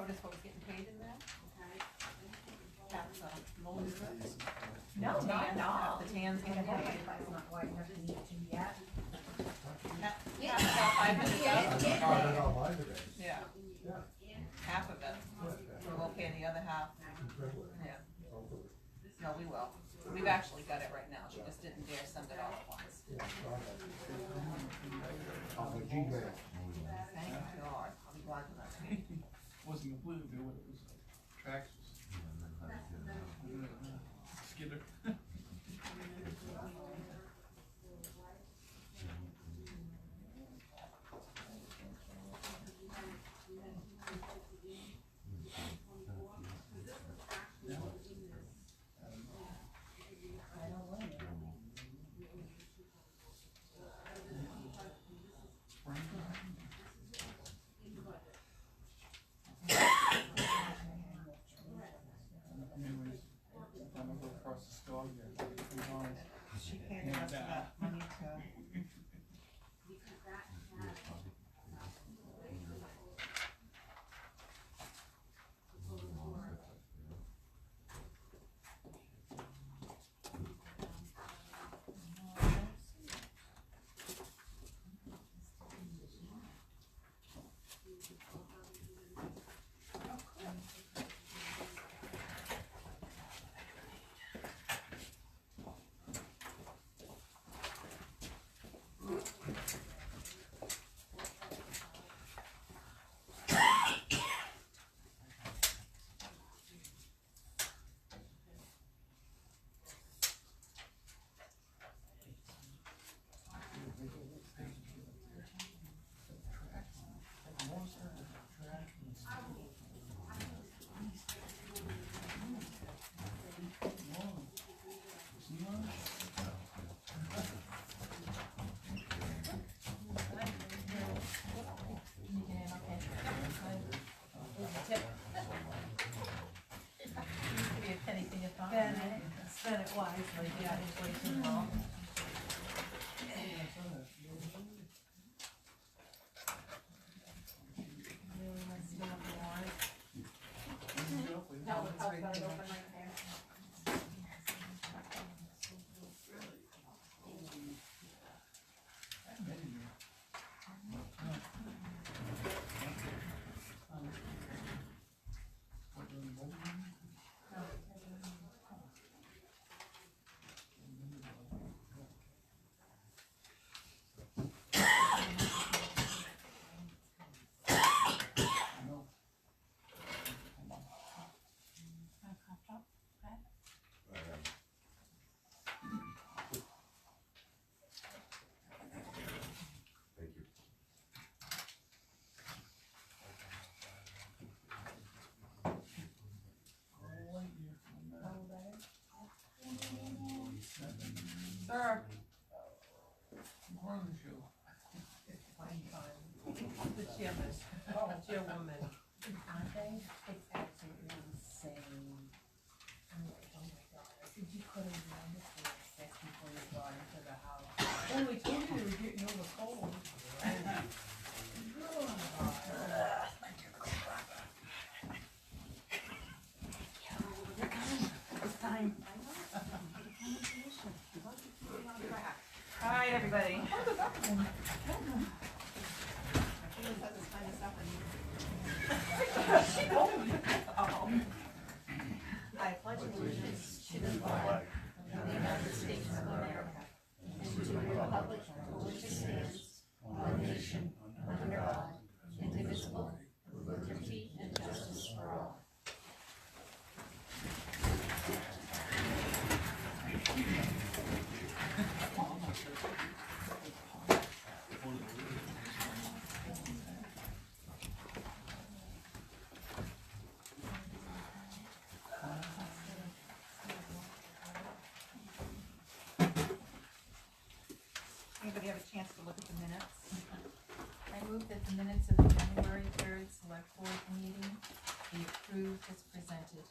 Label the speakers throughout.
Speaker 1: told us what was getting paid in there? That's,
Speaker 2: No, not at all.
Speaker 1: The tan's
Speaker 2: And
Speaker 1: getting
Speaker 2: the
Speaker 1: paid.
Speaker 2: Wi-Fi's not wide enough to need to yet.
Speaker 1: Half about $500,000.
Speaker 3: Started online today.
Speaker 1: Yeah,
Speaker 3: Yeah.
Speaker 1: half of it. We'll pay the other half.
Speaker 3: Incredible.
Speaker 1: Yeah,
Speaker 3: Hopefully.
Speaker 1: no, we will. We've actually got it right now. She just didn't dare send it all at once.
Speaker 3: Yeah, started. On the Gmail.
Speaker 1: Thank God. I'll be glad when that's paid.
Speaker 4: Wasn't completely good what it was. Tracks. Skidder.
Speaker 2: I don't want it.
Speaker 4: Anyways, I'm gonna go across the store here.
Speaker 1: She paid the rest of that money to.
Speaker 2: Spend it wisely, yeah, inflation will. Really nice to have the warrant.
Speaker 1: No, it's right there.
Speaker 3: Thank you.
Speaker 1: Sir,
Speaker 4: More on the show.
Speaker 1: the chairman, chairwoman.
Speaker 2: Aren't they? It's absolutely insane. I'm like, oh my God, I said, you could have done this for sex before you brought into the house. Oh, we told you we were getting over cold.
Speaker 1: It's time. All right, everybody. I pledge allegiance to the flag of the United States of America and to the republic for which it stands, one nation, under God, indivisible, with liberty and justice for all. Anybody have a chance to look at the minutes?
Speaker 5: I move that the minutes of the January 3rd select board meeting be approved as presented.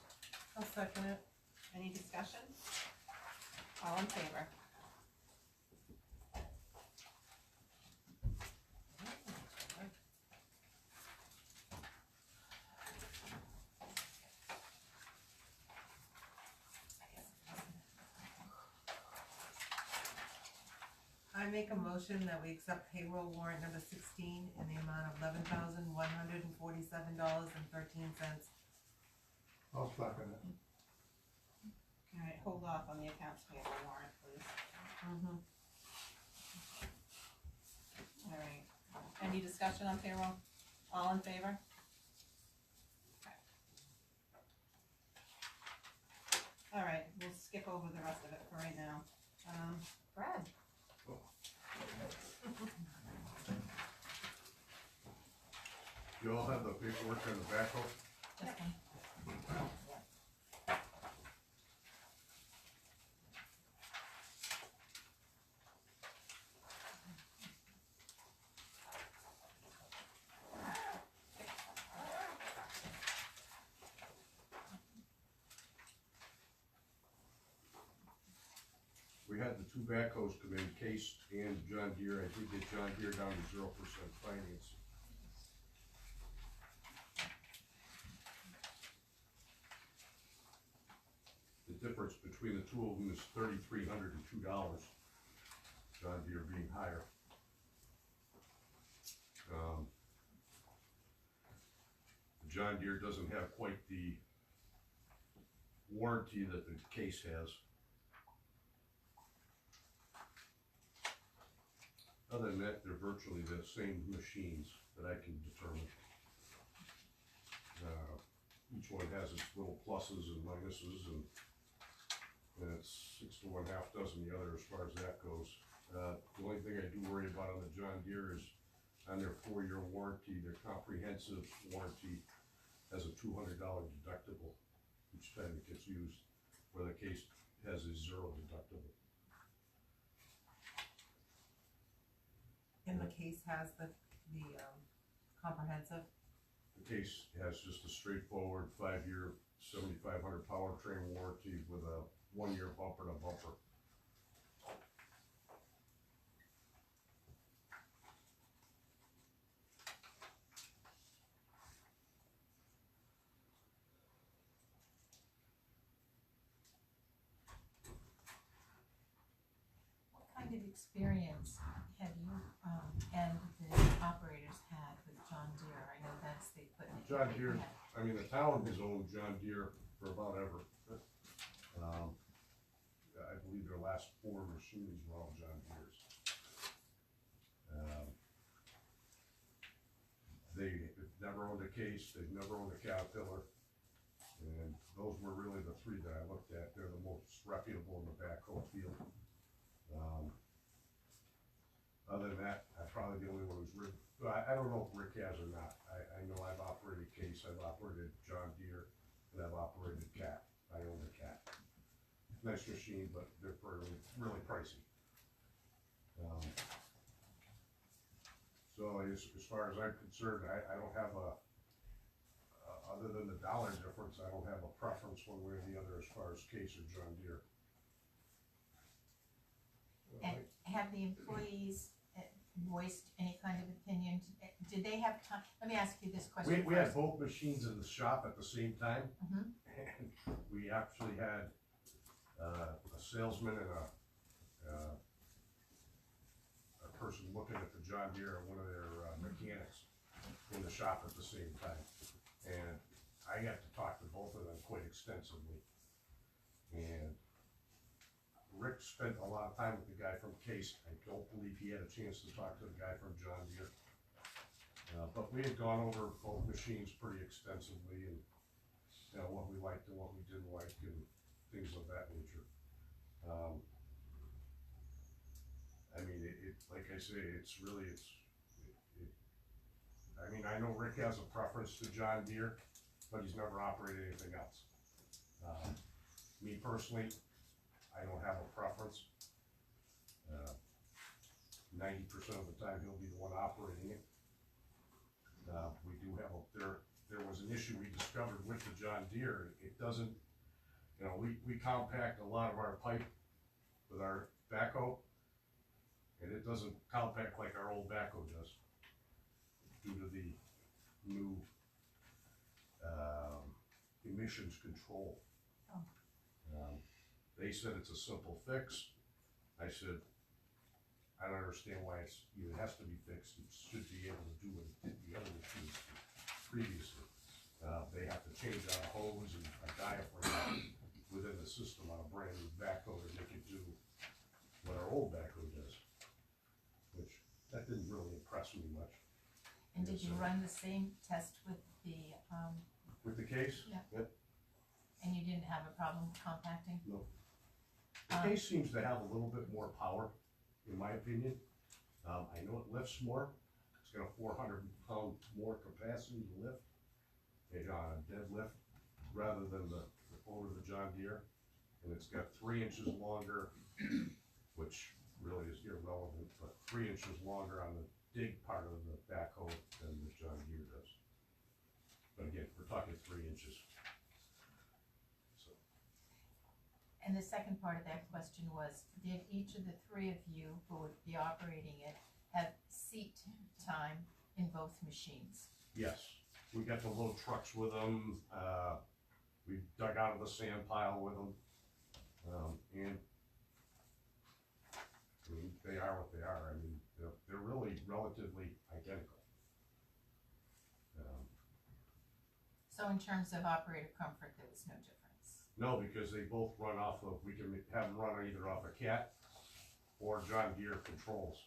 Speaker 2: I'll second it.
Speaker 1: Any discussion? All in favor?
Speaker 6: make a motion that we accept payroll warrant number 16 in the amount of $11,147.13.
Speaker 3: I'll second it.
Speaker 1: Alright, hold off on the accounts payable warrant, please.
Speaker 6: Mm-hmm.
Speaker 1: Alright, any discussion on payroll? All in favor? Okay. Alright, we'll skip over the rest of it for right now. Brad?
Speaker 7: You all have the paperwork in the backhoe?
Speaker 1: This one.
Speaker 7: We had the two backhoes come in, Case and John Deere. I did get John Deere down to 0% finance. The difference between the two of them is $3,302, John Deere being higher. John Deere doesn't have quite the warranty that the Case has. Other than that, they're virtually the same machines that I can determine. Each one has its little pluses and minuses, and it's 6 to 1/2 dozen the other as far as that goes. The only thing I do worry about on the John Deere is on their 4-year warranty, their comprehensive warranty has a $200 deductible each time it gets used, where the Case has a 0 deductible.
Speaker 6: And the Case has the comprehensive.
Speaker 7: The Case has just a straightforward 5-year, 7,500 powertrain warranty with a 1-year bumper to bumper.
Speaker 5: What kind of experience have you, and the operators had with John Deere? I know that's the equipment.
Speaker 7: John
Speaker 5: that they
Speaker 7: Deere,
Speaker 5: had.
Speaker 7: I mean, the town has owned John Deere for about ever. I believe their last 4 machines were all John Deere's. They've never owned a Case, they've never owned a Caterpillar, and those were really the 3 that I looked at. They're the most reputable in the backhoe field. Other than that, I'm probably the only one who's Rick. I don't know if Rick has or not. I know I've operated Case, I've operated John Deere, and I've operated Cat. I own the Cat. Nice machine, but they're really pricey. So as far as I'm concerned, I don't have other than the dollar difference, I don't have a preference one way or the other as far as Case or John Deere.
Speaker 5: And have the employees voiced any kind of opinion? Did they have time? Let me ask you this question
Speaker 7: We had
Speaker 5: first.
Speaker 7: both machines in the shop at the same time.
Speaker 5: Mhm.
Speaker 7: And we actually had a salesman and a person looking at the John Deere and one of their mechanics in the shop at the same time. And I got to talk to both of them quite extensively. And Rick spent a lot of time with the guy from Case. I don't believe he had a chance to talk to the guy from John Deere. But we had gone over both machines pretty extensively, and what we liked and what we didn't like and things of that nature. I mean, like I say, I mean, I know Rick has a preference to John Deere, but he's never operated anything else. Me personally, I don't have a preference. 90% of the time, he'll be the one operating it. We do have there was an issue we discovered with the John Deere. It doesn't, we compact a lot of our pipe with our backhoe, and it doesn't compact like our old backhoe does due to the new emissions control. They said it's a simple fix. I said, I don't understand why it has to be fixed, it should be able to do what it did the other machines previously. They have to change out a hose and a diaphragm within the system on a brand new backhoe to make it do what our old backhoe does. Which, that didn't really impress me much.
Speaker 5: And did you run the same test with the,
Speaker 7: With the case?
Speaker 5: Yeah.
Speaker 7: Yep.
Speaker 5: and you didn't have a problem compacting?
Speaker 7: No. The case seems to have a little bit more power, in my opinion. I know it lifts more, it's got a 400-pound more capacity to lift, on a deadlift, rather than the over the John Deere. And it's got 3 inches longer, which really is irrelevant, but 3 inches longer on the dig part of the backhoe than the John Deere does. But again, we're talking 3 inches. So,
Speaker 5: And the second part of that question was, did each of the three of you who would be operating it have seat time in both machines?
Speaker 7: yes, we got to load trucks with them, we dug out of the sand pile with them, and I mean, they are what they are. I mean, they're really relatively identical.
Speaker 5: So in terms of operator comfort, there was no difference?
Speaker 7: No, because they both run off of, we can have them run either off a Cat or John Deere controls.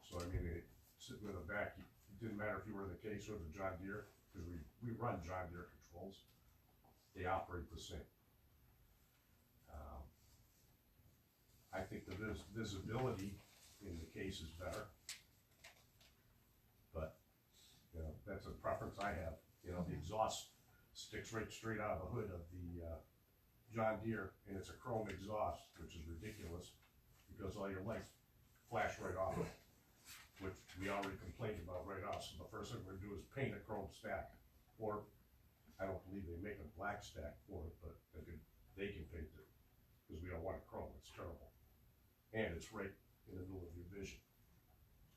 Speaker 7: So I mean, it sitting in the back, it didn't matter if you were in the case or the John Deere, because we run John Deere controls. They operate the same. I think the visibility in the case is better. But, you know, that's a preference I have. You know, the exhaust sticks right straight out of the hood of the John Deere, and it's a chrome exhaust, which is ridiculous, because all your lights flash right off, which we already complained about right off. So the first thing we're gonna do is paint a chrome stack, or I don't believe they make a black stack for it, but they can paint it, because we don't want it chrome, it's terrible. And it's right in the middle of your vision.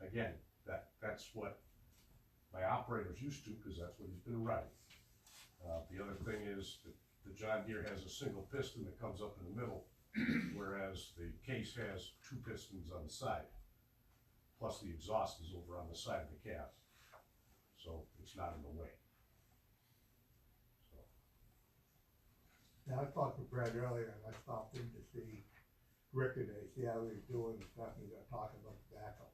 Speaker 7: Again, that's what my operator's used to, because that's what he's been riding. The other thing is that the John Deere has a single piston that comes up in the middle, whereas the case has 2 pistons on the side. Plus the exhaust is over on the side of the cab, so it's not in the way. So,
Speaker 3: Now, I talked to Brad earlier, and I stopped in to see Rick today, see how he was doing and stuff, and we got talking about the backhoe.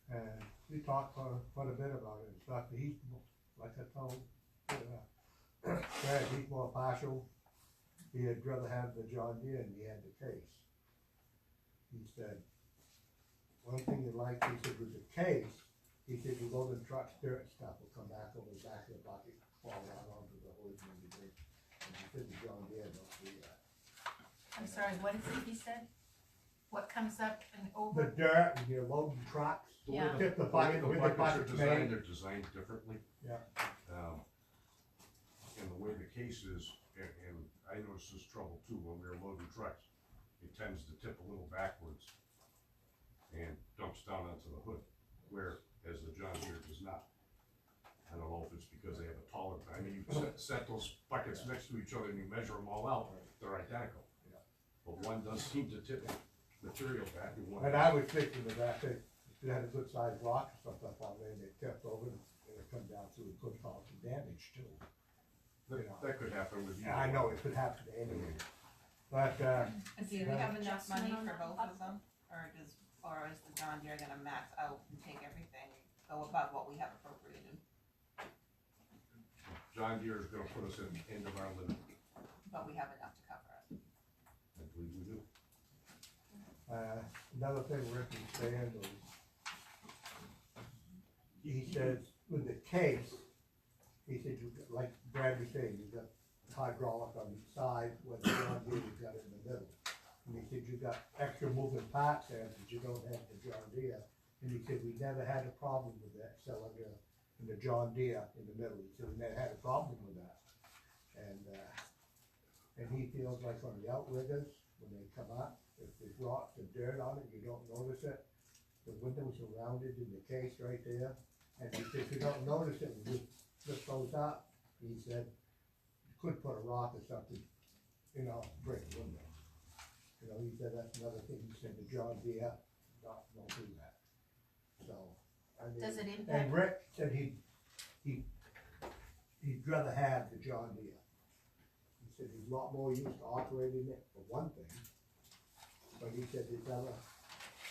Speaker 3: And we talked for quite a bit about it and stuff, but he's, like I told, Brad, he's more partial. He'd rather have the John Deere than he had the case. He said, one thing he liked, he said, with the case, he said, you load in trucks, dirt and stuff will come back over the back of the bucket, fall down onto the hood and everything. And he said, the John Deere don't do that.
Speaker 5: I'm sorry, what is it he said? What comes up and
Speaker 3: The
Speaker 5: over?
Speaker 3: dirt, and you're loading trucks,
Speaker 5: Yeah.
Speaker 3: tip the
Speaker 7: the way
Speaker 3: bucket,
Speaker 7: the
Speaker 3: with the
Speaker 7: buckets are
Speaker 3: bucket's
Speaker 7: designed,
Speaker 3: made.
Speaker 7: they're designed differently.
Speaker 3: Yeah.
Speaker 7: And the way the case is, and I noticed this trouble too, when we were loading trucks, it tends to tip a little backwards and dumps down onto the hood, whereas the John Deere does not. I don't know if it's because they have a taller, I mean, you set those buckets next to each other and you measure them all out, they're identical.
Speaker 3: Yeah.
Speaker 7: But one does seem to tip material back and one.
Speaker 3: And I was thinking of that, if you had a good sized rock or something up on there, and they tipped over, and it come down through, it could cause some damage too.
Speaker 7: That could happen with you.
Speaker 3: I know it could happen to anyone, but,
Speaker 1: And do we have
Speaker 3: Yeah.
Speaker 1: enough money for
Speaker 2: Adjustment on
Speaker 1: both of them, or is the John Deere gonna max out and take everything, go above what we have appropriated?
Speaker 7: John Deere is gonna put us at the end of our limit,
Speaker 1: But we have enough to cover it.
Speaker 7: I believe we do.
Speaker 3: another thing Rick was saying was, he says, with the case, he said, you got, like Brad was saying, you got hydraulic on each side, where the John Deere you got in the middle. And he said, you got extra moving parts there that you don't have the John Deere. And he said, we never had a problem with that cylinder in the John Deere in the middle. He said, we never had a problem with that. And he feels like on the outriggers, when they come up, if there's rocks and dirt on it, you don't notice it. The windows are rounded in the case right there. And he said, if you don't notice it, when you lift those up, he said, you could put a rock or something, break the window. He said that's another thing. He said the John Deere don't do that. So, I mean.
Speaker 5: Does it
Speaker 3: And
Speaker 5: impact,
Speaker 3: Rick said he'd rather have the John Deere. He said he's a lot more used to operating it for one thing, but he said his other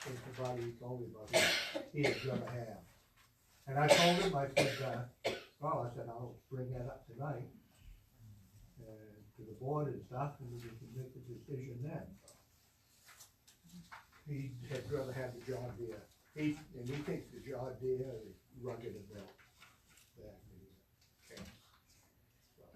Speaker 3: thing somebody he told me about, he'd rather have. And I told him, I said, well, I said, I'll bring that up tonight, and to the board and stuff, and we can make the decision then. He had rather have the John Deere, and he thinks the John Deere is rugged and built. That, okay.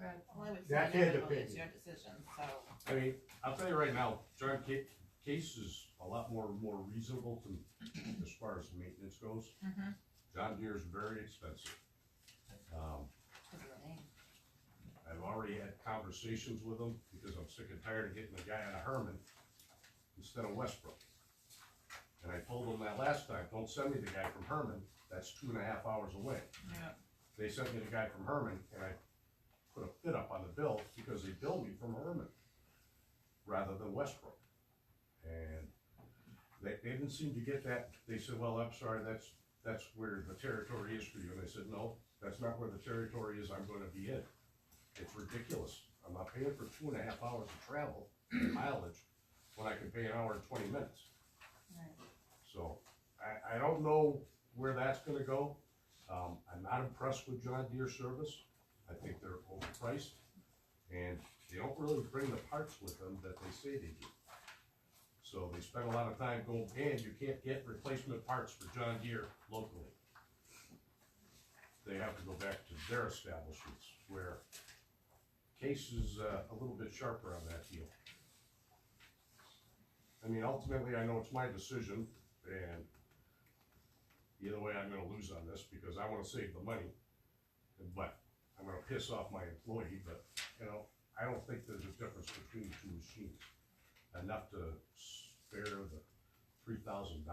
Speaker 5: Right.
Speaker 1: Well, I would
Speaker 3: That's
Speaker 1: say
Speaker 3: his
Speaker 1: no, it's
Speaker 3: opinion.
Speaker 1: your decision, so.
Speaker 7: I mean, I'll tell you right now, John Case is a lot more reasonable to, as far as maintenance goes.
Speaker 1: Mhm.
Speaker 7: John Deere is very expensive.
Speaker 1: Because of the name.
Speaker 7: I've already had conversations with him because I'm sick and tired of getting the guy out of Herman instead of Westbrook. And I told him that last time, don't send me the guy from Herman, that's 2.5 hours away.
Speaker 1: Yeah.
Speaker 7: They sent me the guy from Herman, and I put a fit up on the bill because they billed me from Herman rather than Westbrook. And they didn't seem to get that. They said, well, I'm sorry, that's where the territory is for you. And I said, no, that's not where the territory is I'm gonna be in. It's ridiculous. I'm not paying for 2.5 hours of travel and mileage when I can pay an hour and 20 minutes.
Speaker 1: Right.
Speaker 7: So, I don't know where that's gonna go. I'm not impressed with John Deere service. I think they're overpriced, and they don't really bring the parts with them that they say they do. So they spend a lot of time going, and you can't get replacement parts for John Deere locally. They have to go back to their establishments, where Case is a little bit sharper on that deal. I mean, ultimately, I know it's my decision, and either way, I'm gonna lose on this, because I wanna save the money, but I'm gonna piss off my employee, but, you know, I don't think there's a difference between the two machines, enough to spare the $3,000.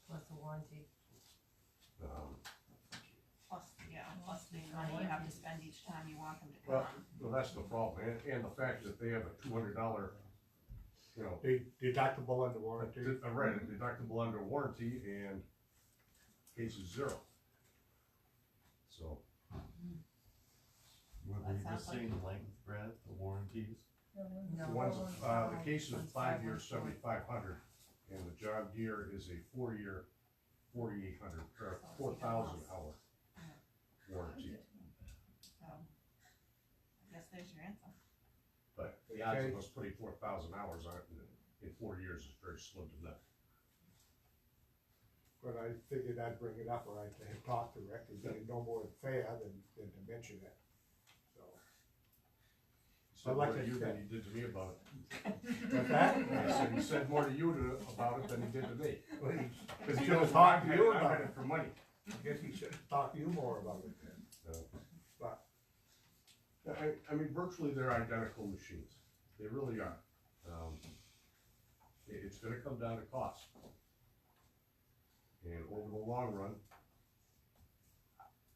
Speaker 5: plus the warranty?
Speaker 1: Plus the money you have to spend each time you want them to
Speaker 7: Well,
Speaker 1: come.
Speaker 7: well, that's the problem, and the fact that they have a $200, you know,
Speaker 3: Deductible under warranty.
Speaker 7: right, a deductible under warranty, and Case is 0. So,
Speaker 8: Were
Speaker 1: That
Speaker 8: they the
Speaker 1: sounds like-
Speaker 8: same length, Brad, the warranties?
Speaker 5: No.
Speaker 7: one's, the Case is 5 years, 7,500, and the John Deere is a 4-year, 4,800, or 4,000 hour warranty.
Speaker 1: So, I guess there's your answer.
Speaker 7: But the odds of us putting 4,000 hours on it in 4 years is very slim to none.
Speaker 3: But I figured I'd bring it up, or I'd have talked to Rick, and be no more fair than to mention it, so.
Speaker 7: He said
Speaker 3: like
Speaker 7: more to
Speaker 3: I
Speaker 7: you
Speaker 3: said-
Speaker 7: than he did to me about it.
Speaker 3: What's that?
Speaker 7: He said more to you about it than he did to me.
Speaker 3: Well, he
Speaker 7: Because he
Speaker 3: should
Speaker 7: knows
Speaker 3: have talked to
Speaker 7: I'm
Speaker 3: you
Speaker 7: in
Speaker 3: about
Speaker 7: it
Speaker 3: it.
Speaker 7: for money.
Speaker 3: I guess he should have talked to you more about it then. But,
Speaker 7: I mean, virtually they're identical machines. They really are. It's gonna come down to cost. And over the long run,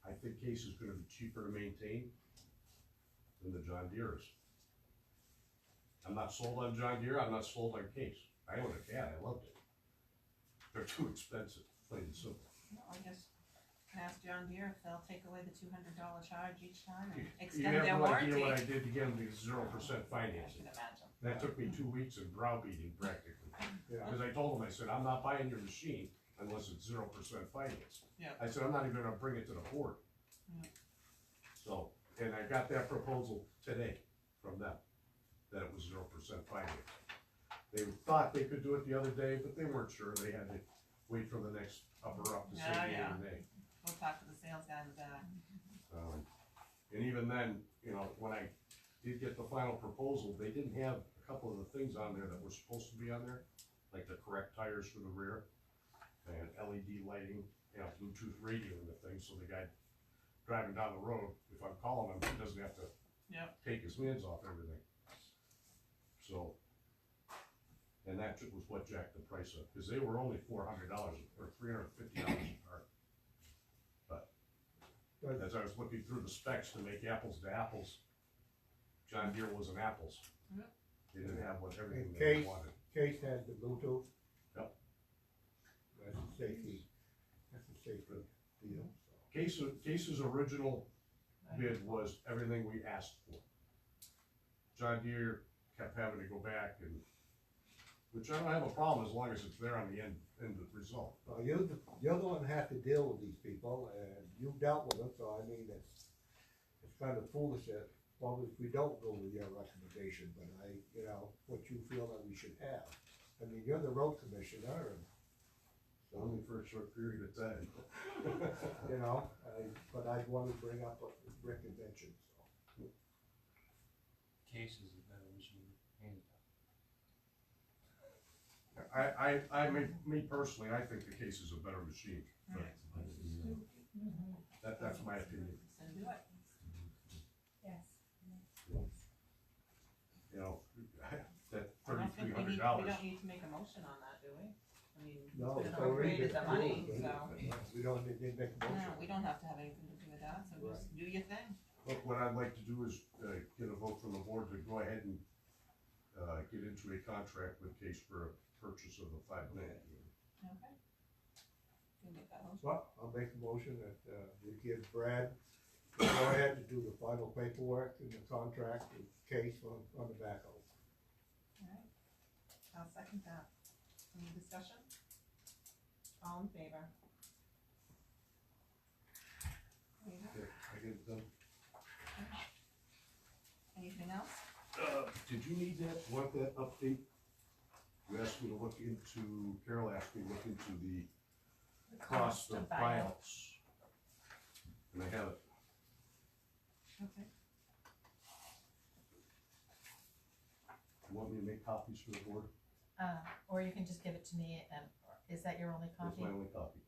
Speaker 7: I think Case is gonna be cheaper to maintain than the John Deere is. I'm not sold on John Deere, I'm not sold on Case. I own a cat, I loved it. They're too expensive, plain and simple.
Speaker 1: Well, I guess, can ask John Deere if they'll take away the $200 charge each time and
Speaker 7: You
Speaker 1: extend
Speaker 7: have
Speaker 1: their
Speaker 7: no idea
Speaker 1: warranty.
Speaker 7: what I did to get them to 0%
Speaker 1: I
Speaker 7: financing.
Speaker 1: can imagine.
Speaker 7: That took me 2 weeks of browbeating practically.
Speaker 3: yeah,
Speaker 7: Because I told them, I said, I'm not buying your machine unless it's 0% finance.
Speaker 1: Yeah.
Speaker 7: I said, I'm not even gonna bring it to the board.
Speaker 1: Yeah.
Speaker 7: So, and I got that proposal today from them, that it was 0% finance. They thought they could do it the other day, but they weren't sure, they had to wait for the next upper up to say
Speaker 1: Yeah,
Speaker 7: yea
Speaker 1: yeah.
Speaker 7: or nay.
Speaker 1: We'll talk to the sales guy in the back.
Speaker 7: And even then, you know, when I did get the final proposal, they didn't have a couple of the things on there that were supposed to be on there, like the correct tires for the rear, and LED lighting, you know, Bluetooth radio and the thing, so the guy driving down the road, if I'm calling him, he doesn't have to
Speaker 1: Yep.
Speaker 7: take his hands off everything. So, and that was what jacked the price up, because they were only $400 or $350 a part. But as I was looking through the specs to make apples to apples, John Deere wasn't apples.
Speaker 1: Yep.
Speaker 7: They didn't have everything
Speaker 3: And
Speaker 7: they
Speaker 3: Case?
Speaker 7: wanted.
Speaker 3: Case had the Bluetooth. that's a safety deal, so.
Speaker 7: Case's original bid was everything we asked for. John Deere kept having to go back and, which I don't have a problem as long as it's there on the end result.
Speaker 3: Well, you're the one that has to deal with these people, and you've dealt with them, so I mean, it's kind of foolish that, well, if we don't go with your recommendation, but what you feel that we should have. I mean, you're the road commissioner, and,
Speaker 7: Only for a short period of time.
Speaker 3: but I want to bring up what Rick had mentioned, so.
Speaker 4: Case is a better machine, hands down.
Speaker 7: Me personally, I think the Case is a better machine, but that's my opinion.
Speaker 2: Yes.
Speaker 7: That
Speaker 6: I don't think
Speaker 7: $3,300.
Speaker 6: we don't need to make a motion on that, do we? I mean,
Speaker 3: No,
Speaker 6: it's
Speaker 3: it's
Speaker 6: been
Speaker 3: already
Speaker 6: appropriated the money,
Speaker 3: approved,
Speaker 6: so.
Speaker 3: We don't need to make a motion.
Speaker 6: No, we don't have to have anything to do with that, so just do your thing.
Speaker 7: But what I'd like to do is, get a vote from the board to go ahead and, get into a contract with Case for a purchase of a 5 man.
Speaker 6: Okay. You make that motion.
Speaker 3: Well, I'll make a motion that, we give Brad, go ahead to do the final paperwork and the contract with Case on the backhoe.
Speaker 6: Alright, I'll second that. Any discussion? All in favor? There you go.
Speaker 7: I get it done.
Speaker 6: Anything else?
Speaker 7: Did you need want that update? You asked me to look into, Carol asked me to look into the cost of buyouts. And I have it.
Speaker 6: Okay.
Speaker 7: You want me to make copies for the board?
Speaker 5: Or you can just give it to me, and is that your only
Speaker 7: That's
Speaker 5: copy?
Speaker 7: my only copy.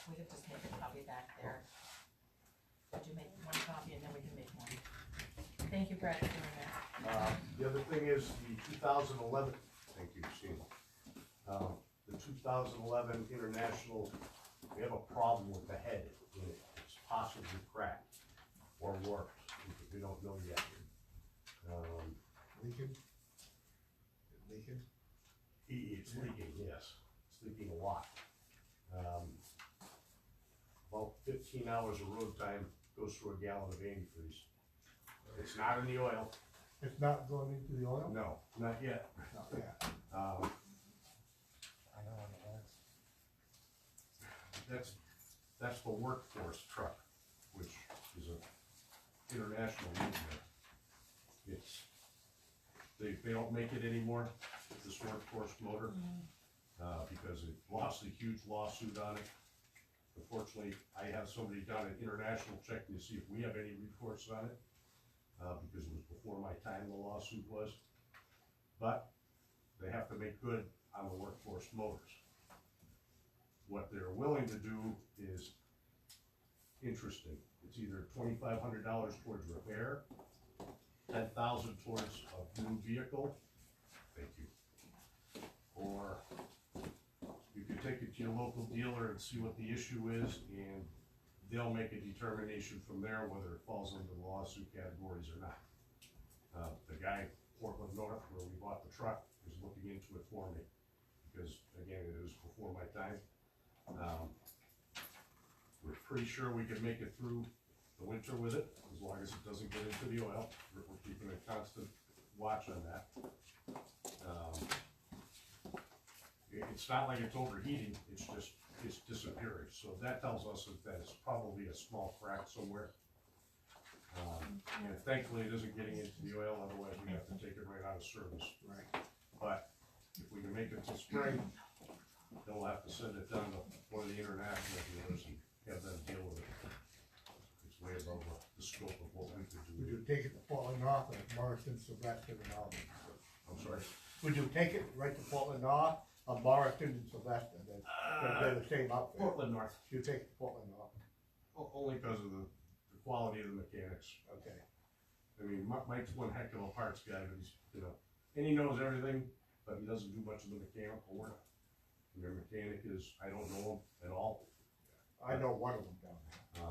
Speaker 5: We could just make a copy back there. Would you make one copy and then we can make one? Thank you, Brad, for doing that.
Speaker 7: The other thing is the 2011, thank you, Sheila. The 2011 International, we have a problem with the head in it. It's possibly cracked or warped, we don't know yet.
Speaker 3: Leaking? Leaking?
Speaker 7: It's leaking, yes, it's leaking a lot. About 15 hours of road time goes through a gallon of antifreeze. It's not in the oil,
Speaker 3: It's not going into the oil?
Speaker 7: no, not yet.
Speaker 3: Not yet.
Speaker 4: I know what it is.
Speaker 7: That's the workforce truck, which is an international movement. They don't make it anymore, this workforce motor, because it lost a huge lawsuit on it. Unfortunately, I have somebody down at International checking to see if we have any recourse on it, because it was before my time the lawsuit was. But they have to make good on the workforce motors. What they're willing to do is interesting. It's either $2,500 towards repair, $10,000 towards a new vehicle, thank you. Or you could take it to your local dealer and see what the issue is, and they'll make a determination from there whether it falls into the lawsuit categories or not. The guy, Portland North, where we bought the truck, is looking into it for me, because again, it was before my time. We're pretty sure we can make it through the winter with it, as long as it doesn't get into the oil. We're keeping a constant watch on that. It's not like it's overheating, it's disappearing, so that tells us that it's probably a small crack somewhere. And thankfully it isn't getting into the oil, otherwise we have to take it right out of service.
Speaker 3: Right.
Speaker 7: But if we can make it till spring, then we'll have to send it down to one of the international dealers and have them deal with it. It's way above the scope of what we could
Speaker 3: Would
Speaker 7: do.
Speaker 3: you take it to Portland North or Morrison, Sylvester and all?
Speaker 7: I'm sorry.
Speaker 3: Would you take it right to Portland North or Morrison and Sylvester? They're the same outfit.
Speaker 7: Portland North,
Speaker 3: You take it to Portland North,
Speaker 7: only because of the quality of the mechanics.
Speaker 3: okay.
Speaker 7: I mean, Mike's one heck of a parts guy, but he's, and he knows everything, but he doesn't do much of the mechanical work. And their mechanic is, I don't know him at all.
Speaker 3: I know one of them down there.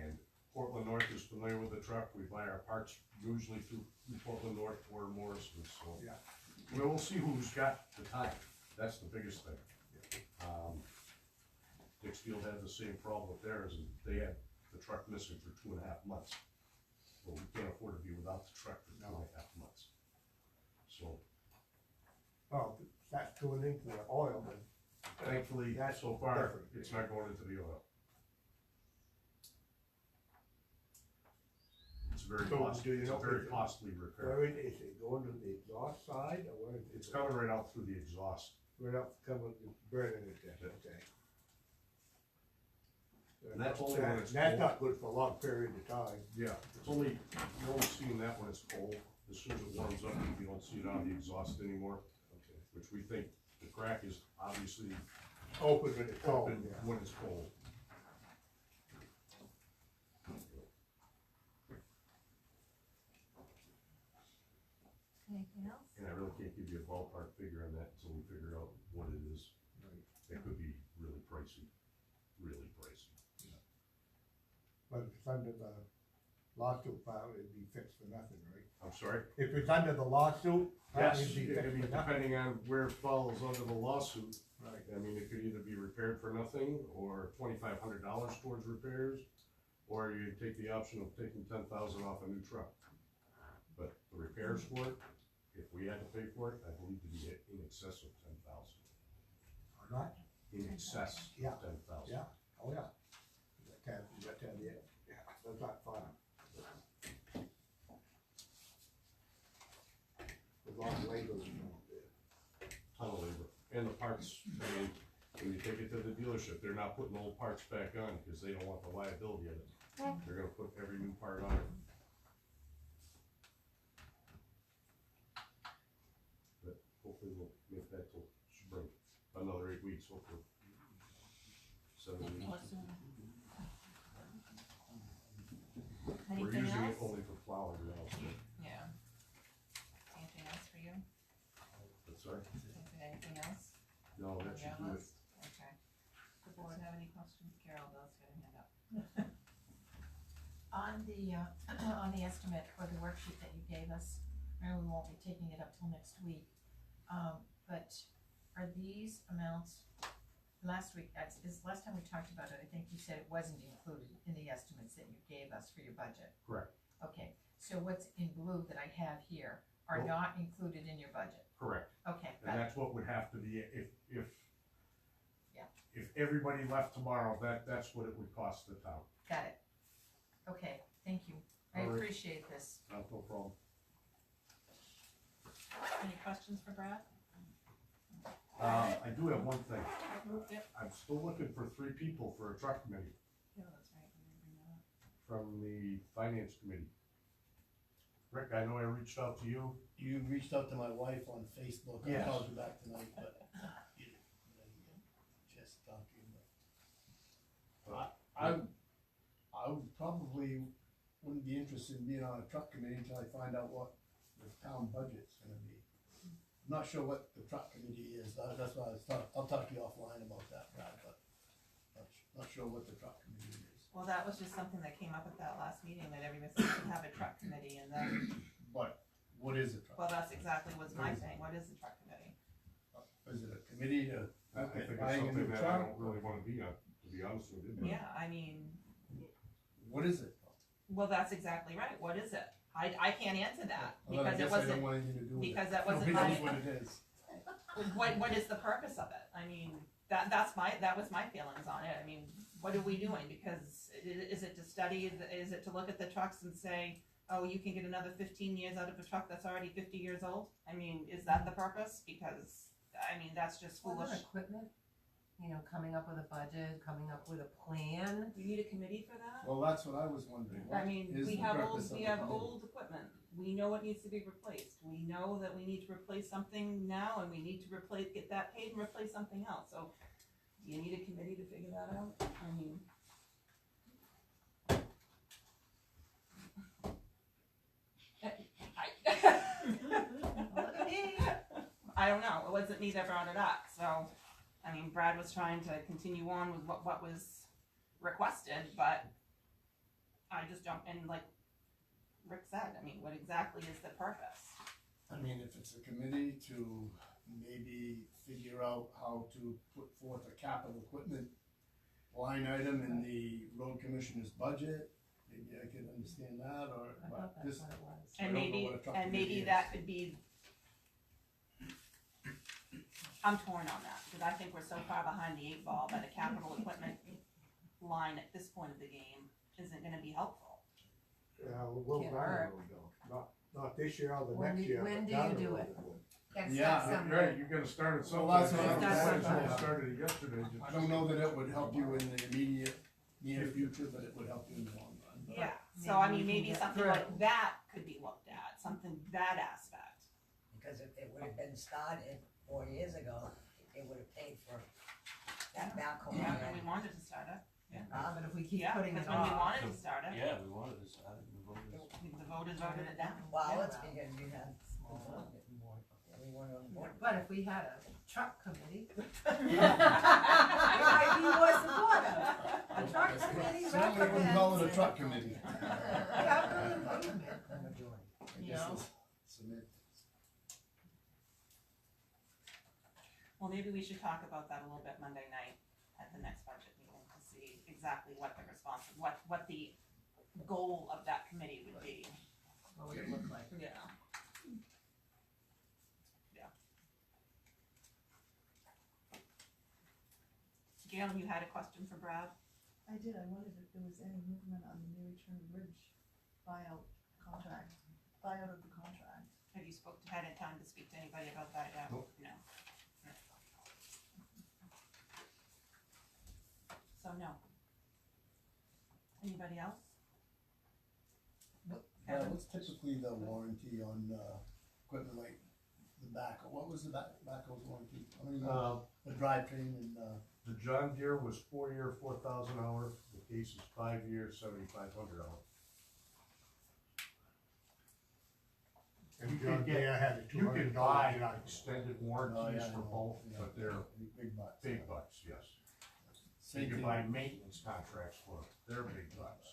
Speaker 7: And Portland North is familiar with the truck. We buy our parts usually through Portland North or Morrison, so.
Speaker 3: Yeah.
Speaker 7: We'll see who's got the time. That's the biggest thing. Dixfield had the same problem with theirs, and they had the truck missing for 2.5 months. Well, we can't afford to be without the truck for 2.5 months. So
Speaker 3: Well, if that's going into the oil, then
Speaker 7: thankfully,
Speaker 3: That's
Speaker 7: so far,
Speaker 3: different.
Speaker 7: it's not going into the oil. It's very
Speaker 3: So,
Speaker 7: costly,
Speaker 3: do you
Speaker 7: it's a
Speaker 3: know
Speaker 7: very
Speaker 3: if it-
Speaker 7: costly repair.
Speaker 3: where is it going to the exhaust side, or where is it?
Speaker 7: It's coming right out through the exhaust.
Speaker 3: Right up, coming, burning it then, okay.
Speaker 7: And that's only when it's
Speaker 3: That's
Speaker 7: cold.
Speaker 3: not good for a long period of time.
Speaker 7: Yeah, it's only, you're only seeing that when it's cold. As soon as it warms up, you don't see it on the exhaust anymore,
Speaker 3: Okay.
Speaker 7: which we think the crack is obviously
Speaker 3: Open when it's cold,
Speaker 7: open
Speaker 3: yeah.
Speaker 7: when it's cold.
Speaker 1: Anything else?
Speaker 7: And I really can't give you a ballpark figure on that until we figure out what it is. It could be really pricey, really pricey.
Speaker 3: But if it's under the lawsuit file, it'd be fixed for nothing, right?
Speaker 7: I'm sorry?
Speaker 3: If it's under the lawsuit,
Speaker 7: Yes,
Speaker 3: it'd be
Speaker 7: I
Speaker 3: fixed
Speaker 7: mean,
Speaker 3: for nothing.
Speaker 7: depending on where it falls under the lawsuit,
Speaker 3: Right.
Speaker 7: I mean, it could either be repaired for nothing, or $2,500 towards repairs, or you take the option of taking 10,000 off a new truck. But the repairs for it, if we had to pay for it, I believe to be in excess of 10,000.
Speaker 3: Or not?
Speaker 7: In excess
Speaker 3: Yeah.
Speaker 7: of 10,000.
Speaker 3: Yeah, oh yeah. You got to have it, yeah, that's not fun. A lot of labor involved there.
Speaker 7: Ton of labor, and the parts, I mean, when you take it to the dealership, they're not putting old parts back on, because they don't want the liability of it. They're gonna put every new part on it. But hopefully we'll make that till spring, another 8 weeks, hopefully. 7 weeks. We're
Speaker 1: Anything
Speaker 7: using it
Speaker 1: else?
Speaker 7: only for plowing now, so,
Speaker 5: Yeah. Anything else for you?
Speaker 7: but sorry,
Speaker 5: Anything else?
Speaker 7: no, that
Speaker 5: on
Speaker 7: should
Speaker 5: your
Speaker 7: do it.
Speaker 5: list? Okay. The board have any questions? Carol does, got a hand up. On the estimate for the worksheet that you gave us, I know we won't be taking it up till next week, but are these amounts, last week, last time we talked about it, I think you said it wasn't included in the estimates that you gave us for your budget.
Speaker 7: Correct.
Speaker 5: Okay, so what's in blue that I have here are
Speaker 7: Well-
Speaker 5: not included in your budget?
Speaker 7: Correct.
Speaker 5: Okay,
Speaker 7: And that's what would have to be, if
Speaker 5: Yeah.
Speaker 7: if everybody left tomorrow, that's what it would cost the town.
Speaker 5: got it. Okay, thank you. I
Speaker 7: All right.
Speaker 5: appreciate this.
Speaker 7: No problem.
Speaker 5: Any questions for Brad?
Speaker 7: I do have one thing.
Speaker 5: Yep.
Speaker 7: I'm still looking for 3 people for a truck committee
Speaker 5: Yeah, that's right. Let me bring that up.
Speaker 7: from the finance committee. Rick, I know I reached out to you.
Speaker 9: You reached out to my wife on Facebook, I
Speaker 7: Yes.
Speaker 9: called you back tonight, but you didn't just talk to you, but. I would probably wouldn't be interested in being on a truck committee until I find out what the town budget's gonna be. I'm not sure what the truck committee is, that's why I'll talk to you offline about that, Brad, but not sure what the truck committee is.
Speaker 6: Well, that was just something that came up at that last meeting, that everybody should have a truck committee, and then,
Speaker 9: But what is a truck?
Speaker 6: well, that's exactly what's my thing, what is the truck committee?
Speaker 9: Is it a committee to
Speaker 7: I
Speaker 9: look
Speaker 7: think
Speaker 9: at
Speaker 7: it's
Speaker 9: buying a
Speaker 7: something
Speaker 9: new
Speaker 7: that I
Speaker 9: truck?
Speaker 7: don't really wanna be on, to be honest with you. but-
Speaker 6: Yeah, I mean,
Speaker 9: What is it?
Speaker 6: well, that's exactly right, what is it? I can't answer that,
Speaker 9: Well, then I
Speaker 6: because it
Speaker 9: guess I don't
Speaker 6: wasn't,
Speaker 9: want anything to do with it.
Speaker 6: because that wasn't
Speaker 9: Nobody knows
Speaker 6: my-
Speaker 9: what it is.
Speaker 6: what is the purpose of it? I mean, that was my feelings on it, I mean, what are we doing? Because is it to study, is it to look at the trucks and say, oh, you can get another 15 years out of a truck that's already 50 years old? I mean, is that the purpose? Because, I mean, that's just foolish.
Speaker 1: Other equipment, coming up with a budget, coming up with a plan.
Speaker 6: We need a committee for that?
Speaker 9: Well, that's what I was wondering.
Speaker 6: I
Speaker 9: What
Speaker 6: mean,
Speaker 9: is
Speaker 6: we
Speaker 9: the
Speaker 6: have
Speaker 9: purpose of the committee?
Speaker 6: old equipment. We know what needs to be replaced. We know that we need to replace something now, and we need to get that paid and replace something else. So, do you need a committee to figure that out? I mean, I don't know. It wasn't me that brought it up. So, I mean, Brad was trying to continue on with what was requested, but I just don't, and like Rick said, I mean, what exactly is the purpose?
Speaker 9: I mean, if it's a committee to maybe figure out how to put forth a capital equipment line item in the road commissioner's budget. Maybe I could understand that, or,
Speaker 2: I
Speaker 9: but
Speaker 2: thought that's
Speaker 9: this,
Speaker 2: what it was.
Speaker 9: I
Speaker 6: And
Speaker 9: don't know
Speaker 6: maybe,
Speaker 9: what a truck
Speaker 6: and maybe
Speaker 9: committee
Speaker 6: that
Speaker 9: is.
Speaker 6: could be. I'm torn on that, cause I think we're so far behind the 8 ball that a capital equipment line at this point of the game isn't gonna be helpful.
Speaker 3: We'll
Speaker 1: Can't
Speaker 3: down the
Speaker 1: hurt.
Speaker 3: road though, not this year or the
Speaker 1: When
Speaker 3: next
Speaker 1: do-
Speaker 3: year,
Speaker 1: when
Speaker 3: but
Speaker 1: do
Speaker 3: down
Speaker 1: you
Speaker 3: the
Speaker 1: do
Speaker 3: road
Speaker 1: it?
Speaker 3: will.
Speaker 1: Gotta
Speaker 9: Yeah,
Speaker 1: start
Speaker 7: Right,
Speaker 1: somewhere.
Speaker 7: you're gonna start it
Speaker 9: Well,
Speaker 7: sometime.
Speaker 9: that's what
Speaker 1: I'm
Speaker 7: Might as well
Speaker 1: saying.
Speaker 7: started it yesterday.
Speaker 9: I don't know that it would help you in the immediate near future, but it would help you in the long run. But
Speaker 6: Yeah, so I mean,
Speaker 1: Maybe we can
Speaker 6: maybe
Speaker 1: get
Speaker 6: something
Speaker 1: through.
Speaker 6: like that could be looked at, something, that aspect.
Speaker 10: Because if it would have been started 4 years ago, it would have paid for that backhoe.
Speaker 6: Yeah, when we wanted to start it,
Speaker 1: But if we keep
Speaker 6: yeah,
Speaker 1: putting
Speaker 6: because
Speaker 1: it
Speaker 6: when we
Speaker 1: off,
Speaker 6: wanted to start it,
Speaker 8: Yeah, we wanted to start it, the voters.
Speaker 6: the voters voted it down.
Speaker 10: Well, it's because you had everyone on board.
Speaker 1: but if we had a truck committee, we might be more supportive. A truck committee
Speaker 9: Certainly wouldn't call it a
Speaker 1: recommends
Speaker 9: truck committee.
Speaker 1: capital improvement.
Speaker 9: I
Speaker 1: You
Speaker 9: guess
Speaker 1: know?
Speaker 9: it's semantics.
Speaker 6: Well, maybe we should talk about that a little bit Monday night at the next budget meeting to see exactly what the response, what the goal of that committee would be.
Speaker 1: What would it look like?
Speaker 6: Yeah. Gail, you had a question for Brad?
Speaker 2: I did, I wondered if there was any movement on the Mary Turner Bridge buyout contract, buyout of the contract.
Speaker 6: Have you had time to speak to anybody about that yet?
Speaker 7: Nope.
Speaker 6: No. So no. Anybody else?
Speaker 9: Yeah, what's typically the warranty on, equipment like the backhoe? What was the backhoe's warranty? I mean, the drivetrain and,
Speaker 7: The John Deere was 4-year, 4,000 hour, the Case is 5-year, 7,500 hour.
Speaker 3: And
Speaker 7: You
Speaker 3: John
Speaker 7: could get-
Speaker 3: Deere had a
Speaker 7: You
Speaker 3: $200
Speaker 7: could buy
Speaker 3: drive.
Speaker 7: extended
Speaker 9: oh,
Speaker 7: warranties
Speaker 9: yeah, I
Speaker 7: for
Speaker 9: know,
Speaker 7: both,
Speaker 9: yeah,
Speaker 7: but they're
Speaker 9: big bucks.
Speaker 7: big bucks, yes.
Speaker 9: Same
Speaker 7: You
Speaker 9: thing,
Speaker 7: can buy maintenance contracts for, they're big bucks.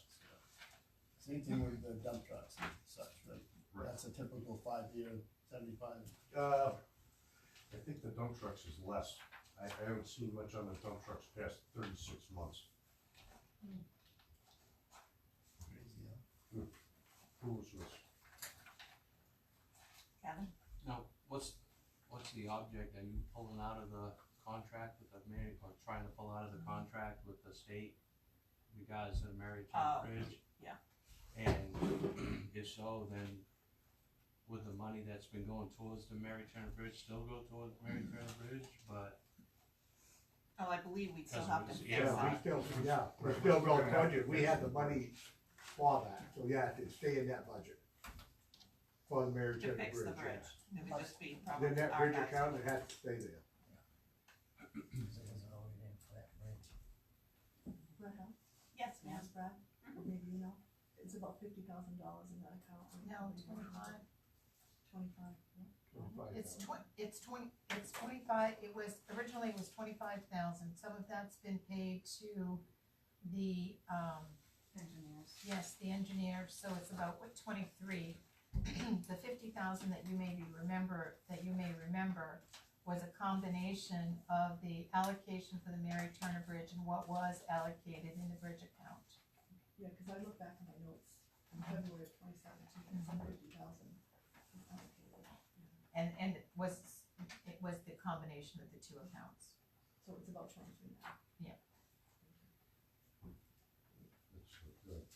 Speaker 9: same thing with the dump trucks and such, right?
Speaker 7: Right.
Speaker 9: That's a typical 5-year, 75.
Speaker 7: I think the dump trucks is less. I haven't seen much on the dump trucks past 36 months.
Speaker 9: Crazy, yeah.
Speaker 7: Foolishness.
Speaker 6: Kevin?
Speaker 8: Now, what's the object? Are you pulling out of the contract with the Mary, or trying to pull out of the contract with the state regards to the Mary
Speaker 6: Oh,
Speaker 8: Turner Bridge?
Speaker 6: yeah.
Speaker 8: And if so, then would the money that's been going towards the Mary Turner Bridge still go towards Mary Turner Bridge? But
Speaker 6: Oh, I believe we still
Speaker 8: Because
Speaker 6: have to
Speaker 8: it was-
Speaker 6: fix
Speaker 8: yeah,
Speaker 6: that.
Speaker 3: We still go budget, we had the money for that, so yeah, it'd stay in that budget. For the Mary
Speaker 6: To
Speaker 3: Turner
Speaker 6: fix the
Speaker 3: Bridge,
Speaker 6: bridge.
Speaker 3: yeah.
Speaker 6: It would just be probably
Speaker 3: Then that
Speaker 6: our
Speaker 3: bridge
Speaker 6: guys.
Speaker 3: account, it has to stay there.
Speaker 10: Because it was already in for that bridge.
Speaker 2: Brad, huh?
Speaker 6: Yes, ma'am.
Speaker 2: Yes, Brad, maybe you know, it's about $50,000 in that account.
Speaker 5: No, 25.
Speaker 2: 25, yeah.
Speaker 5: It's 25, originally it was 25,000, some of that's been paid to the,
Speaker 6: Engineers.
Speaker 5: yes, the engineer, so it's about, 23. The 50,000 that you may remember, was a combination of the allocation for the Mary Turner Bridge and what was allocated in the bridge account.
Speaker 2: Yeah, cause I look back at my notes in February of 2017, and some 50,000 was allocated.
Speaker 5: And it was the combination of the two accounts.
Speaker 2: So it's about 23 now.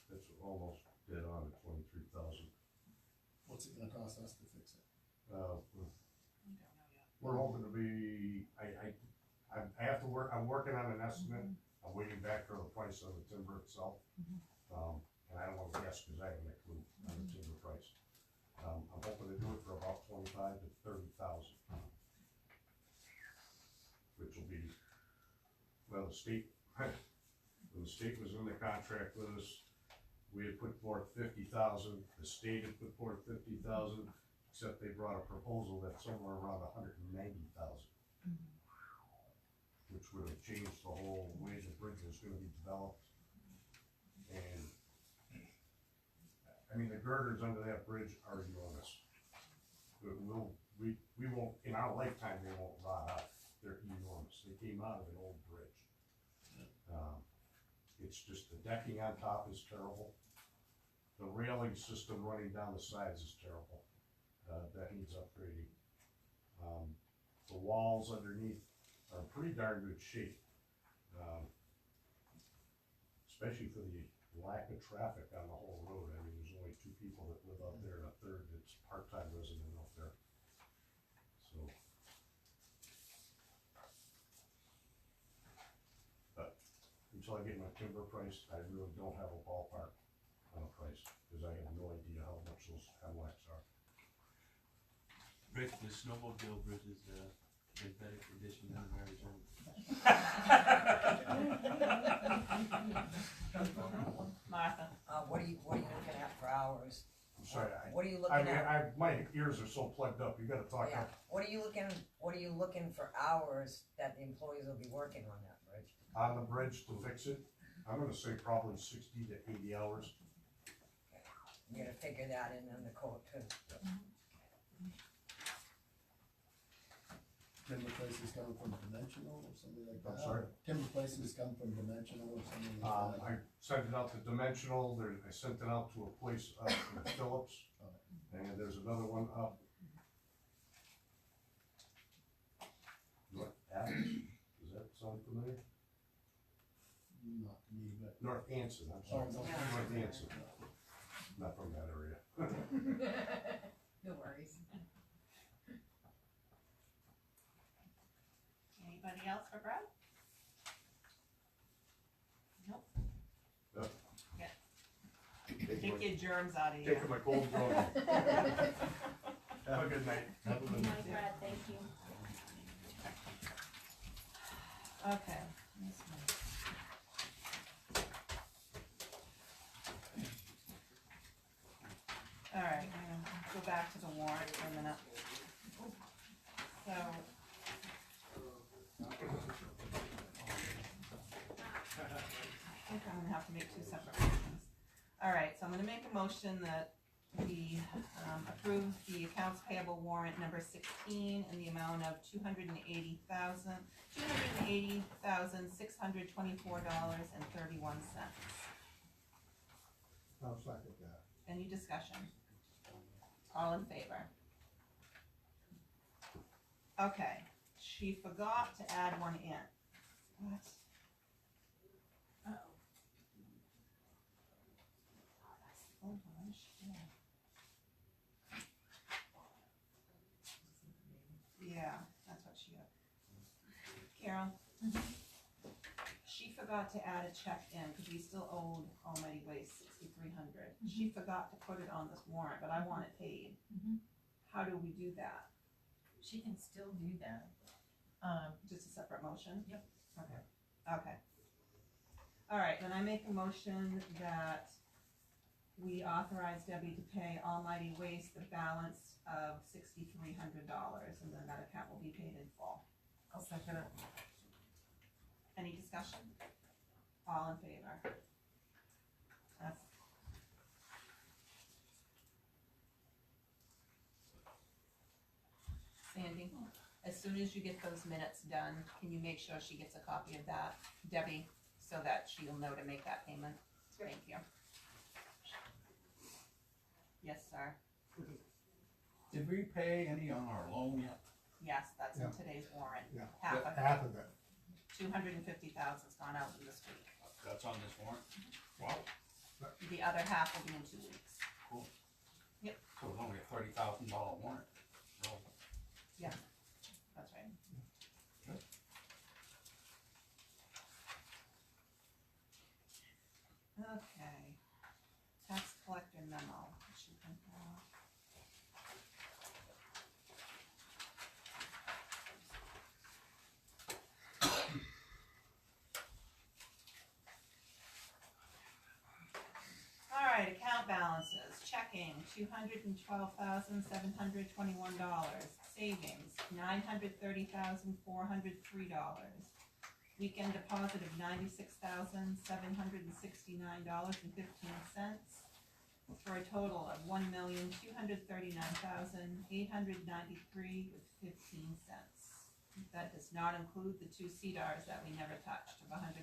Speaker 7: That's almost dead on at 23,000.
Speaker 9: What's it gonna cost us to fix it?
Speaker 6: We don't know yet.
Speaker 7: We're hoping to be, I have to work, I'm working on an estimate. I'm waiting back for the price of the timber itself. And I don't wanna guess, cause I haven't a clue on the timber price. I'm hoping to do it for about 25 to 30,000. Which will be, well, the state, when the state was in the contract with us, we had put forth 50,000, the state had put forth 50,000, except they brought a proposal that's somewhere around 190,000. Which would have changed the whole way the bridge was gonna be developed. And, I mean, the girders under that bridge are enormous. we won't, in our lifetime, they won't rot out. They're enormous. They came out of an old bridge. It's just the decking on top is terrible. The railing system running down the sides is terrible. That needs upgrading. The walls underneath are in pretty darn good shape. Especially for the lack of traffic on the whole road. I mean, there's only 2 people that live out there and a third that's part-time resident out there. So. But until I get my timber price, I really don't have a ballpark on a price, cause I have no idea how much those hemlocks are.
Speaker 8: Rick, the snowmobile bridge is in better condition than Mary's own.
Speaker 6: Martha,
Speaker 10: what are you looking at for hours?
Speaker 7: I'm sorry,
Speaker 10: What are you
Speaker 7: I
Speaker 10: looking
Speaker 7: mean,
Speaker 10: at?
Speaker 7: my ears are so plugged up, you gotta talk
Speaker 10: Yeah,
Speaker 7: up.
Speaker 10: what are you looking for hours that the employees will be working on that bridge?
Speaker 7: On the bridge to fix it, I'm gonna say probably 60 to 80 hours.
Speaker 10: You gotta figure that in the quote too.
Speaker 9: Timber places coming from Dimensional or something like that?
Speaker 7: I'm sorry?
Speaker 9: Timber places come from Dimensional or something like that?
Speaker 7: I sent it out to Dimensional, I sent it out to a place up in Phillips, and there's another one up. North Adams, does that sound familiar?
Speaker 9: Not to me, but.
Speaker 7: North Anson, I'm sorry,
Speaker 9: Oh,
Speaker 7: North Anson, not from that area.
Speaker 2: No worries.
Speaker 6: anybody else for Brad? Nope.
Speaker 7: Yep.
Speaker 6: Yeah. Take your germs out of here.
Speaker 7: Taking my cold going. Have a good night.
Speaker 1: Have a good night, Brad, thank you.
Speaker 6: Okay. All right, I'm gonna go back to the warrant for a minute. So. I think I'm gonna have to make two separate motions. All right, so I'm gonna make a motion that we approve the accounts payable warrant number 16 in the amount of $280,624.31.
Speaker 3: I'll second that.
Speaker 6: Any discussion? All in favor? Okay, she forgot to add one in. What? Uh-oh. Oh, what is she doing? Yeah, that's what she got. Carol? She forgot to add a check in, cause we still owed Almighty Waste $6,300. She forgot to put it on this warrant, but I want it paid.
Speaker 5: Mhm.
Speaker 6: How do we do that?
Speaker 5: She can still do that.
Speaker 6: Just a separate motion?
Speaker 5: Yep.
Speaker 6: Okay, okay. All right, then I make a motion that we authorize Debbie to pay Almighty Waste the balance of $6,300, and then that account will be paid in full.
Speaker 5: I'll second it.
Speaker 6: Any discussion? All in favor? That's. Sandy, as soon as you get those minutes done, can you make sure she gets a copy of that, Debbie, so that she'll know to make that payment? Thank you. Yes, sir.
Speaker 4: Did we pay any on our loan yet?
Speaker 6: Yes, that's in
Speaker 3: Yeah.
Speaker 6: today's warrant.
Speaker 3: Yeah.
Speaker 6: Half of it,
Speaker 3: Half of it.
Speaker 6: 250,000's gone out in this week.
Speaker 4: That's on this warrant? Wow,
Speaker 6: The other half will be in 2 weeks.
Speaker 4: cool.
Speaker 6: Yep.
Speaker 4: So it's only a $30,000 warrant. So,
Speaker 6: That's right.
Speaker 4: Good.
Speaker 6: Okay. Tax collector memo. It should print that out. All right, account balances, checking, $212,721, savings, $930,403, weekend deposit of $96,769.15, for a total of $1,239,893.15. That does not include the 2 CDRs that we never touched of $100,000.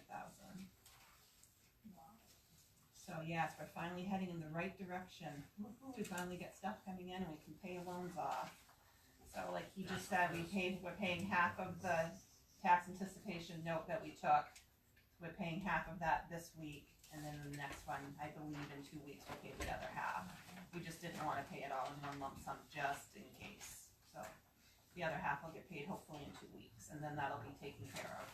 Speaker 6: So yes, we're finally heading in the right direction. Woohoo, we finally get stuff coming in and we can pay loans off. So like he just said, we're paying half of the tax anticipation note that we took. We're paying half of that this week, and then the next one, I believe in 2 weeks, we'll pay the other half. We just didn't wanna pay it all in one lump sum, just in case. So the other half will get paid hopefully in 2 weeks, and then that'll be taken care of.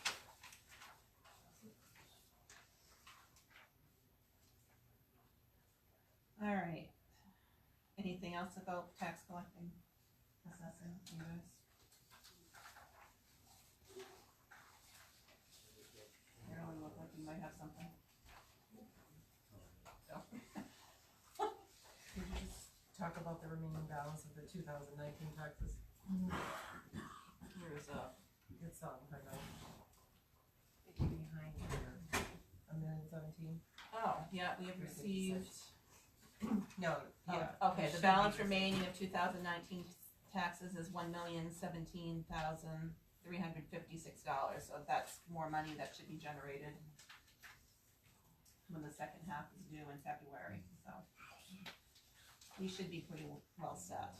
Speaker 6: All right. Anything else about tax collecting, assessing, you guys? Carolyn looked like you might have something.
Speaker 2: Could you just talk about the remaining balance of the 2019 taxes?
Speaker 6: Where is that?
Speaker 2: It's on, I know. Behind here, 1,017,000.
Speaker 6: Oh, yeah, we have received,
Speaker 2: No, yeah.
Speaker 6: okay, the balance remaining of 2019 taxes is $1,017,356, so that's more money that should be generated when the second half is due in February, so we should be pretty well set.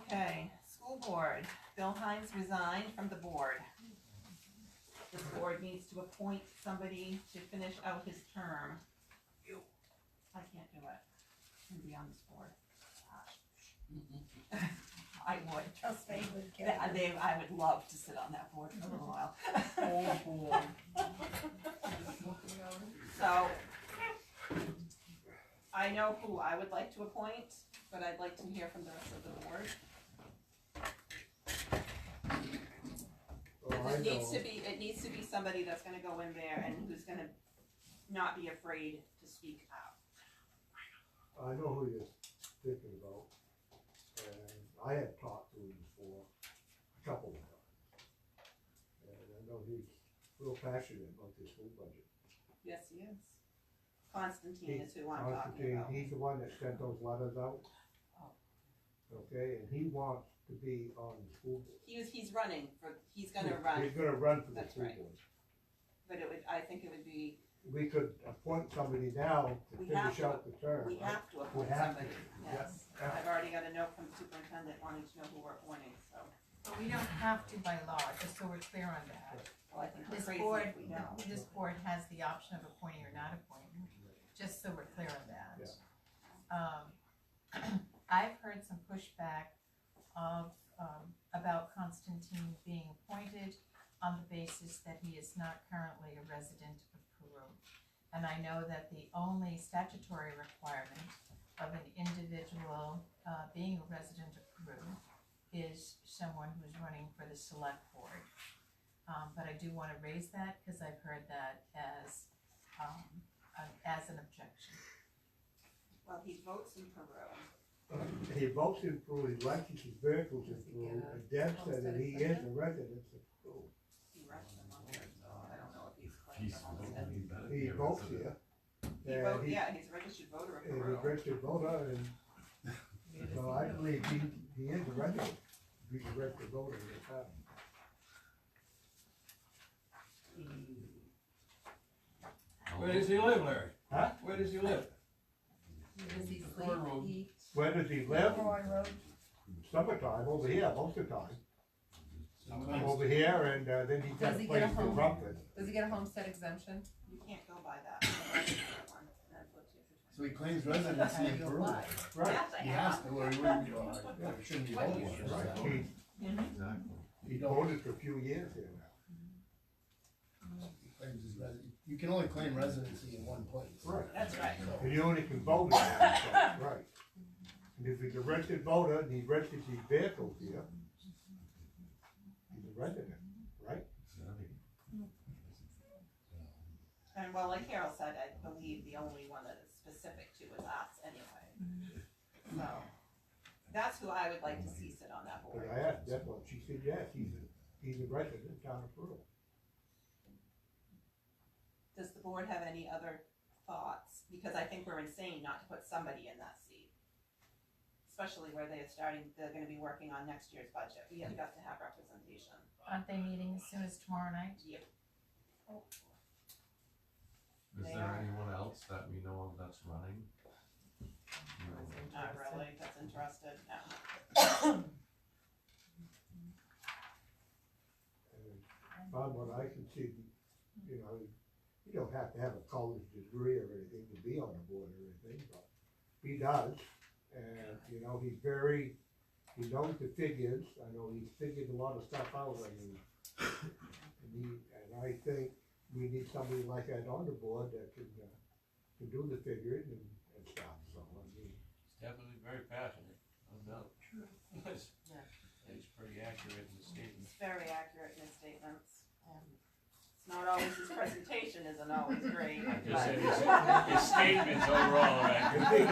Speaker 6: Okay, school board, Bill Hines resigned from the board. This board needs to appoint somebody to finish out his term. I can't do it, and be on this board. I would, trust me. I would love to sit on that board for a little while.
Speaker 9: Oh, boy.
Speaker 6: So, I know who I would like to appoint, but I'd like to hear from the rest of the board.
Speaker 3: Well, I
Speaker 6: It needs
Speaker 3: know,
Speaker 6: to be somebody that's gonna go in there and who's gonna not be afraid to speak out.
Speaker 3: I know who you're thinking about, and I had talked to him before, a couple of times. And I know he's real passionate about the school budget.
Speaker 6: Yes, he is. Constantine is who I'm talking
Speaker 3: Constantine,
Speaker 6: about.
Speaker 3: he's the one that sent those letters out.
Speaker 6: Oh.
Speaker 3: Okay, and he wants to be on the school board.
Speaker 6: He's running for, he's gonna run,
Speaker 3: He's gonna run for the
Speaker 6: That's
Speaker 3: school
Speaker 6: right.
Speaker 3: board.
Speaker 6: but I think it would be,
Speaker 3: We could appoint somebody now to
Speaker 6: We have
Speaker 3: finish
Speaker 6: to.
Speaker 3: out the term.
Speaker 6: we
Speaker 3: right?
Speaker 6: have to appoint
Speaker 3: have to.
Speaker 6: somebody, yes.
Speaker 3: Yeah.
Speaker 6: I've already got a note from the superintendent wanting to know who we're appointing, so,
Speaker 5: But we don't have to by law, just so we're clear on that.
Speaker 6: well, I think we're
Speaker 5: This
Speaker 6: crazy
Speaker 5: board,
Speaker 6: if we don't.
Speaker 5: this board has the option of appointing or not appointing, just so we're clear on that. I've heard some pushback about Constantine being appointed on the basis that he is not currently a resident of Peru. And I know that the only statutory requirement of an individual being a resident of Peru is someone who's running for the select board. But I do wanna raise that, cause I've heard that as an objection.
Speaker 6: Well, he votes in Peru.
Speaker 3: He votes in Peru, he licenses his vehicles in Peru, and Deb said that he is a resident of Peru.
Speaker 6: He rents them on there, so I don't know if he's claimed the homestead.
Speaker 3: He votes here.
Speaker 6: He
Speaker 3: and
Speaker 6: vote,
Speaker 3: he-
Speaker 6: yeah, he's a registered voter of
Speaker 3: And he's
Speaker 6: Peru.
Speaker 3: a registered voter, and so I believe he is a resident. He's a registered voter in this town.
Speaker 4: Where does he live, Larry?
Speaker 3: Huh?
Speaker 4: Where does he live?
Speaker 2: Does he sleep,
Speaker 4: Ford Road.
Speaker 2: eat?
Speaker 3: Where does he live?
Speaker 2: Roy Road?
Speaker 3: Summertime, over here, most of the time.
Speaker 9: Sometimes-
Speaker 3: Over here, and then he's got
Speaker 2: Does
Speaker 3: a
Speaker 2: he get a
Speaker 3: place in
Speaker 2: home?
Speaker 3: Rumford.
Speaker 2: Does he get a homestead exemption?
Speaker 6: You can't go by that. One, that's what you-
Speaker 9: So he claims residency in Peru.
Speaker 3: Right.
Speaker 6: Yes, I
Speaker 9: He
Speaker 6: have.
Speaker 9: has to, or he wouldn't be, or he shouldn't be voting.
Speaker 3: Right. He voted for a few years here now.
Speaker 9: He claims his you can only claim residency in one place.
Speaker 3: Right.
Speaker 6: That's right.
Speaker 3: And you only can vote in one place, right. And if he's a registered voter and he registers his vehicles here, he's a resident, right?
Speaker 6: And well, like Carol said, I believe the only one that is specific to is us anyway. So, that's who I would like to see sit on that board.
Speaker 3: But I asked Deb, well, she said, yes, he's a resident down in Peru.
Speaker 6: Does the board have any other thoughts? Because I think we're insane not to put somebody in that seat. Especially where they're gonna be working on next year's budget. We have got to have representation.
Speaker 5: Aren't they meeting as soon as tomorrow night?
Speaker 6: Yep.
Speaker 11: Is
Speaker 6: They
Speaker 11: there
Speaker 6: are.
Speaker 11: anyone else that we know of that's running?
Speaker 6: Not really, that's interested, no.
Speaker 3: And from what I can see, you know, you don't have to have a college degree or anything to be on the board or anything, but he does. And, you know, he knows the figures, I know he's figured a lot of stuff out, I mean. And I think we need somebody like that on the board that can do the figures and stuff, so, I mean.
Speaker 8: He's definitely very passionate, no doubt. He's pretty accurate in his statements.
Speaker 6: He's very accurate in his statements. It's not always, his presentation isn't always great,
Speaker 8: I just
Speaker 6: but-
Speaker 8: said his statements overall are accurate.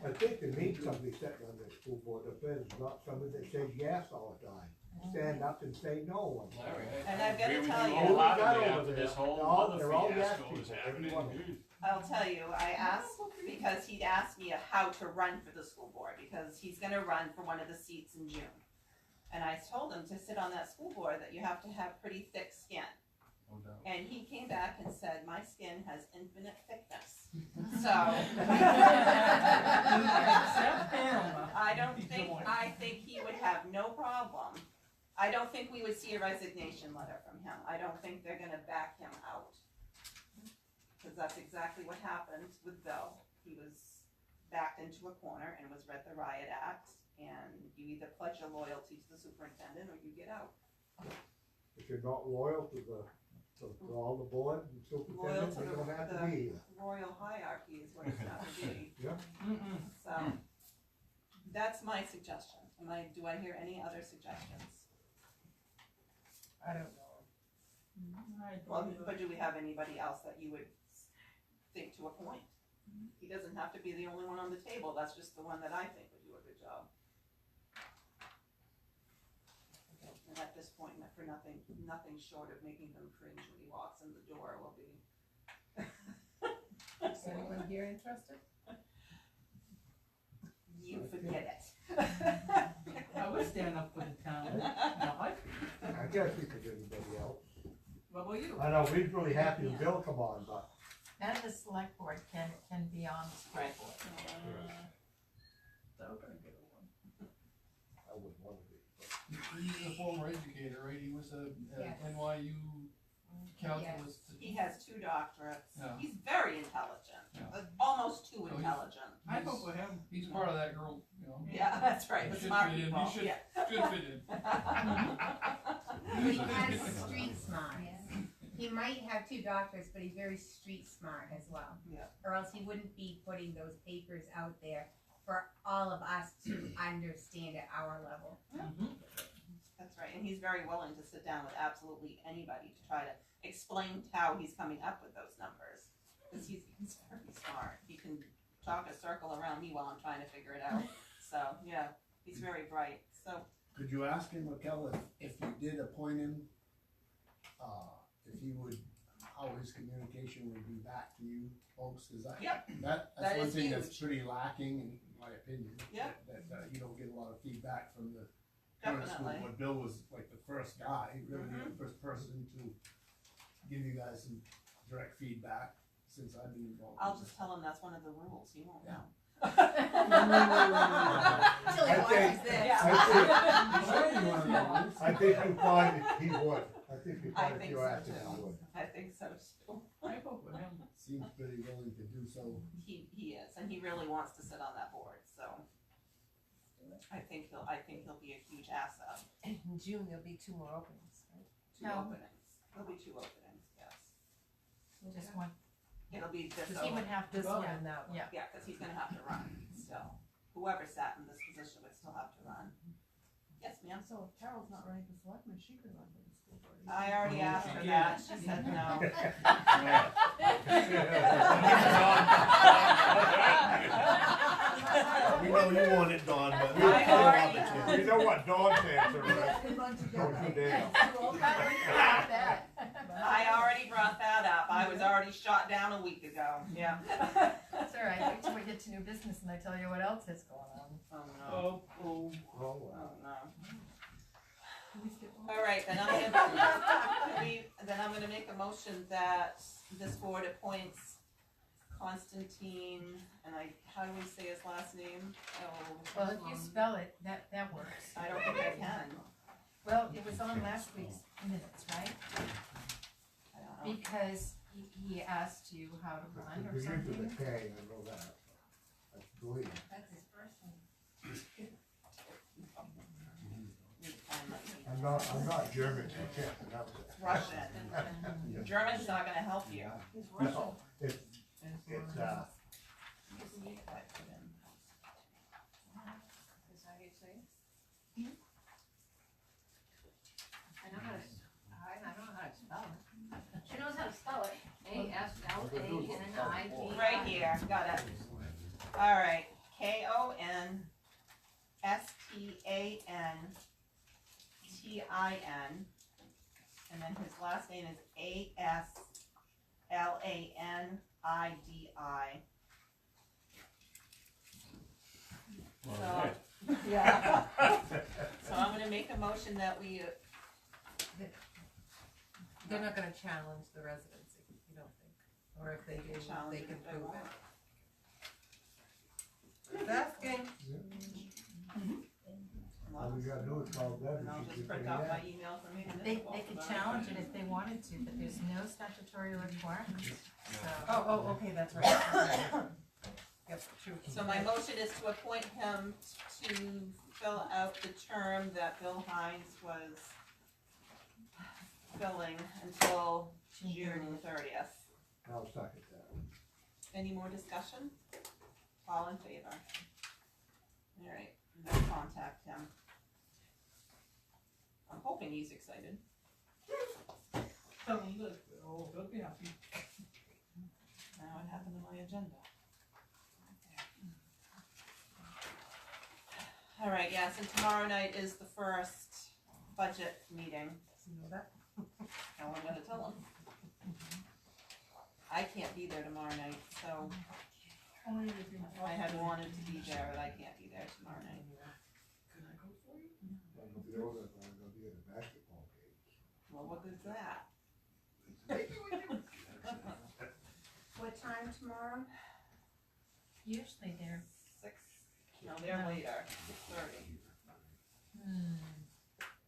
Speaker 3: I think they need somebody sitting on the school board of ed, not somebody that says yes all the time. Stand up and say no.
Speaker 8: Larry,
Speaker 6: And
Speaker 8: I
Speaker 6: I've gotta
Speaker 8: agree with
Speaker 6: tell
Speaker 8: you
Speaker 6: you-
Speaker 8: wholeheartedly
Speaker 3: Over
Speaker 8: after
Speaker 3: there.
Speaker 8: this whole
Speaker 3: They're all-
Speaker 8: other
Speaker 3: they're all yes
Speaker 8: fiasco is
Speaker 3: people, every one of them.
Speaker 8: happening.
Speaker 6: I'll tell you, I asked because he'd asked me how to run for the school board, because he's gonna run for one of the seats in June. And I told him to sit on that school board that you have to have pretty thick skin.
Speaker 8: No doubt.
Speaker 6: And he came back and said, my skin has infinite thickness. So, I think he would have no problem. I don't think we would see a resignation letter from him. I don't think they're gonna back him out. Cause that's exactly what happened with Bill. He was backed into a corner and was read the riot act, and you either pledge your loyalty to the superintendent or you get out.
Speaker 3: If you're not loyal to all the board and
Speaker 6: Loyal
Speaker 3: superintendent,
Speaker 6: to
Speaker 3: you don't have to
Speaker 6: the
Speaker 3: be here.
Speaker 6: royal hierarchy is what it's got to be.
Speaker 3: Yeah.
Speaker 6: So, that's my suggestion. Do I hear any other suggestions?
Speaker 2: I don't know.
Speaker 6: Well, but do we have anybody else that you would think to appoint? He doesn't have to be the only one on the table, that's just the one that I think would do a good job. And at this point, for nothing short of making him cringe when he walks in the door will be.
Speaker 2: Is anyone here interested?
Speaker 6: You forget it.
Speaker 4: I would stand up for the town. No,
Speaker 3: I guess we could do anybody else.
Speaker 4: what about you?
Speaker 3: I know, we're really happy when Bill come on, but
Speaker 5: And the select board can be on the school
Speaker 6: Right.
Speaker 5: board.
Speaker 4: That would be a good one.
Speaker 3: I wouldn't want to be.
Speaker 9: He's a former educator, right? He was a
Speaker 1: Yes.
Speaker 9: NYU calculus.
Speaker 6: He has 2 doctorates.
Speaker 9: Yeah.
Speaker 6: He's very intelligent,
Speaker 9: Yeah.
Speaker 6: almost too
Speaker 9: So he's-
Speaker 6: intelligent.
Speaker 4: I vote for him.
Speaker 9: He's part of that girl, you know.
Speaker 6: Yeah, that's right, the
Speaker 9: Should
Speaker 6: smart
Speaker 9: fit in.
Speaker 6: people,
Speaker 9: He should-
Speaker 6: yeah.
Speaker 9: Should fit in.
Speaker 1: He has street smart. He might have 2 doctors, but he's very street smart as well.
Speaker 6: Yeah.
Speaker 1: Or else he wouldn't be putting those papers out there for all of us to understand at our level.
Speaker 6: That's right, and he's very willing to sit down with absolutely anybody to try to explain how he's coming up with those numbers. Because he's very smart. He can talk a circle around me while I'm trying to figure it out. So, yeah, he's very bright. So,
Speaker 9: Could you ask him, Raquel, if you did appoint him, if he would, how his communication would be back to you folks? Is that,
Speaker 6: Yep.
Speaker 9: that's
Speaker 6: That
Speaker 9: one
Speaker 6: is
Speaker 9: thing that's
Speaker 6: huge.
Speaker 9: pretty lacking, in my opinion.
Speaker 6: Yep.
Speaker 9: That you don't get a lot of feedback from the parent school,
Speaker 6: definitely.
Speaker 9: but Bill was like the first guy, really
Speaker 6: Mm-hmm.
Speaker 9: the first person to give you guys some direct feedback since I've been involved.
Speaker 6: I'll just tell him that's one of the rules. He won't know.
Speaker 1: Until he watches this.
Speaker 3: I think you find that he would. I think you
Speaker 6: I
Speaker 3: find if
Speaker 6: think
Speaker 3: you
Speaker 6: so
Speaker 3: asked him, he
Speaker 6: too.
Speaker 3: would.
Speaker 6: I think so too.
Speaker 4: I vote for him.
Speaker 9: Seems pretty willing to do so.
Speaker 6: He is, and he really wants to sit on that board, so. I think he'll be a huge asset.
Speaker 12: In June, there'll be 2 more openings, right?
Speaker 6: 2
Speaker 5: No.
Speaker 6: openings. There'll be 2 openings, yes.
Speaker 5: Just one,
Speaker 6: It'll be this
Speaker 5: he
Speaker 6: open.
Speaker 5: would have to,
Speaker 12: This one
Speaker 5: yeah,
Speaker 12: and that one.
Speaker 5: yeah.
Speaker 6: Yeah, because he's gonna have to run still. Whoever sat in this position would still have to run. Yes, ma'am?
Speaker 12: So if Carol's not running for selectman, she could run for the school board.
Speaker 6: I already
Speaker 9: Oh,
Speaker 6: asked
Speaker 9: she
Speaker 6: her
Speaker 9: can.
Speaker 6: that. She said no.
Speaker 9: We know you want it, Don, but.
Speaker 6: I already-
Speaker 3: You know what Dawn's answer is?
Speaker 10: Could run
Speaker 3: Don't
Speaker 10: together.
Speaker 3: you dare.
Speaker 5: Oh, God, we forgot that.
Speaker 6: I already brought that up, I was already shot down a week ago, yeah.
Speaker 5: That's all right, wait till we get to new business and I tell you what else is going on.
Speaker 6: Oh, no.
Speaker 9: Oh, oh.
Speaker 3: Oh, wow.
Speaker 6: Oh, no.
Speaker 12: Can we skip on?
Speaker 6: All right, then I'm gonna make a motion that this board appoints Constantine, and how do we say his last name? Oh,
Speaker 5: Well, if you spell it, that works.
Speaker 6: I don't think I can.
Speaker 5: Well, it was on last week's minutes, right?
Speaker 6: I don't know.
Speaker 5: Because he asked you how to run or
Speaker 3: Begins with
Speaker 5: something.
Speaker 3: a K, I know that. I believe.
Speaker 10: That's his first name.
Speaker 3: I'm not German, I can't pronounce it.
Speaker 6: It's Russian. German's not gonna help you.
Speaker 3: No, it's,
Speaker 10: Is that how you say it? I know how to, I don't know how to spell it.
Speaker 1: She knows how to spell it. A-S-L-A-N-I-T-I-N.
Speaker 6: Right here, got it. All right, Konstantin, and then his last name is A-S-L-A-N-I-D-I. So, yeah. So I'm gonna make a motion that we,
Speaker 12: They're not gonna challenge the residency, you don't think? Or if they do,
Speaker 6: challenge
Speaker 12: they
Speaker 6: it
Speaker 12: can
Speaker 6: if they
Speaker 12: prove
Speaker 6: want.
Speaker 12: it. Asking.
Speaker 3: all we gotta do is call Debbie.
Speaker 6: And I'll
Speaker 3: she
Speaker 6: just
Speaker 3: can
Speaker 6: print
Speaker 3: say
Speaker 6: out
Speaker 3: yes.
Speaker 6: my email from you.
Speaker 5: They could challenge it if they wanted to, but there's no statutory requirements, so.
Speaker 12: Oh, okay, that's right. Yep, true.
Speaker 6: So my motion is to appoint him to fill out the term that Bill Hines was filling until June 30th.
Speaker 3: I'll second that.
Speaker 6: Any more discussion? All in favor? Alright, I'll contact him. I'm hoping he's excited.
Speaker 9: Tell him that, oh, he'll be happy.
Speaker 6: Now what happened to my agenda? Alright, yes, and tomorrow night is the first budget meeting.
Speaker 12: You know that?
Speaker 6: No one gonna tell him. I can't be there tomorrow night, so I had wanted to be there, but I can't be there tomorrow night.
Speaker 9: Can I go for you?
Speaker 3: I'm gonna be over there, I'm gonna be at a basketball game.
Speaker 6: Well, what good's that?
Speaker 10: What time tomorrow?
Speaker 5: Usually they're,
Speaker 6: 6, no, they're later, 6:30.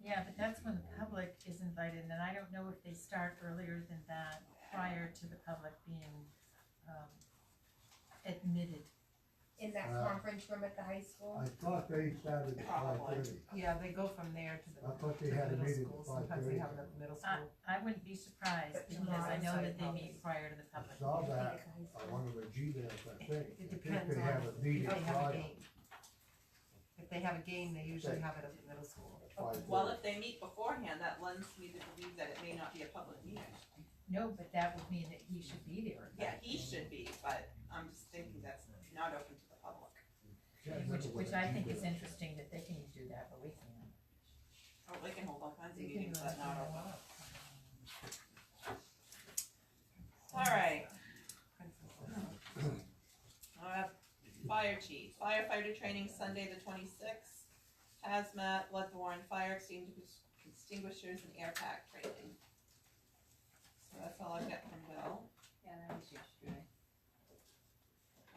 Speaker 5: yeah, but that's when the public is invited, and I don't know if they start earlier than that, prior to the public being, admitted.
Speaker 10: In that conference room at the high school?
Speaker 3: I thought they started at
Speaker 6: Probably.
Speaker 3: 5:30.
Speaker 12: Yeah, they go from there to the,
Speaker 3: I thought they
Speaker 12: to
Speaker 3: had a
Speaker 12: the middle
Speaker 3: meeting
Speaker 12: school,
Speaker 3: at
Speaker 12: sometimes they
Speaker 3: 5:30.
Speaker 12: have it at the middle
Speaker 5: I,
Speaker 12: school.
Speaker 5: I wouldn't be surprised,
Speaker 10: But
Speaker 5: because I know that they
Speaker 12: tomorrow
Speaker 5: meet prior to the
Speaker 3: I
Speaker 5: public.
Speaker 3: saw that on one of the Gmails, I think.
Speaker 12: It
Speaker 3: I think
Speaker 12: depends
Speaker 3: they
Speaker 12: on
Speaker 3: have a meeting
Speaker 12: if they have a
Speaker 3: Friday
Speaker 12: game. If they have a game, they usually have it at the middle school.
Speaker 3: at 5:30.
Speaker 6: Well, if they meet beforehand, that lends me to believe that it may not be a public meeting.
Speaker 5: No, but that would mean that he should be there.
Speaker 6: Yeah, he should be, but I'm just thinking that's not open to the public.
Speaker 3: Can't remember what
Speaker 5: Which
Speaker 3: the
Speaker 5: I think is
Speaker 3: Gmail-
Speaker 5: interesting that they can do that, but we can't.
Speaker 6: Oh, they can hold all kinds of
Speaker 12: They can
Speaker 6: meetings,
Speaker 12: do
Speaker 6: but not
Speaker 12: anything they
Speaker 6: open.
Speaker 12: want.
Speaker 6: Alright,
Speaker 12: Princess.
Speaker 6: fire chief, firefighter training Sunday the 26th, hazmat, bloodborne, fire extinguishers and air pack training. So that's all I've got from Bill.
Speaker 10: Yeah, that was yesterday.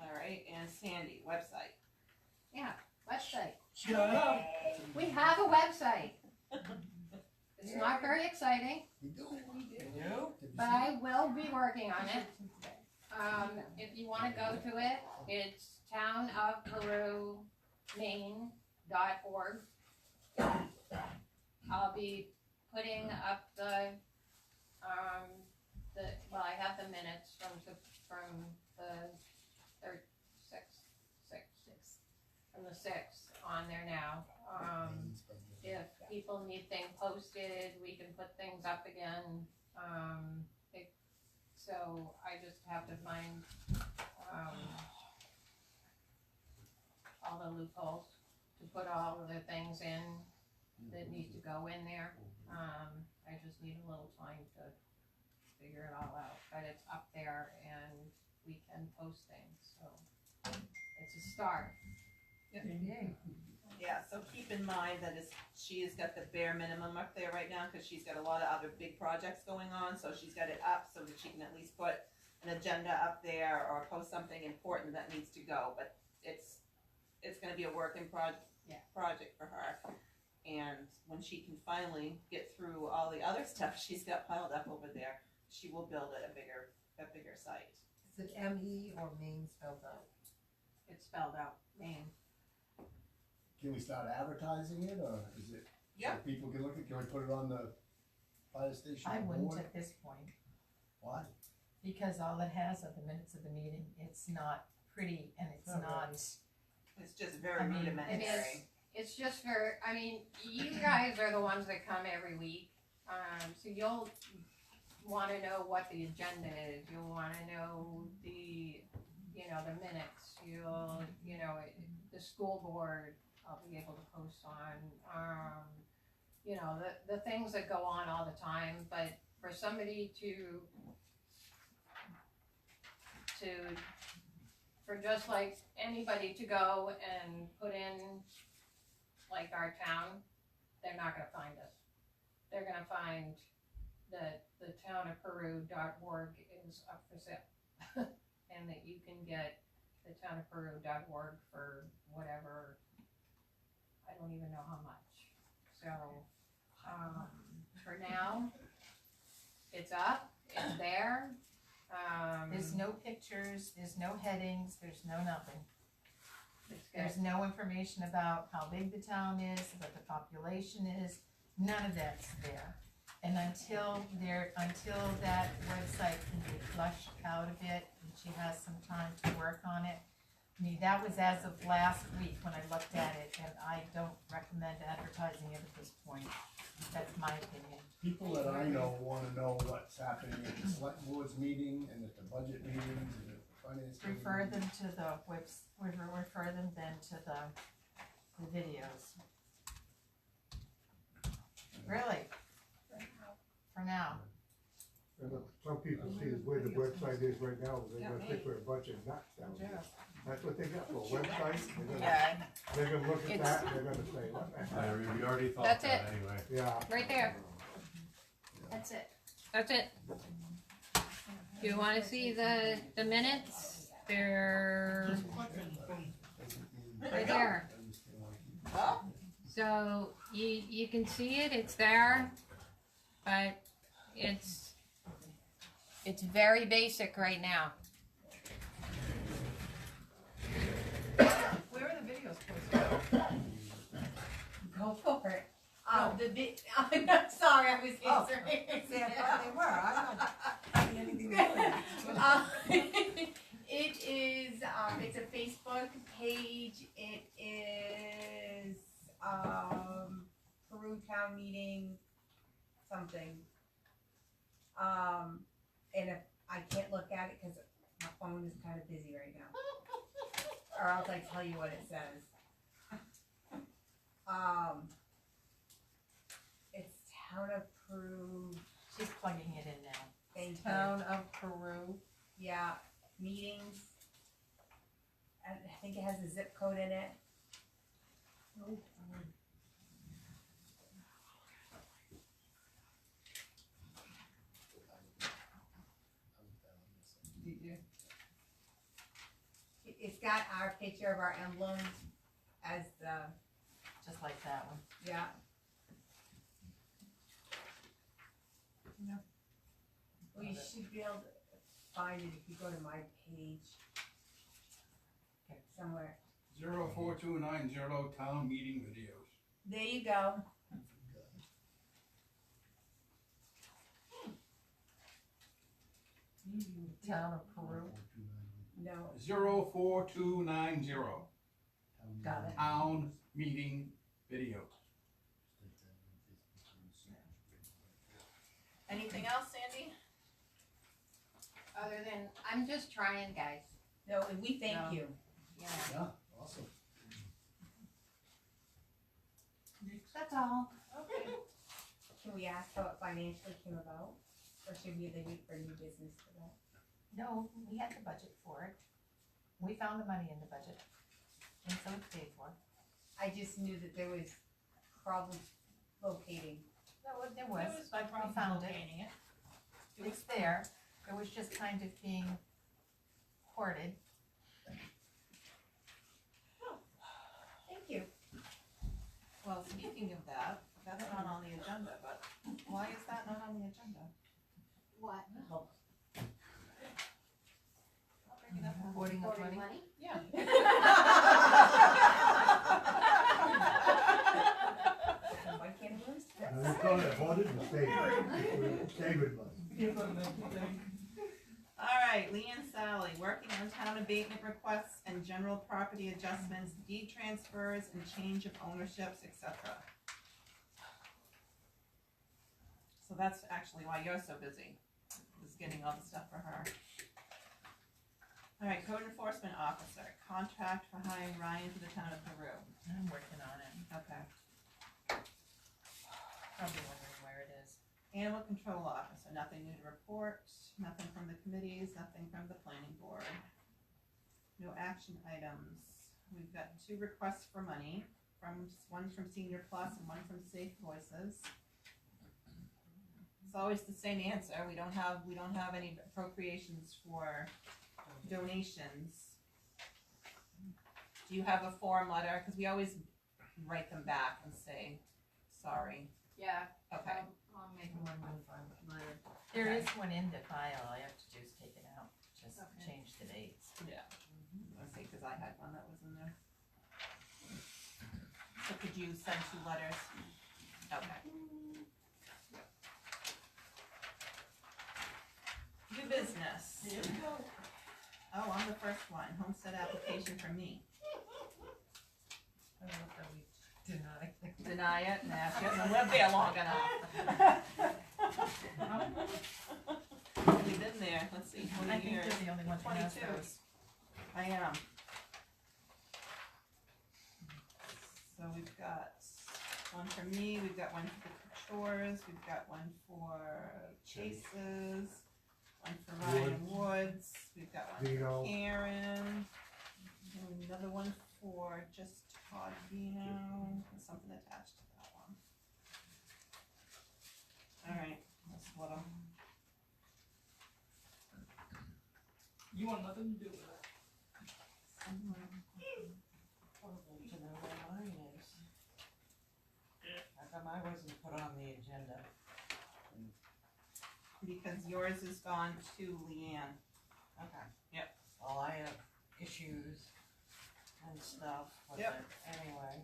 Speaker 6: Alright, and Sandy, website.
Speaker 1: Yeah, website.
Speaker 9: Shut up.
Speaker 1: We have a website. It's not very exciting,
Speaker 9: We do.
Speaker 12: No?
Speaker 1: but I will be working on it. If you wanna go to it, it's townofperumaine.org. I'll be putting up well, I have the minutes from the sixth on there now. If people need things posted, we can put things up again. So I just have to find, all the loopholes to put all of the things in that need to go in there.
Speaker 12: I just need a little time to figure it all out, but it's up there and we can post things, so it's a start.
Speaker 6: Yeah, so keep in mind that she has got the bare minimum up there right now, cause she's got a lot of other big projects going on, so she's got it up so that she can at least put an agenda up there or post something important that needs to go, but it's gonna be a working project for her. And when she can finally get through all the other stuff she's got piled up over there, she will build it a bigger site.
Speaker 12: Is it M-E or Maine spelled out? It's spelled out, Maine.
Speaker 9: Can we start advertising it, or is it?
Speaker 6: Yeah.
Speaker 9: So people can look at, can we put it on the fire station
Speaker 5: I wouldn't
Speaker 9: board?
Speaker 5: at this point,
Speaker 9: Why?
Speaker 5: because all it has are the minutes of the meeting, it's not pretty and it's
Speaker 12: Not
Speaker 5: not,
Speaker 6: It's just very
Speaker 5: I mean,
Speaker 6: rudimentary.
Speaker 13: It's just for, I mean, you guys are the ones that come every week, so you'll wanna know what the agenda is, you'll wanna know the, you know, the minutes, you'll, you know, the school board, I'll be able to post on, you know, the things that go on all the time, but for somebody for just like anybody to go and put in like our town, they're not gonna find us. They're gonna find that the townofperu.org is up for sale. And that you can get the townofperu.org for whatever, I don't even know how much. So, for now, it's up, it's there.
Speaker 5: there's no pictures, there's no headings, there's no nothing.
Speaker 13: It's good.
Speaker 5: There's no information about how big the town is, what the population is, none of that's there. And until that website can be flushed out a bit, and she has some time to work on it. I mean, that was as of last week when I looked at it, and I don't recommend advertising it at this point. That's my opinion.
Speaker 9: People that I know wanna know what's happening at the select board's meeting and at the budget meetings and at the finance committee.
Speaker 5: Refer them to the refer them then to the videos. Really? For now.
Speaker 3: And look, some people see where the website is right now, they're gonna think we're a bunch of nuts down there. That's what they got for a website, they're gonna look at that and they're gonna say, what the heck?
Speaker 11: We already thought
Speaker 13: That's
Speaker 11: that
Speaker 13: it.
Speaker 11: anyway.
Speaker 3: Yeah.
Speaker 13: Right there,
Speaker 1: That's it.
Speaker 13: that's it. Do you wanna see the minutes? They're right there.
Speaker 6: Oh,
Speaker 13: So you can see it, it's there, but it's very basic right now.
Speaker 2: Where are the videos posted?
Speaker 10: Go for it.
Speaker 2: No, I'm not sorry, I was answering.
Speaker 10: See, I thought they were, I'm not having anything to do with it.
Speaker 2: It is, it's a Facebook page, it is, Peru Town Meeting, something. And if I can't look at it, cause my phone is kinda busy right now. Or else I tell you what it says. It's Town of Peru,
Speaker 5: She's plugging it in now.
Speaker 2: thank you.
Speaker 12: Town of Peru.
Speaker 2: Yeah, meetings. And I think it has a zip code in it. It's got our picture of our emblem as the,
Speaker 5: Just like that one.
Speaker 2: yeah.
Speaker 5: Yeah.
Speaker 2: Well, you should be able to find it if you go to my page.
Speaker 5: Okay.
Speaker 2: Somewhere.
Speaker 4: 04290 town meeting videos.
Speaker 2: There you go.
Speaker 5: Town of Peru.
Speaker 2: No.
Speaker 4: 04290
Speaker 5: Got it.
Speaker 4: town meeting videos.
Speaker 6: anything else, Sandy?
Speaker 13: Other than, I'm just trying, guys.
Speaker 2: No, and we thank
Speaker 13: No.
Speaker 2: you.
Speaker 13: Yeah,
Speaker 9: Yeah, awesome.
Speaker 13: that's all.
Speaker 2: Okay. can we ask how it financially came about? Or should we wait for new business for that?
Speaker 5: No, we had the budget for it. We found the money in the budget, and so it's paid for.
Speaker 2: I just knew that there was problems locating.
Speaker 5: No, there
Speaker 6: It
Speaker 5: was,
Speaker 6: was my problem
Speaker 5: found it.
Speaker 6: locating it.
Speaker 5: it's there, it was just kind of being hoarded.
Speaker 2: Thank you.
Speaker 6: Well, speaking of that, that's not on the agenda, but why is that not on the agenda?
Speaker 1: What?
Speaker 6: I'll bring it up.
Speaker 5: Hoarding of
Speaker 1: Hoarding
Speaker 5: money?
Speaker 1: money?
Speaker 6: Yeah.
Speaker 2: Why can't we lose that?
Speaker 3: And we call it hoarded and saving money.
Speaker 6: All right, Lee and Sally, working on town abatement requests and general property adjustments, deed transfers and change of ownerships, etc. So that's actually why you're so busy, is getting all the stuff for her. All right, code enforcement officer, contract for hiring Ryan for the town of Peru.
Speaker 5: I'm working on it,
Speaker 6: Okay.
Speaker 5: probably wondering where it is.
Speaker 6: Animal control officer, nothing new to report, nothing from the committees, nothing from the planning board. No action items. We've got 2 requests for money, one from Senior Plus and one from Safe Voices. It's always the same answer, we don't have any appropriations for donations. Do you have a form letter? Cause we always write them back and say, sorry.
Speaker 13: Yeah,
Speaker 6: Okay.
Speaker 13: I'll make
Speaker 5: One
Speaker 13: one.
Speaker 5: move on later. There is one in the file, all I have to do is take it out, just
Speaker 13: Okay.
Speaker 5: change the dates.
Speaker 6: Yeah. Let's see, cause I had one that was in there. So could you send 2 letters? Okay. New business.
Speaker 5: Here we go.
Speaker 6: Oh, I'm the first one, homestead application for me.
Speaker 5: I don't know if we deny.
Speaker 6: Deny it, nah, she hasn't lived there long enough. We've been there, let's see,
Speaker 5: I
Speaker 6: 20
Speaker 5: think
Speaker 6: years.
Speaker 5: you're the only one that has
Speaker 6: 22.
Speaker 5: those.
Speaker 6: I am. So we've got one for me, we've got one for the Couchures, we've got one for Chases, one for Ryan Woods, we've got one
Speaker 3: Vino.
Speaker 6: for Karen, and another one for just Todd Vino, and something attached to that one. Alright, let's split them.
Speaker 4: You want nothing to do with it.
Speaker 10: Horrible to know where mine is. How come I wasn't put on the agenda?
Speaker 6: Because yours is gone to Leanne.
Speaker 10: Okay.
Speaker 6: Yep.
Speaker 10: Well, I have issues and stuff with
Speaker 6: Yep.
Speaker 10: it anyway.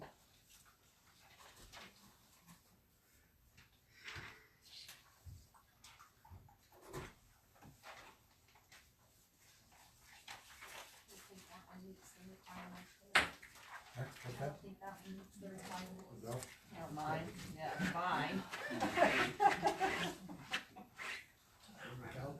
Speaker 1: I think that one needs the requirement for it.
Speaker 3: What's
Speaker 1: I
Speaker 3: that?
Speaker 1: don't think that one needs the requirement.
Speaker 3: No?
Speaker 6: Never mind, yeah, fine.
Speaker 9: Cal?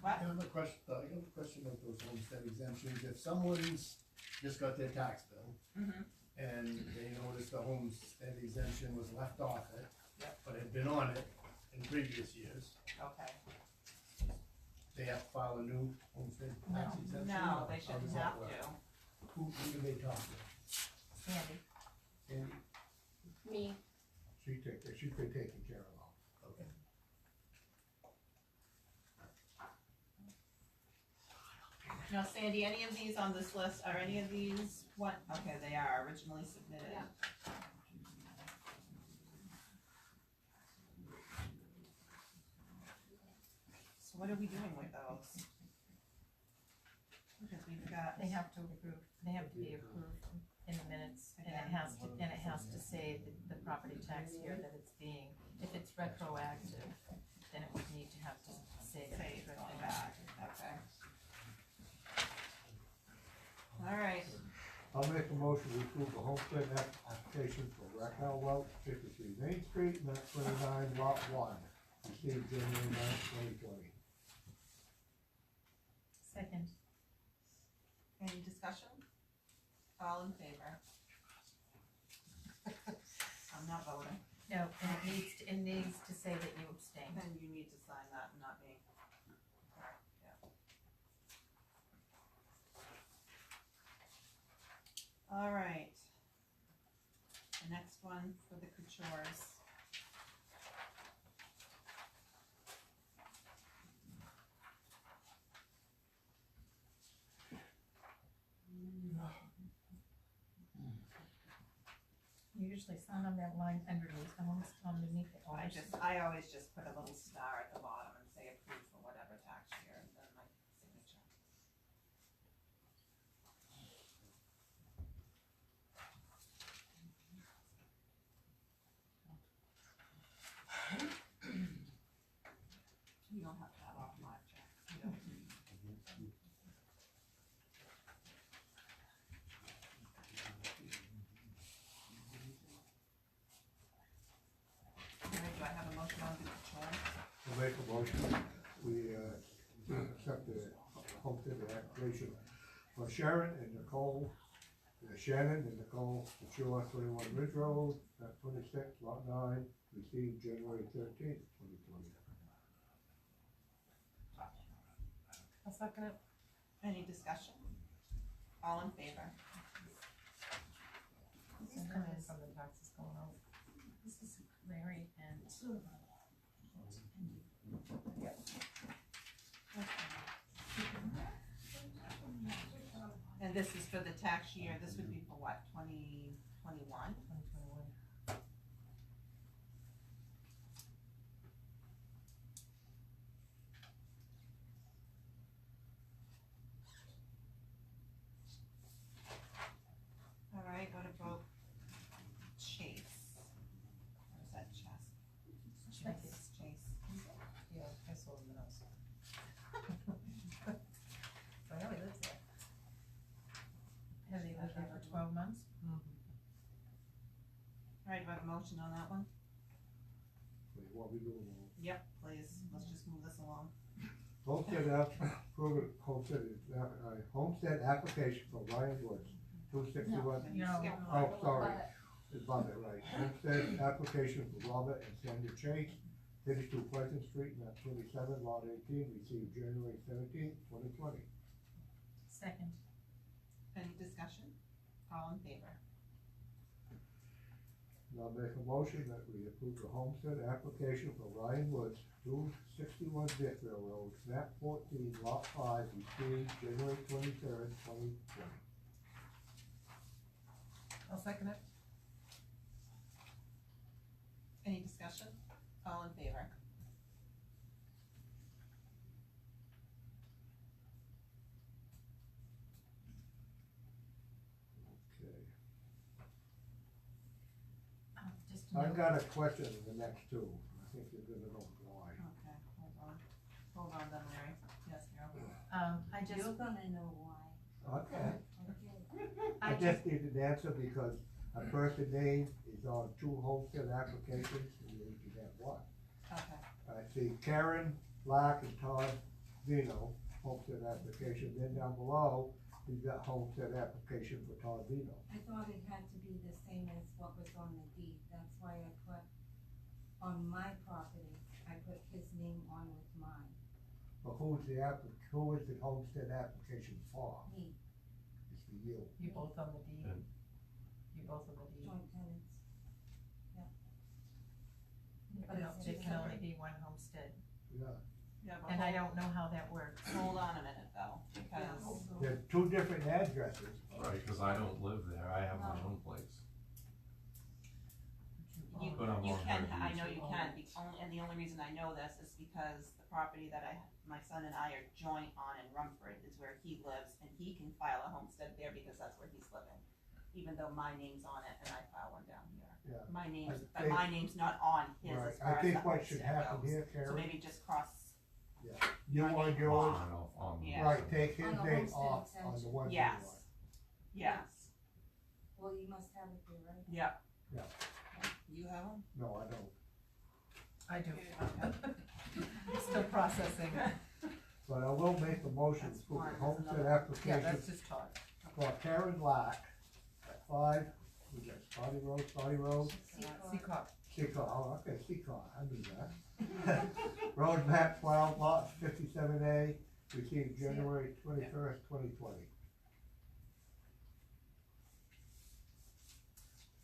Speaker 6: What?
Speaker 9: I have a question about those homestead exemptions. If someone's just got their tax bill
Speaker 6: Mhm.
Speaker 9: and they noticed the homestead exemption was left off it,
Speaker 6: Yep.
Speaker 9: but had been on it in previous years,
Speaker 6: Okay.
Speaker 9: they have to file a new homestead tax exemption?
Speaker 6: No,
Speaker 9: or
Speaker 6: they
Speaker 9: how
Speaker 6: shouldn't
Speaker 9: does that
Speaker 6: have
Speaker 9: work?
Speaker 6: to.
Speaker 9: Who do they talk to?
Speaker 5: Sandy,
Speaker 9: Sandy?
Speaker 13: Me,
Speaker 3: She's been taken care of all.
Speaker 9: Okay.
Speaker 6: Now Sandy, any of these on this list, are any of these, what, okay, they are originally submitted.
Speaker 1: Yeah.
Speaker 6: So what are we doing with those? Because we've got.
Speaker 5: they have to approve, they have to be approved in the minutes, and it has to say the property tax here that it's being, if it's retroactive, then it would need to have to say that
Speaker 6: Say
Speaker 5: it's
Speaker 6: it's going
Speaker 5: retroactive.
Speaker 6: back, okay. Alright,
Speaker 3: I'll make a motion to approve the homestead application for Raquel Welch, 53 Main Street, map 29, lot 1, received January 9th, 2020.
Speaker 5: Second,
Speaker 6: any discussion? All in favor? I'm not voting.
Speaker 5: No, and it needs to say that you abstain.
Speaker 6: Then you need to sign that, and not me. Yeah. All right. The next one for the Coutures.
Speaker 5: You usually sign on that line underneath, I want to underneath it.
Speaker 6: I always just put a little star at the bottom and say approved for whatever tax year, and then my signature. You don't have to have all my checks, you don't. All right, do I have a motion on the Couture?
Speaker 3: I'll make a motion, we, accept the homestead application for Sharon and Nicole, Shannon and Nicole, Couture, 21 Ridge Road, map 26, lot 9, received January 13th, 2020.
Speaker 5: I'll second it.
Speaker 6: Any discussion? All in favor?
Speaker 5: This is coming from the taxes going out. This is Larry and.
Speaker 6: And this is for the tax year, this would be for what, 2021?
Speaker 5: 2021.
Speaker 6: All right, what about Chase? Or is that Chess? I think it's Chase.
Speaker 5: Yeah, I sold him the house. I know he lives there. Have they lived there for 12 months?
Speaker 6: All right, do I have a motion on that one?
Speaker 3: Wait, what we doing now?
Speaker 6: Yep, please, let's just move this along.
Speaker 3: Homestead homestead application for Ryan Woods, 261.
Speaker 6: You skip
Speaker 3: Oh,
Speaker 6: one.
Speaker 3: sorry, it's about it, right. Homestead application for Robert and Sandra Chase, 32 Pleasant Street, map 27, lot 18, received January 17th, 2020.
Speaker 5: Second.
Speaker 6: Any discussion? All in favor?
Speaker 3: Now make a motion that we approve the homestead application for Ryan Woods, 261 Deerfield Road, map 14, lot 5, received January 23rd, 2020.
Speaker 5: I'll second it.
Speaker 6: Any discussion? All in favor?
Speaker 3: Okay.
Speaker 5: Just a
Speaker 3: I've
Speaker 5: note.
Speaker 3: got a question in the next two. I think you're gonna know why.
Speaker 6: Okay, hold on. Hold on then, Larry. Yes, Carol?
Speaker 5: I just,
Speaker 1: You're gonna know why.
Speaker 3: Okay.
Speaker 1: Okay.
Speaker 3: I just need an answer because a person name is on 2 homestead applications, and you can have one.
Speaker 6: Okay.
Speaker 3: I see Karen Black and Todd Vino, homestead application, then down below, you've got homestead application for Todd Vino.
Speaker 1: I thought it had to be the same as what was on the deed, that's why I put, on my property, I put his name on with mine,
Speaker 3: But who is the homestead application for?
Speaker 1: me,
Speaker 3: It's for you.
Speaker 5: you both on the deed.
Speaker 11: And-
Speaker 5: You both on the deed.
Speaker 1: joint tenants.
Speaker 5: But no, it can only be one homestead.
Speaker 3: Yeah.
Speaker 6: Yeah, but
Speaker 5: And I don't know how that works.
Speaker 6: hold on a minute though, because
Speaker 3: There's 2 different addresses.
Speaker 11: Right, cause I don't live there, I have my own place.
Speaker 6: you,
Speaker 11: But I'm
Speaker 6: you
Speaker 11: on
Speaker 6: can,
Speaker 11: her
Speaker 6: I
Speaker 11: deed.
Speaker 6: know you can, and the only reason I know this is because the property that my son and I are joint on in Rumford is where he lives, and he can file a homestead there because that's where he's living. Even though my name's on it and I file one down here.
Speaker 3: Yeah.
Speaker 6: My name's,
Speaker 3: I
Speaker 6: but my name's not on his
Speaker 3: Right,
Speaker 6: as far
Speaker 3: I
Speaker 6: as
Speaker 3: think
Speaker 6: the
Speaker 3: what should
Speaker 6: homestead
Speaker 3: happen
Speaker 6: goes.
Speaker 3: here,
Speaker 6: So
Speaker 3: Karen,
Speaker 6: maybe just cross,
Speaker 3: you
Speaker 6: my
Speaker 3: want
Speaker 6: name
Speaker 3: yours,
Speaker 11: On
Speaker 6: Yeah.
Speaker 3: right, take his
Speaker 1: On the
Speaker 3: name
Speaker 1: homestead
Speaker 3: off on the
Speaker 1: exemption.
Speaker 3: one you
Speaker 6: yes,
Speaker 3: want.
Speaker 6: yes,
Speaker 1: Well, you must have it there, right?
Speaker 6: yep.
Speaker 3: Yeah.
Speaker 6: You have them?
Speaker 3: No, I don't.
Speaker 5: I do.
Speaker 6: Okay.
Speaker 5: Still processing.
Speaker 3: But I will make a motion
Speaker 6: That's
Speaker 3: for
Speaker 6: fine,
Speaker 3: the
Speaker 6: that's
Speaker 3: homestead
Speaker 6: another-
Speaker 5: Yeah,
Speaker 3: application
Speaker 5: that's just talk.
Speaker 3: for Karen Lack at 5, we got Spotty Road,
Speaker 5: Seacog.
Speaker 3: Seacon, I knew that. Road map 12, lot 57A, received January 21st, 2020.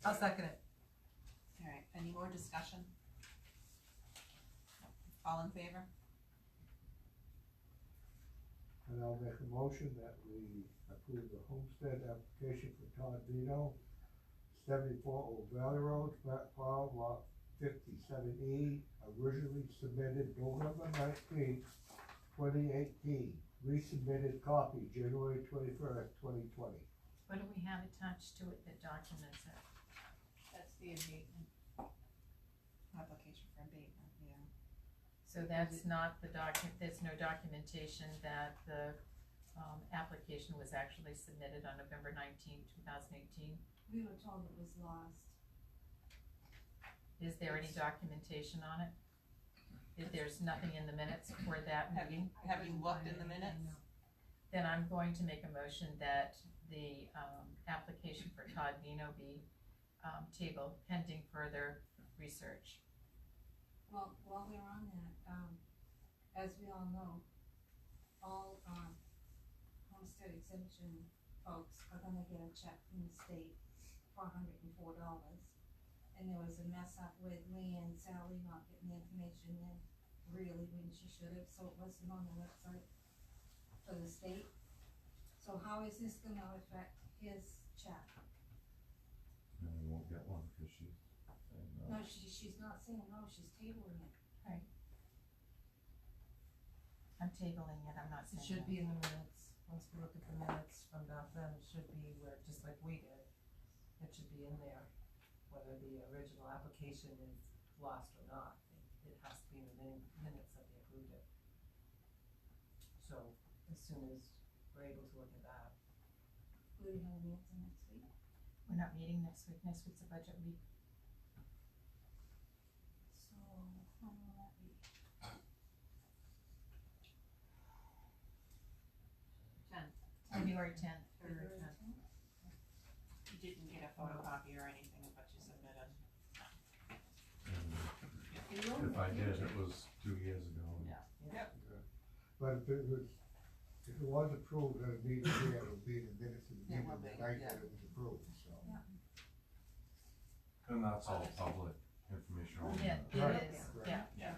Speaker 2: I'll second it.
Speaker 6: Alright, any more discussion? All in favor?
Speaker 3: And I'll make a motion that we approve the homestead application for Todd Dino, 74 Old Valley Road, map 12, lot 57E, originally submitted November 19th, 2018, resubmitted copy January 21st, 2020.
Speaker 5: What do we have attached to it that documents it?
Speaker 12: That's the abatement.
Speaker 6: Application for abatement, yeah.
Speaker 5: So that's not the there's no documentation that the, application was actually submitted on November 19th, 2018?
Speaker 1: We were told it was lost.
Speaker 5: Is there any documentation on it? If there's nothing in the minutes for that meeting?
Speaker 6: Have you looked in the minutes?
Speaker 5: Then I'm going to make a motion that the, application for Todd Vino be, tabled pending further research.
Speaker 1: Well, while we're on that, as we all know, all, homestead exemption folks are gonna get a check from the state for $104. And there was a mess up with Lee and Sally not getting the information in really when she should have, so it wasn't on the website for the state. So how is this gonna affect his check?
Speaker 11: And we won't get one because she's saying no.
Speaker 1: No, she's not saying no, she's tabling it.
Speaker 5: I'm tabling it, I'm not
Speaker 2: It
Speaker 5: saying
Speaker 2: should
Speaker 5: no.
Speaker 2: be in the minutes, once we look at the minutes from back then, it should be where, just like we did, it should be in there. Whether the original application is lost or not, it has to be in the minutes that they approved it. So, as soon as we're able to look at that.
Speaker 1: Will you have an answer next week?
Speaker 5: We're not meeting next week, next week's a budget week.
Speaker 1: So, when will that be?
Speaker 12: 10.
Speaker 5: February 10th.
Speaker 1: February 10th?
Speaker 6: You didn't get a photocopy or anything of what you submitted?
Speaker 11: And if I did, it was 2 years ago.
Speaker 6: Yep.
Speaker 3: But if it was approved at a meeting here, it would be in the minutes of the
Speaker 6: It
Speaker 3: meeting
Speaker 6: will
Speaker 3: the
Speaker 6: be,
Speaker 3: night
Speaker 6: yeah.
Speaker 3: that it was approved, so.
Speaker 11: And that's all public information. on
Speaker 5: Yeah,
Speaker 11: that.
Speaker 3: Right.
Speaker 5: it is,
Speaker 3: Right.
Speaker 5: yeah.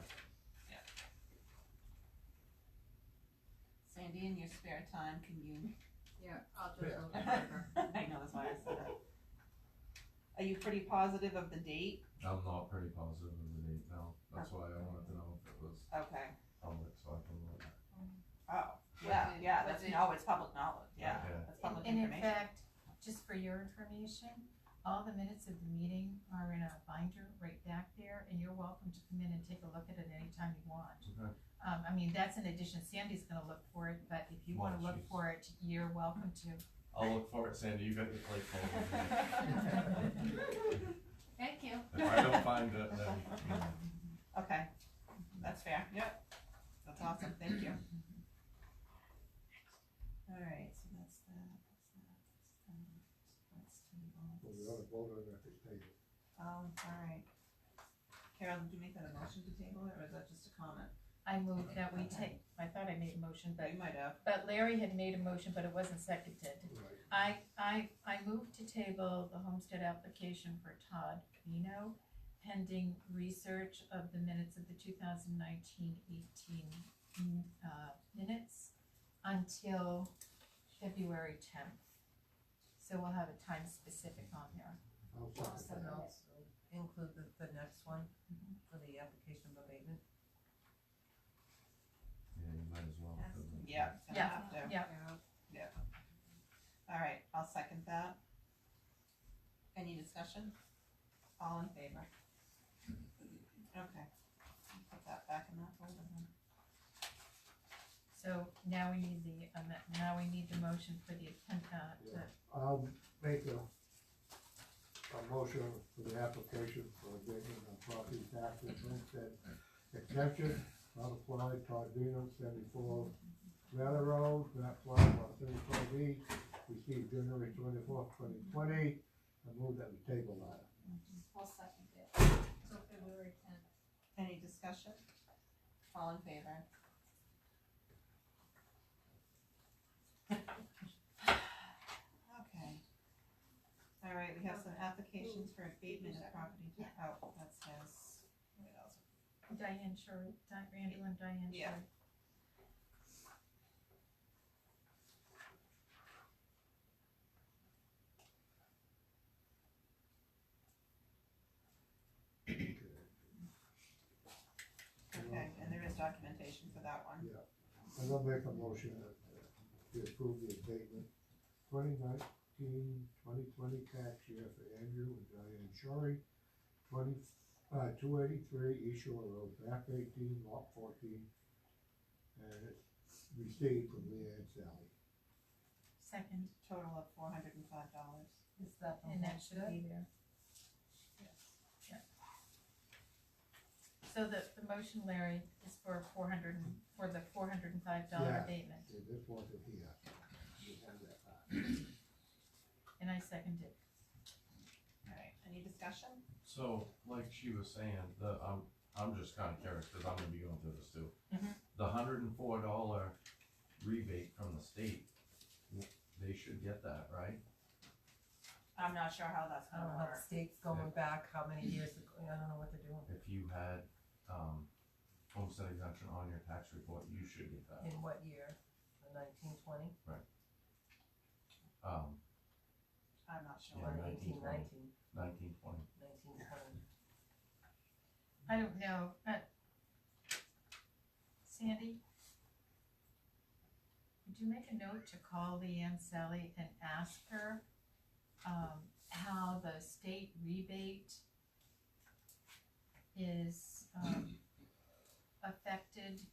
Speaker 6: Sandy, in your spare time, can you?
Speaker 12: Yeah, I'll just
Speaker 3: Yeah.
Speaker 12: look it over.
Speaker 6: I know, that's why I said it. Are you pretty positive of the date?
Speaker 11: I'm not pretty positive of the date now. That's why I wanted to know if it was
Speaker 6: Okay.
Speaker 11: public, so I can look.
Speaker 6: Oh, yeah,
Speaker 12: did-
Speaker 6: yeah,
Speaker 12: what
Speaker 6: that's,
Speaker 12: did-
Speaker 6: it's public knowledge, yeah,
Speaker 11: Okay.
Speaker 6: that's public
Speaker 5: And in
Speaker 6: information.
Speaker 5: fact, just for your information, all the minutes of the meeting are in a binder right back there, and you're welcome to come in and take a look at it anytime you want.
Speaker 11: Okay.
Speaker 5: I mean, that's in addition, Sandy's gonna look for it, but if you wanna
Speaker 11: Well,
Speaker 5: look
Speaker 11: she's-
Speaker 5: for it, you're welcome to.
Speaker 11: I'll look for it, Sandy. You got your plate full.
Speaker 12: Thank you.
Speaker 11: If I don't find it, then, you know.
Speaker 6: Okay, that's fair, yep, that's awesome, thank you. Alright, so that's that.
Speaker 3: Well, we ought to vote on that this table.
Speaker 6: Alright. Carol, did you make that a motion to table it, or is that just a comment?
Speaker 5: I moved that we take, I thought I made a motion, but,
Speaker 6: You might have.
Speaker 5: but Larry had made a motion, but it wasn't seconded.
Speaker 3: Right.
Speaker 5: I moved to table the homestead application for Todd Vino pending research of the minutes of the 2019-18 minutes until February 10th. So we'll have a time specific on there.
Speaker 3: I'll second
Speaker 2: And
Speaker 3: that.
Speaker 2: also include the next one for the application of abatement.
Speaker 11: Yeah, you might as well.
Speaker 1: Has to.
Speaker 11: 'cause it's-
Speaker 6: Yeah, it's gonna have to.
Speaker 5: Yeah.
Speaker 6: Alright, I'll second that. Any discussion? All in favor? Okay, I'll put that back in that folder then.
Speaker 5: So now we need now we need the motion for the,
Speaker 3: Yeah. I'll make a motion for the application for abatement of property taxes, homestead exemption, not applied, Todd Vino, 74 Valley Road, map 12, lot 34B, received January 24th, 2020. I move that we table that.
Speaker 1: I'll second it.
Speaker 12: So
Speaker 6: Any discussion? All in favor? Okay. All right, we have some applications for abatement of property, that says, what else?
Speaker 5: Diane Shore, Randall and Diane
Speaker 6: Yeah.
Speaker 5: Shore.
Speaker 6: Okay, and there is documentation for that one.
Speaker 3: Yeah, and I'll make a motion to approve the abatement 2019-2020 tax year for Andrew and Diane Shorey, 283 East Shore Road, map 18, lot 14, and it's received from Leanne Sally.
Speaker 5: Second,
Speaker 6: Total of $405.
Speaker 2: Is that the
Speaker 5: and that
Speaker 2: whole
Speaker 5: should
Speaker 2: bit?
Speaker 5: be there.
Speaker 6: Yes.
Speaker 5: So the motion, Larry, is for the $405
Speaker 3: Yeah.
Speaker 5: abatement,
Speaker 3: Yeah, this wasn't here. You have that back.
Speaker 5: and I second it.
Speaker 6: All right, any discussion?
Speaker 11: So, like she was saying, I'm just kinda curious, cause I'm gonna be going through this too.
Speaker 5: Mhm.
Speaker 11: The $104 rebate from the state, they should get that, right?
Speaker 6: I'm not sure how that's
Speaker 2: I
Speaker 6: gonna
Speaker 2: don't know how the
Speaker 6: work.
Speaker 2: state's going back, how many years ago, I don't know what they're doing,
Speaker 11: If you had, homestead exemption on your tax report, you should get that.
Speaker 2: in what year, the 1920,
Speaker 11: Um,
Speaker 6: I'm not sure.
Speaker 11: Yeah,
Speaker 2: or
Speaker 11: 1920.
Speaker 2: 1919,
Speaker 11: 1920.
Speaker 2: 1920?
Speaker 5: I don't know, Sandy? Would you make a note to call Leanne Sally and ask her, how the state rebate is, affected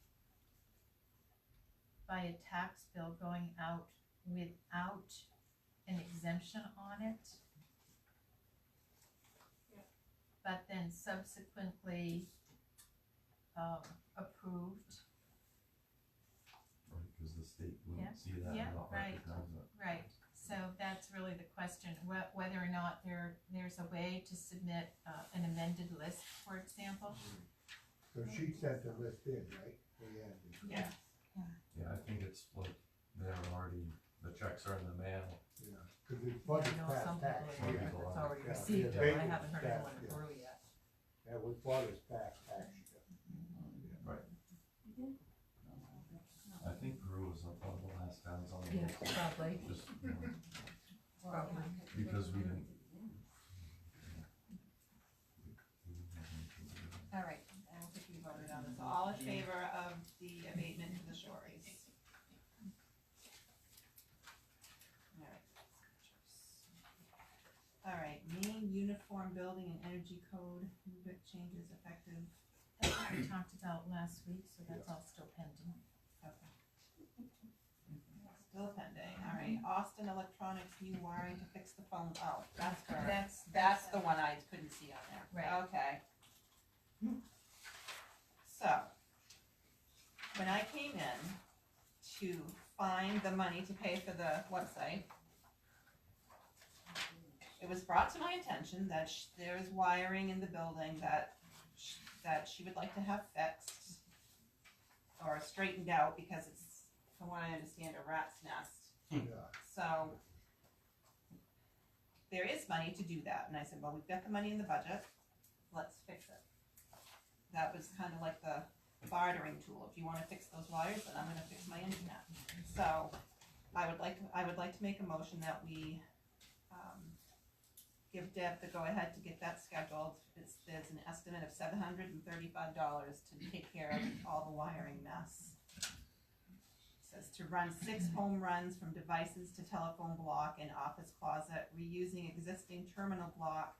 Speaker 5: by a tax bill going out without an exemption on it? But then subsequently, approved,
Speaker 11: Right, cause the state
Speaker 5: Yeah,
Speaker 11: wouldn't see that
Speaker 5: yeah,
Speaker 11: and not
Speaker 5: right.
Speaker 11: recognize it.
Speaker 5: right, so that's really the question, whether or not there's a way to submit, an amended list, for example.
Speaker 3: So she sent the list in, right? Leanne did.
Speaker 6: Yeah.
Speaker 11: Yeah, I think it's like, they're already, the checks are in the mail.
Speaker 3: Yeah, cause it's
Speaker 2: Yeah,
Speaker 3: budget
Speaker 2: I know
Speaker 3: past
Speaker 2: some
Speaker 3: tax.
Speaker 2: people,
Speaker 11: Yeah.
Speaker 2: it's already
Speaker 3: Yeah,
Speaker 2: received,
Speaker 3: the
Speaker 2: them. I
Speaker 3: abatement
Speaker 2: haven't heard
Speaker 3: tax,
Speaker 2: anyone
Speaker 3: yeah.
Speaker 2: through yet.
Speaker 3: That was budget past tax year.
Speaker 11: I think Peru was like one of the last towns on the
Speaker 2: Yeah,
Speaker 11: list,
Speaker 2: probably,
Speaker 11: just,
Speaker 2: probably.
Speaker 11: because we didn't.
Speaker 6: All right, I don't think we voted on this. All in favor of the abatement to the Shoreys? All right, Maine Uniform Building and Energy Code, RUBIC changes effective.
Speaker 5: That's what we talked about last week, so that's all still pending.
Speaker 6: Okay. Still pending, all right. Austin Electronics new wiring to fix the phone, oh, that's for, that's the one I couldn't see on there.
Speaker 5: Right.
Speaker 6: Okay. So, when I came in to find the money to pay for the website, it was brought to my attention that there's wiring in the building that she would like to have fixed or straightened out because it's, from what I understand, a rat's nest.
Speaker 3: Yeah,
Speaker 6: So there is money to do that, and I said, well, we've got the money in the budget, let's fix it. That was kind of like the bartering tool. If you want to fix those wires, then I'm going to fix my internet. So I would like to make a motion that we give Deb the go-ahead to get that scheduled. There's an estimate of $735 to take care of all the wiring mess. It says to run 6 home runs from devices to telephone block and office closet, reusing existing terminal block,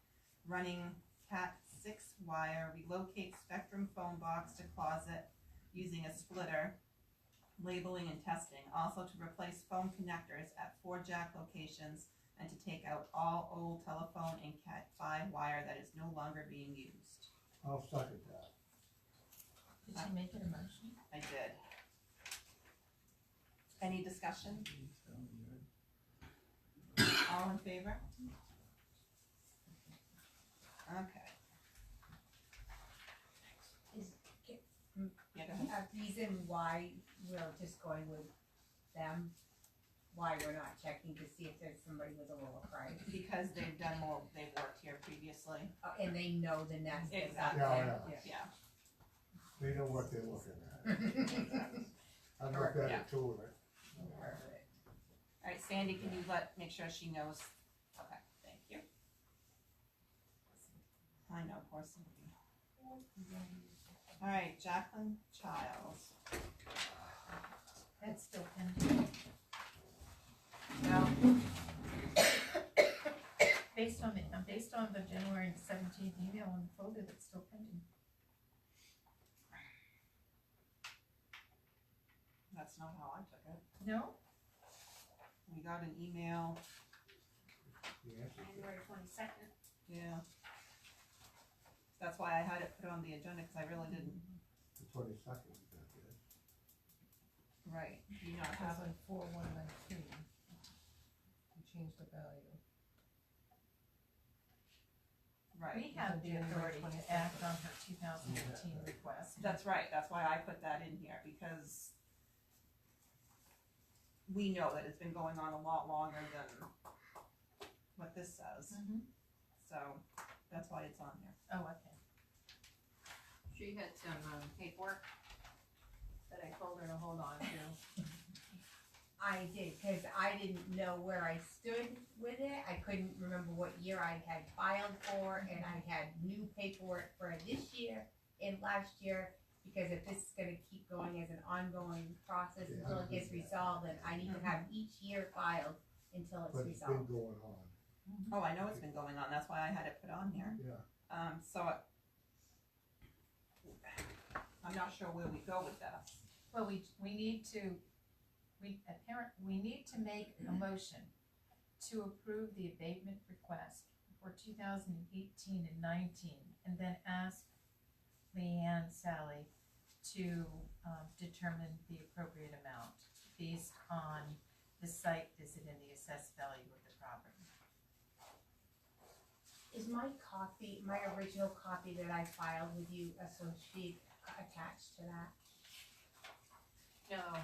Speaker 6: running Cat6 wire, relocate Spectrum phone box to closet using a splitter, labeling and testing. Also to replace phone connectors at 4 jack locations and to take out all old telephone and Cat5 wire that is no longer being used.
Speaker 3: I'll second that.
Speaker 5: Did you make it a motion?
Speaker 6: I did. Any discussion? All in favor? Okay.
Speaker 5: Is
Speaker 6: Yeah, go ahead.
Speaker 2: A reason why we're just going with them, why we're not checking to see if there's somebody with a lower price.
Speaker 6: Because they've done more, they've worked here previously.
Speaker 2: And they know the next.
Speaker 6: Exactly.
Speaker 3: Yeah.
Speaker 6: Yeah.
Speaker 3: They know what they're looking at. I looked at it too, right?
Speaker 2: Perfect.
Speaker 6: Alright, Sandy, can you make sure she knows? Okay, thank you. I know, poor Sandy. Alright, Jacqueline Childs.
Speaker 5: That's still pending.
Speaker 6: No,
Speaker 5: Based on the January 17th email on the folder, that's still pending.
Speaker 6: that's not how I took it.
Speaker 5: No?
Speaker 6: We got an email,
Speaker 3: Yes.
Speaker 12: January 22nd.
Speaker 6: yeah. That's why I had it put on the agenda, cause I really didn't,
Speaker 3: The 22nd, that is.
Speaker 6: right, do you not
Speaker 2: That's
Speaker 6: have
Speaker 2: on
Speaker 6: it?
Speaker 2: 4119. You changed the value.
Speaker 6: Right,
Speaker 5: We have the
Speaker 2: January
Speaker 5: authority to
Speaker 2: 22nd.
Speaker 5: act on her 2018 request.
Speaker 6: that's right, that's why I put that in here, because we know that it's been going on a lot longer than what this says,
Speaker 5: Mhm.
Speaker 6: so that's why it's on here.
Speaker 5: Oh, okay.
Speaker 12: She had some paperwork that I told her to hold on to.
Speaker 2: I did, cause I didn't know where I stood with it, I couldn't remember what year I had filed for, and I had new paperwork for this year and last year, because if this is gonna keep going as an ongoing process
Speaker 3: Yeah,
Speaker 2: until
Speaker 3: I
Speaker 2: it gets
Speaker 3: agree with
Speaker 2: resolved, then I need to have each year filed until it's
Speaker 3: But it's been
Speaker 2: resolved.
Speaker 3: going on,
Speaker 6: Oh, I know it's been going on, that's why I had it put on here.
Speaker 3: yeah.
Speaker 6: I'm not sure where we go with this.
Speaker 5: Well, we need to make a motion to approve the abatement request for 2018 and 19, and then ask Leanne Sally to determine the appropriate amount based on the site visit and the assessed value of the property.
Speaker 2: Is my copy, my original copy that I filed with you, associate, attached to that?
Speaker 12: No,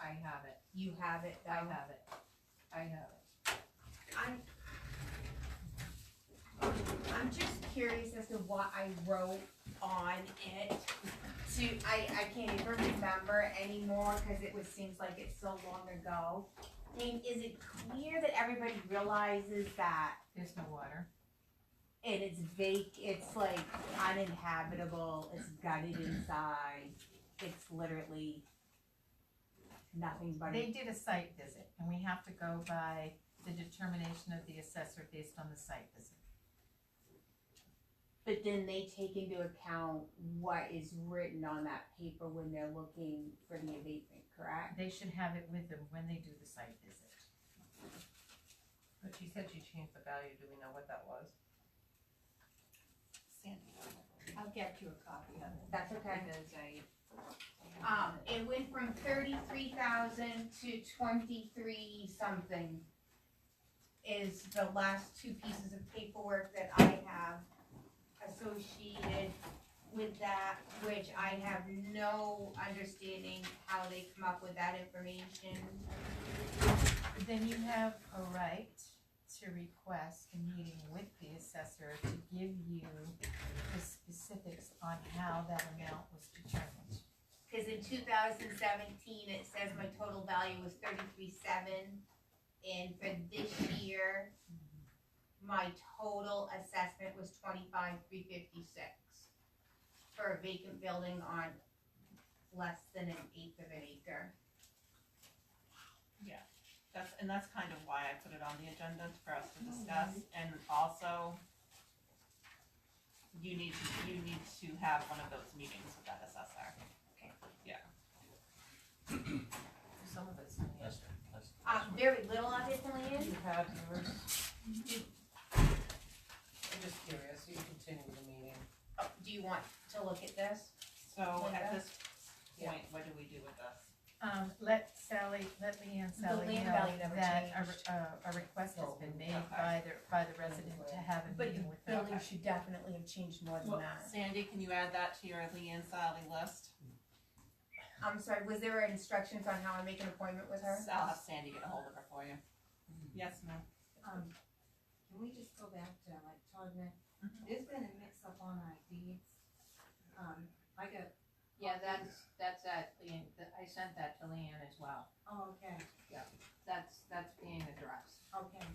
Speaker 12: I have it.
Speaker 2: You have it,
Speaker 12: I
Speaker 2: though?
Speaker 12: have it. I have it.
Speaker 2: I'm just curious as to what I wrote on it. I can't even remember anymore, cause seems like it's so long ago. I mean, is it clear that everybody realizes that
Speaker 5: There's no water.
Speaker 2: and it's it's like uninhabitable, it's gutted inside, it's literally nothing but
Speaker 5: They did a site visit, and we have to go by the determination of the assessor based on the site visit.
Speaker 2: But then they take into account what is written on that paper when they're looking for the abatement, correct?
Speaker 5: They should have it with them when they do the site visit.
Speaker 12: But she said she changed the value. Do we know what that was?
Speaker 6: Sandy.
Speaker 12: I'll get you a copy of it.
Speaker 2: That's okay.
Speaker 12: Because I.
Speaker 2: It went from 33,000 to 23 something is the last two pieces of paperwork that I have associated with that, which I have no understanding how they come up with that information.
Speaker 5: Then you have a right to request a meeting with the assessor to give you the specifics on how that amount was determined.
Speaker 2: Cause in 2017, it says my total value was 33,700, and for this year, my total assessment was 25,356 for a vacant building on less than an eighth of an acre.
Speaker 6: That's kind of why I put it on the agenda for us to discuss, and also you need to have one of those meetings with that assessor.
Speaker 2: Okay.
Speaker 6: Yeah.
Speaker 5: Some of it's.
Speaker 8: That's
Speaker 2: Very little of it, Leanne.
Speaker 12: You have yours. I'm just curious. You continue the meeting.
Speaker 2: Oh, do you want to look at this?
Speaker 6: So
Speaker 2: Linda?
Speaker 6: at this point, what do we do with this?
Speaker 5: Let Leanne Sally
Speaker 2: land
Speaker 5: know
Speaker 2: value never
Speaker 5: that
Speaker 2: changed.
Speaker 5: a request has been made
Speaker 6: Okay.
Speaker 5: by the resident to have a
Speaker 2: But the
Speaker 5: meeting with them.
Speaker 2: building should definitely have changed more than
Speaker 6: Well,
Speaker 2: that.
Speaker 6: Sandy, can you add that to your Leanne Sally list?
Speaker 2: I'm sorry, was there instructions on how I make an appointment with her?
Speaker 6: I'll have Sandy get a hold of her for you. Yes, ma'am.
Speaker 1: Can we just go back to like Todd meant,
Speaker 6: Mhm.
Speaker 1: there's been a mix up on our deeds. I got,
Speaker 13: Yeah, that's at Leanne, I sent that to Leanne as well.
Speaker 1: oh, okay,
Speaker 13: That's being addressed.
Speaker 1: okay.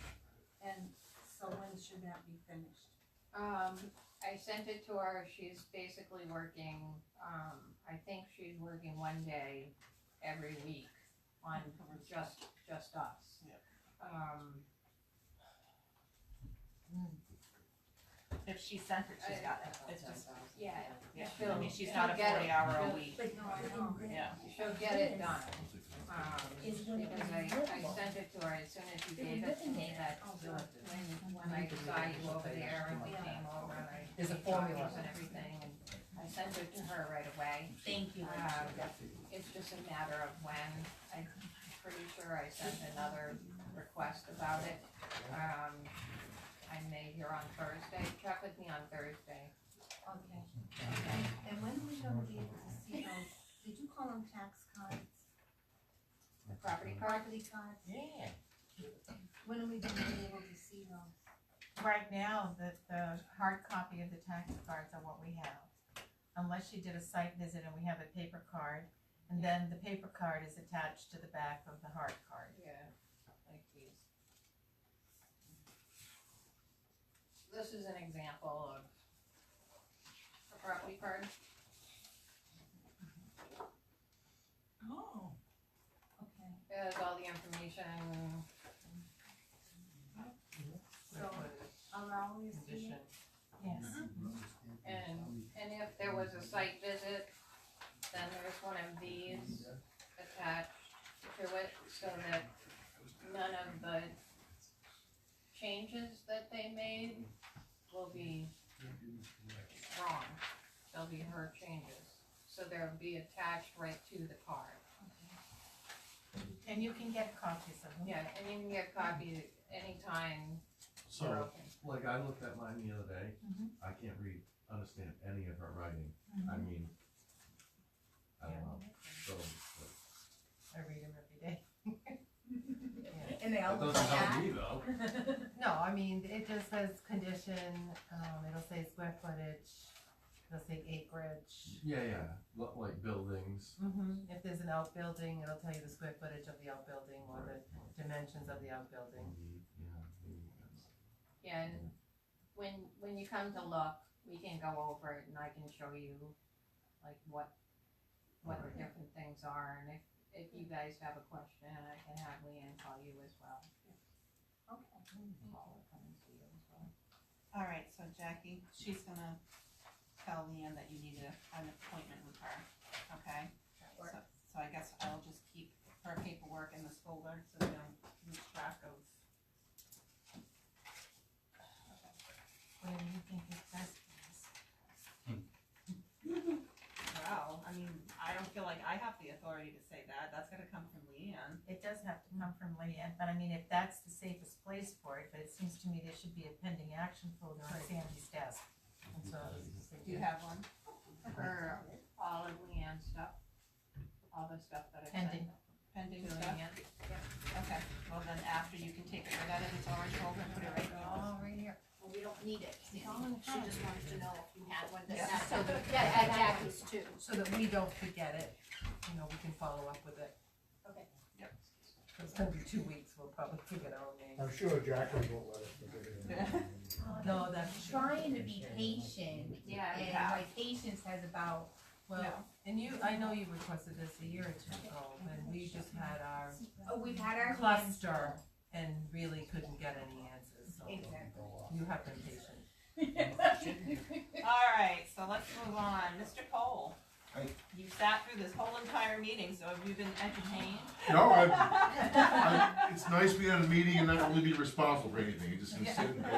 Speaker 1: And so when should that be finished?
Speaker 13: I sent it to her, she's basically working, I think she's working one day every week on just us.
Speaker 6: Yep. If she sent it, she's got it. It's just,
Speaker 13: Yeah,
Speaker 6: yeah,
Speaker 13: She'll-
Speaker 6: I mean, she's
Speaker 13: she'll
Speaker 6: not a
Speaker 13: get it.
Speaker 6: 40-hour a
Speaker 13: She'll-
Speaker 6: week.
Speaker 1: But no, I know.
Speaker 6: Yeah.
Speaker 13: she'll get it done.
Speaker 1: Is when it
Speaker 13: Because
Speaker 1: was
Speaker 13: I
Speaker 1: livable.
Speaker 13: sent it to her as soon as you gave it to me, that when I saw you over there and we came over and I
Speaker 2: There's a
Speaker 13: made
Speaker 2: formula.
Speaker 13: copies and everything, and I sent it to her right away.
Speaker 2: Thank you.
Speaker 13: It's just a matter of when, I'm pretty sure I sent another request about it. I may hear on Thursday, check with me on Thursday.
Speaker 1: Okay. And when are we gonna be able to see those, did you call them tax cards?
Speaker 13: The property card,
Speaker 1: Property cards?
Speaker 5: Yeah.
Speaker 1: When are we gonna be able to see those?
Speaker 5: Right now, the hard copy of the tax cards are what we have. Unless you did a site visit and we have a paper card, and then the paper card is attached to the back of the hard card.
Speaker 13: yeah, like these. This is an example of a property card.
Speaker 1: Oh. Okay,
Speaker 13: It has all the information,
Speaker 1: so I'll always see
Speaker 5: Condition.
Speaker 1: it.
Speaker 5: Yes.
Speaker 13: and if there was a site visit, then there's one of these attached to it, so that none of the changes that they made will be wrong. They'll be her changes, so they'll be attached right to the card.
Speaker 5: And you can get copies of them.
Speaker 13: Yeah, and you can get copies anytime they're
Speaker 11: So,
Speaker 13: open.
Speaker 11: like, I looked at mine the other day,
Speaker 5: Mhm.
Speaker 11: I can't understand any of her writing, I mean, I don't know, so,
Speaker 5: I read them every day.
Speaker 2: And they all
Speaker 11: that
Speaker 2: look
Speaker 11: doesn't
Speaker 2: like
Speaker 11: help
Speaker 2: that?
Speaker 11: me though.
Speaker 5: No, I mean, it just says condition, it'll say square footage, it'll say acreage.
Speaker 11: Yeah, like buildings,
Speaker 5: If there's an outbuilding, it'll tell you the square footage of the outbuilding or the dimensions of the outbuilding.
Speaker 13: Yeah, and when you come to look, we can go over it and I can show you like what the different things are, and if you guys have a question, I can have Leanne call you as well.
Speaker 1: Okay.
Speaker 13: Call her, come and see you as well.
Speaker 6: All right, so Jackie, she's gonna tell Leanne that you need an appointment with her, okay? So I guess I'll just keep her paperwork in this folder so we don't lose track of.
Speaker 5: Where do you think is best?
Speaker 6: Well, I mean, I don't feel like I have the authority to say that. That's gotta come from Leanne.
Speaker 5: It does have to come from Leanne, but I mean, if that's the safest place for it, but it seems to me there should be a pending action folder on Sandy's desk. And so,
Speaker 6: Do you have one?
Speaker 13: For all of Leanne's stuff, all the stuff that I sent
Speaker 5: Pending.
Speaker 6: Pending
Speaker 13: to
Speaker 6: stuff?
Speaker 13: Leanne.
Speaker 6: Okay, well then after you can take it right out of its orange folder and put it right in
Speaker 13: Oh, right here.
Speaker 12: Well, we don't need it, she just wanted to know if you had one
Speaker 6: Yeah.
Speaker 12: that's, so, yeah, at Jackie's too.
Speaker 5: so that we don't forget it, you know, we can follow up with it.
Speaker 12: Okay.
Speaker 6: Yep.
Speaker 5: So it's gonna be 2 weeks, we'll probably forget our own names.
Speaker 3: I'm sure Jacqueline won't let us forget it.
Speaker 5: No, that's true.
Speaker 2: Trying to be patient,
Speaker 13: Yeah,
Speaker 2: and
Speaker 6: Yeah.
Speaker 2: my patience has about,
Speaker 5: Well,
Speaker 6: No.
Speaker 5: and I know you requested this a year or two ago, when we just had our
Speaker 2: we've had our.
Speaker 5: cluster and really couldn't get any answers, so
Speaker 2: Exactly.
Speaker 5: you have been patient.
Speaker 6: All right, so let's move on. Mr. Cole.
Speaker 7: Hi.
Speaker 6: You sat through this whole entire meeting, so have you been entertained?
Speaker 7: No, it's nice being at a meeting and not really be responsible for anything, you just can sit and go.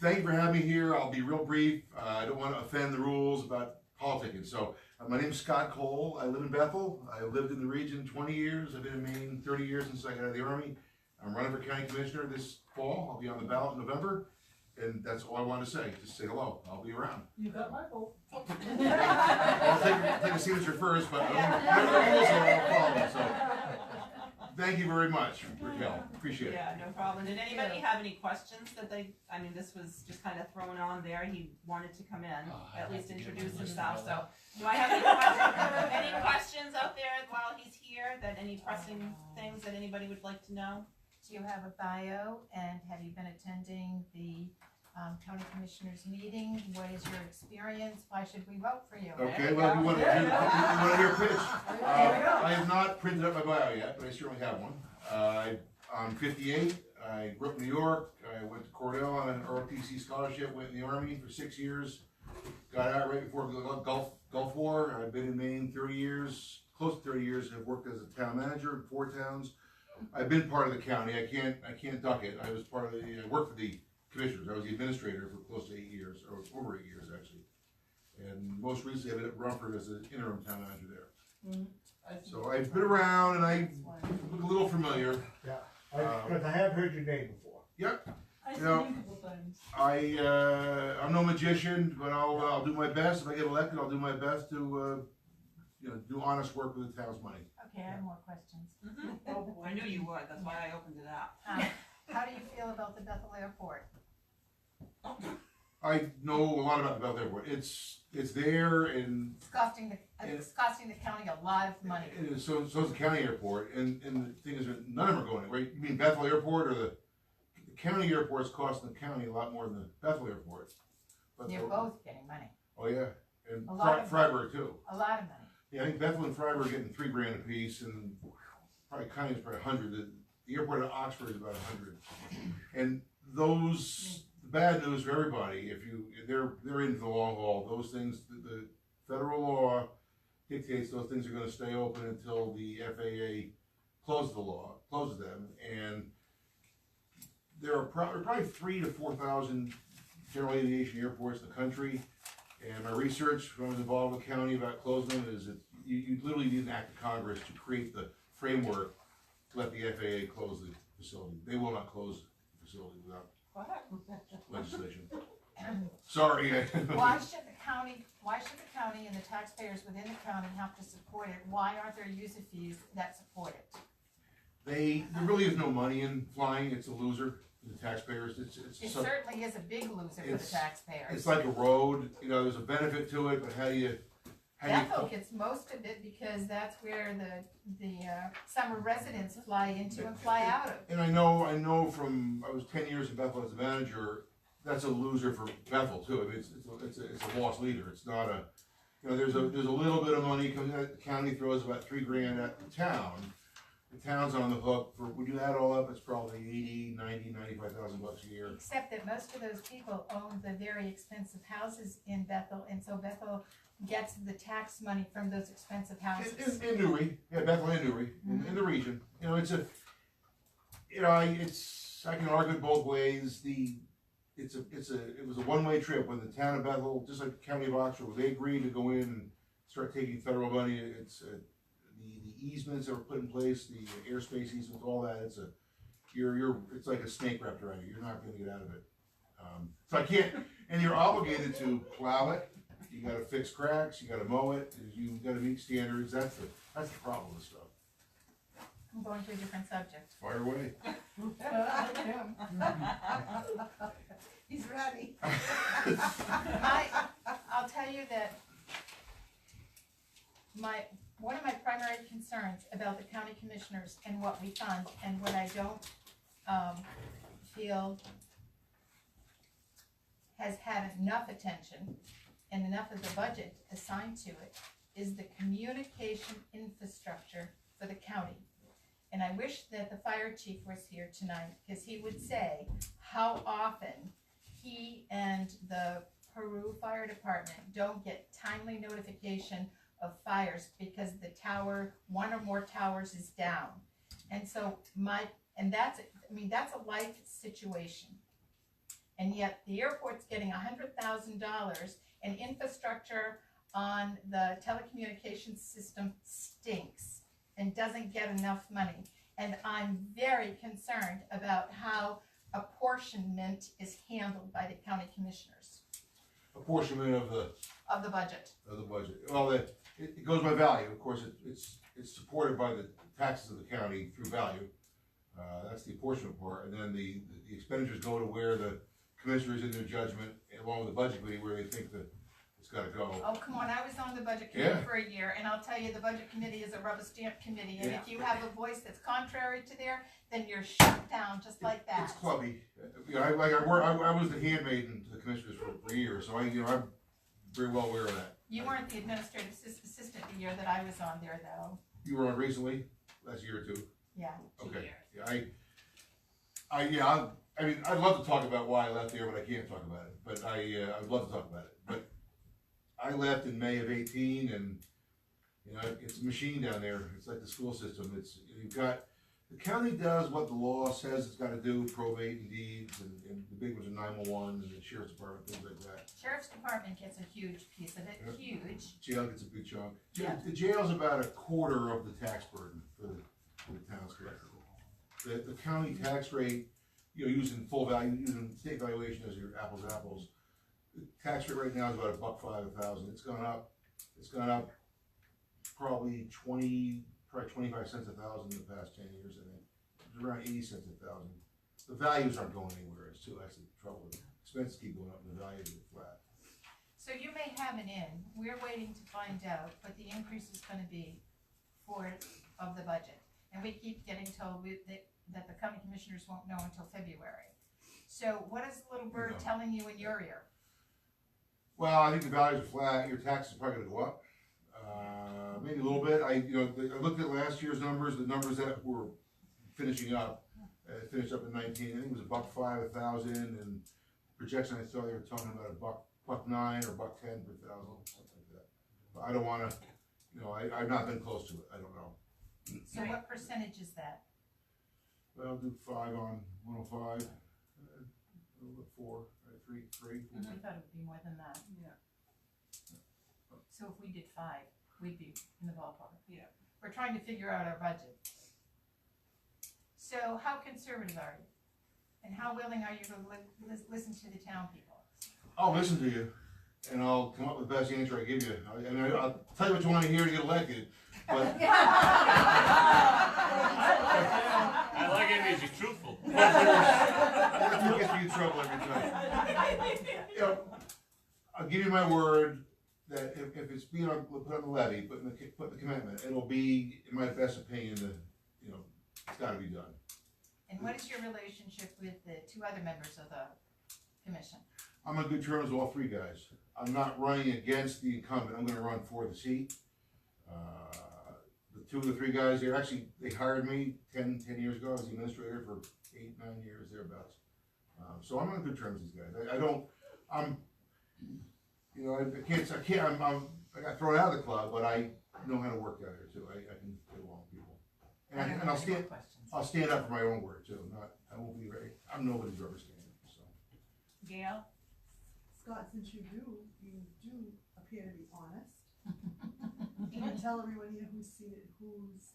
Speaker 7: Thank you for having me here, I'll be real brief, I don't wanna offend the rules about politicking, so, my name's Scott Cole, I live in Bethel, I lived in the region 20 years, I've been in Maine 30 years since I got out of the Army. I'm running for county commissioner this fall, I'll be on the ballot in November.
Speaker 14: and that's all I wanted to say, just say hello, I'll be around.
Speaker 2: You got my vote.
Speaker 14: I'll take a signature first, but I'll follow, so. Thank you very much, Raquel, appreciate it.
Speaker 6: Yeah, no problem. Did anybody have any questions that I mean, this was just kind of thrown on there. He wanted to come in, at least introduce himself, so. Do I have any questions out there while he's here, that any pressing things that anybody would like to know?
Speaker 5: Do you have a bio, and have you been attending the county commissioners meeting? What is your experience? Why should we vote for you?
Speaker 14: Okay, well, you wanna hear a pitch? I have not printed up my bio yet, but I certainly have one. I'm 58, I grew up in New York, I went to Cornell on an ROTC scholarship, went in the Army for 6 years, got out right before the Gulf War. I've been in Maine 30 years, close to 30 years, I've worked as a town manager in 4 towns. I've been part of the county, I can't duck it. I was part of I worked for the commissioners, I was the administrator for close to 8 years, or over 8 years actually. And most recently I've been at Rumford as an interim town manager there. So I've been around and I look a little familiar.
Speaker 3: Yeah, because I have heard your name before.
Speaker 14: Yep.
Speaker 2: I've
Speaker 14: You know,
Speaker 2: seen you a couple times.
Speaker 14: I'm no magician, but I'll do my best. If I get elected, I'll do my best to, do honest work with the town's money.
Speaker 5: Okay, I have more questions.
Speaker 6: Oh, boy. I knew you would, that's why I opened it up.
Speaker 5: How do you feel about the Bethel Airport?
Speaker 14: I know a lot about the Bethel Airport. It's there and
Speaker 5: It's costing the county a lot of money.
Speaker 14: so is the county airport. And the thing is that none of them are going, right? You mean Bethel Airport or the county airport's costing the county a lot more than the Bethel Airport. But
Speaker 5: They're both getting money,
Speaker 14: Oh yeah, and
Speaker 5: A lot of
Speaker 14: Freiburg too.
Speaker 5: a lot of money.
Speaker 14: Yeah, I think Bethel and Freiburg are getting $3,000 apiece, and probably county is probably 100. The airport at Oxford is about 100. And those, the bad news for everybody, they're into the long haul. Those things, the federal law dictates those things are going to stay open until the FAA closes them, and there are probably 3,000 to 4,000 general aviation airports in the country. And my research when I was involved with the county about closing them is that you literally need an act of Congress to create the framework to let the FAA close the facility. They will not close the facility without legislation. Sorry.
Speaker 5: Why should the county and the taxpayers within the county have to support it? Why aren't there user fees that support it?
Speaker 14: There really is no money in flying. It's a loser for the taxpayers.
Speaker 5: It certainly is a big loser for the taxpayers.
Speaker 14: It's like a road. There's a benefit to it, but how do you?
Speaker 5: Bethel gets most of it because that's where the summer residents fly into and fly out of.
Speaker 14: And I know from, I was 10 years in Bethel as a manager, that's a loser for Bethel too. I mean, it's a loss leader. It's not a, there's a little bit of money coming out. The county throws about $3,000 at the town. The town's on the hook for, when you add it all up, it's probably 80, 90, 95,000 bucks a year.
Speaker 5: Except that most of those people own the very expensive houses in Bethel, and so Bethel gets the tax money from those expensive houses.
Speaker 14: In Newry, yeah, Bethel and Newry, in the region. It I can argue it both ways. It was a one-way trip when the town of Bethel, just like the county of Oxford, when they agreed to go in and start taking federal money. It's the easements that were put in place, the airspace easements, all that. It's like a snake wrapped around you. You're not going to get out of it. So I can't, and you're obligated to plow it. You got to fix cracks. You got to mow it. You got to meet standards. That's the problem with stuff.
Speaker 5: I'm going to a different subject.
Speaker 14: Fire away.
Speaker 10: He's ready.
Speaker 5: I'll tell you that one of my primary concerns about the county commissioners and what we fund and what I don't feel has had enough attention and enough of the budget assigned to it is the communication infrastructure for the county. And I wish that the fire chief was here tonight, because he would say how often he and the Peru Fire Department don't get timely notification of fires because the tower, one or more towers, is down. And so that's a life situation. And yet the airport's getting $100,000 and infrastructure on the telecommunications system stinks and doesn't get enough money. And I'm very concerned about how apportionment is handled by the county commissioners
Speaker 14: Apportionment of the
Speaker 5: budget?
Speaker 14: budget. Well, it goes by value, of course, it's supported by the taxes of the county through value. That's the apportionment part, and then the expenditures go to where the commissioners in their judgment, along with the budget committee, where they think that it's gotta go.
Speaker 5: Oh, come on, I was on the budget committee
Speaker 14: Yeah.
Speaker 5: for a year, and I'll tell you, the budget committee is a rubber stamp committee, and
Speaker 14: Yeah.
Speaker 5: if you have a voice that's contrary to there, then you're shut down just like that.
Speaker 14: It's clubby. You know, I was the handmaiden to the commissioners for years, so I'm very well aware of that.
Speaker 5: You weren't the administrative assistant the year that I was on there, though.
Speaker 14: You were on recently, last year or two?
Speaker 5: Yeah.
Speaker 14: Okay, yeah, I mean, I'd love to talk about why I left there, but I can't talk about it, but I'd love to talk about it, but I left in May of 18, and, you know, it's a machine down there, it's like the school system, the county does what the law says it's gotta do, probate and deeds, and the big ones are 911 and the sheriff's department, things like that.
Speaker 5: Sheriff's Department gets a huge piece of it,
Speaker 14: Yeah.
Speaker 5: huge.
Speaker 14: Jail gets a big chunk.
Speaker 5: Yeah.
Speaker 14: The jail's about a quarter of the tax burden for the town's collector. The county tax rate, you know, using full value, using state valuation as your apples to apples, the tax rate right now is about $1.05 a thousand. It's gone up probably 25 cents a thousand in the past 10 years, I think. It's around 80 cents a thousand. The values aren't going anywhere, that's the trouble. Expenses keep going up and the values are flat.
Speaker 5: So you may have an in, we're waiting to find out what the increase is gonna be of the budget. And we keep getting told that the county commissioners won't know until February. So what is the little bird
Speaker 14: No.
Speaker 5: telling you in your ear?
Speaker 14: Well, I think the values are flat, your taxes are probably gonna go up, maybe a little bit, I looked at last year's numbers, the numbers that were finishing up, finished up in 19, I think it was $1.05 a thousand, and projection I saw they were talking about $1.09 or $1.10 per thousand, something like that. But I don't wanna, I've not been close to it, I don't know.
Speaker 5: So what percentage is that?
Speaker 14: Well, I'll do 5 on 105, 4, 3, 4.
Speaker 5: I thought it would be more than that.
Speaker 6: Yeah.
Speaker 5: So if we did 5, we'd be in the ballpark.
Speaker 6: Yeah.
Speaker 5: We're trying to figure out our budget. So how conservative are you? And how willing are you to listen to the town people?
Speaker 14: I'll listen to you, and I'll come up with the best answer I give you. I'll tell you what you want to hear to get elected, but
Speaker 8: I like it because he's truthful.
Speaker 14: that's what gets me in trouble every time. I'll give you my word that if it's being put on the levy, put in the commitment, it'll be, in my best opinion, that it's got to be done.
Speaker 5: And what is your relationship with the 2 other members of the commission?
Speaker 14: I'm on good terms with all 3 guys. I'm not running against the incumbent. I'm going to run for the seat. The 2 of the 3 guys there, actually, they hired me 10 years ago. I was the administrator for 8, 9 years, thereabouts. So I'm on good terms with these guys. I got thrown out of the club, but I know how to work out here too. I can get along with people. And I'll stand up for my own word too. I'm nobody's rubber stamp, so.
Speaker 6: Gail?
Speaker 1: Scott, since you do appear to be honest, can you tell everyone here who's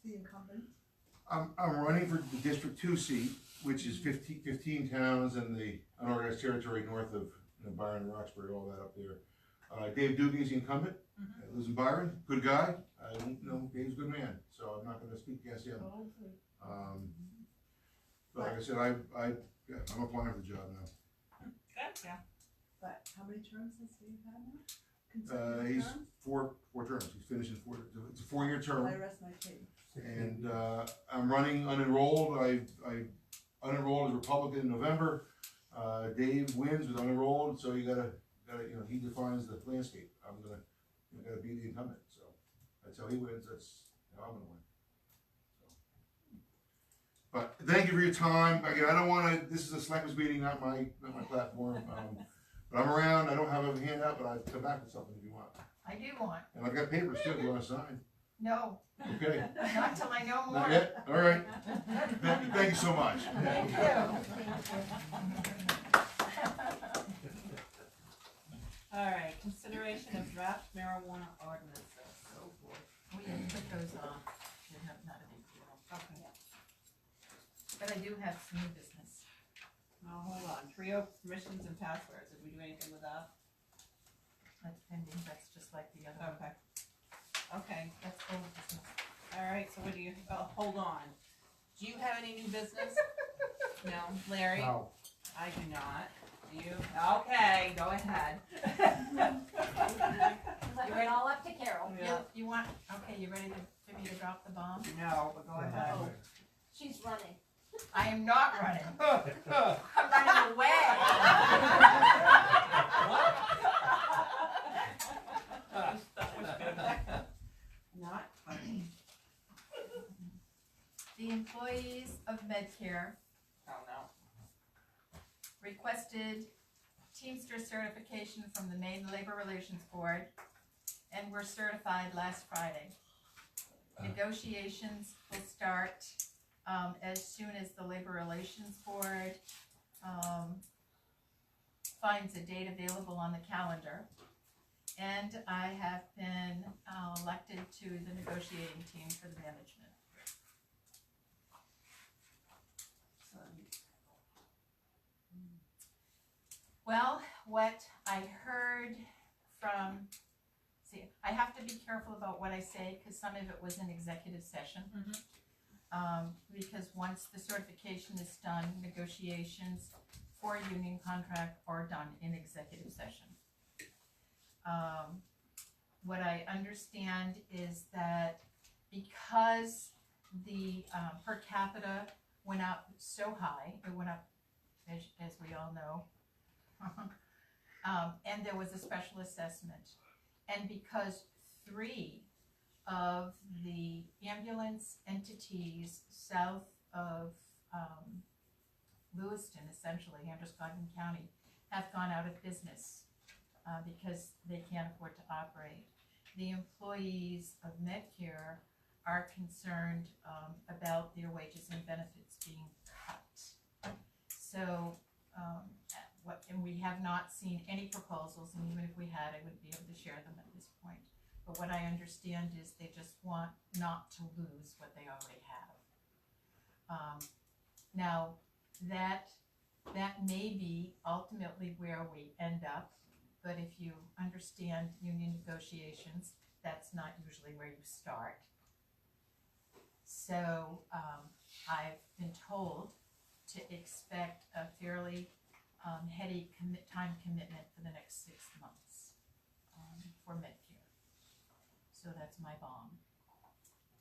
Speaker 1: the incumbent?
Speaker 14: I'm running for the District 2 seat, which is 15 towns in the unorganized territory north of Byron, Roxbury, all that up there. Dave Dugan is the incumbent, lives in Byron, good guy. Dave's a good man, so I'm not going to speak against him. But like I said, I'm applying for the job now.
Speaker 6: Good, yeah.
Speaker 1: But how many terms has Dave had now? Consecutive
Speaker 14: He's
Speaker 1: terms?
Speaker 14: four terms. He's finishing 4. It's a 4-year term.
Speaker 1: I rest my case.
Speaker 14: And I'm running unenrolled. I unenrolled as Republican in November. Dave wins with unenrolled, so you gotta he defines the landscape. I'm gotta be the incumbent. So that's how he wins. That's how I'm gonna win. So. But thank you for your time. Again, I don't want to. This is a selectmen's meeting, not my platform. But I'm around. I don't have a handout, but I'll come back with something if you want.
Speaker 5: I do want.
Speaker 14: And I've got papers too if you want to sign.
Speaker 5: No.
Speaker 14: Okay.
Speaker 5: Not till I know more.
Speaker 14: Not yet? All right. Thank you so much.
Speaker 5: Thank you.
Speaker 6: All right, consideration of draft marijuana ordinances. Oh boy.
Speaker 5: We can put those off. Not a big deal. Okay. But I do have some new business.
Speaker 6: Oh, hold on, Trio permissions and passwords, did we do anything with that?
Speaker 5: That's pending, that's just like the other one.
Speaker 6: Okay. Okay,
Speaker 5: That's old business.
Speaker 6: alright, so what do you, oh, hold on. Do you have any new business? No, Larry?
Speaker 3: Now,
Speaker 6: I do not. Do you? Okay, go ahead.
Speaker 12: Let it all up to Carol.
Speaker 5: You want, okay, you ready for me to drop the bomb?
Speaker 6: No, but go ahead.
Speaker 12: She's running.
Speaker 5: I am not running. I'm running away.
Speaker 6: Not funny.
Speaker 5: The employees of Medcare
Speaker 6: Oh, no.
Speaker 5: requested Teamster certification from the Maine Labor Relations Board and were certified last Friday. Negotiations will start as soon as the Labor Relations Board finds a date available on the calendar. And I have been elected to the negotiating team for the management. Well, what I heard from, I have to be careful about what I say because some of it was in executive session. Because once the certification is done, negotiations for a union contract are done in executive session. What I understand is that because the per capita went up so high, it went up, as we all know, and there was a special assessment, and because 3 of the ambulance entities south of Lewiston, essentially Androscoggin County, have gone out of business because they can't afford to operate. The employees of Medcare are concerned about their wages and benefits being cut. So, and we have not seen any proposals, and even if we had, I wouldn't be able to share them at this point. But what I understand is they just want not to lose what they already have. Now, that may be ultimately where we end up, but if you understand union negotiations, that's not usually where you start. So I've been told to expect a fairly heady time commitment for the next 6 months for Medcare. So that's my bomb.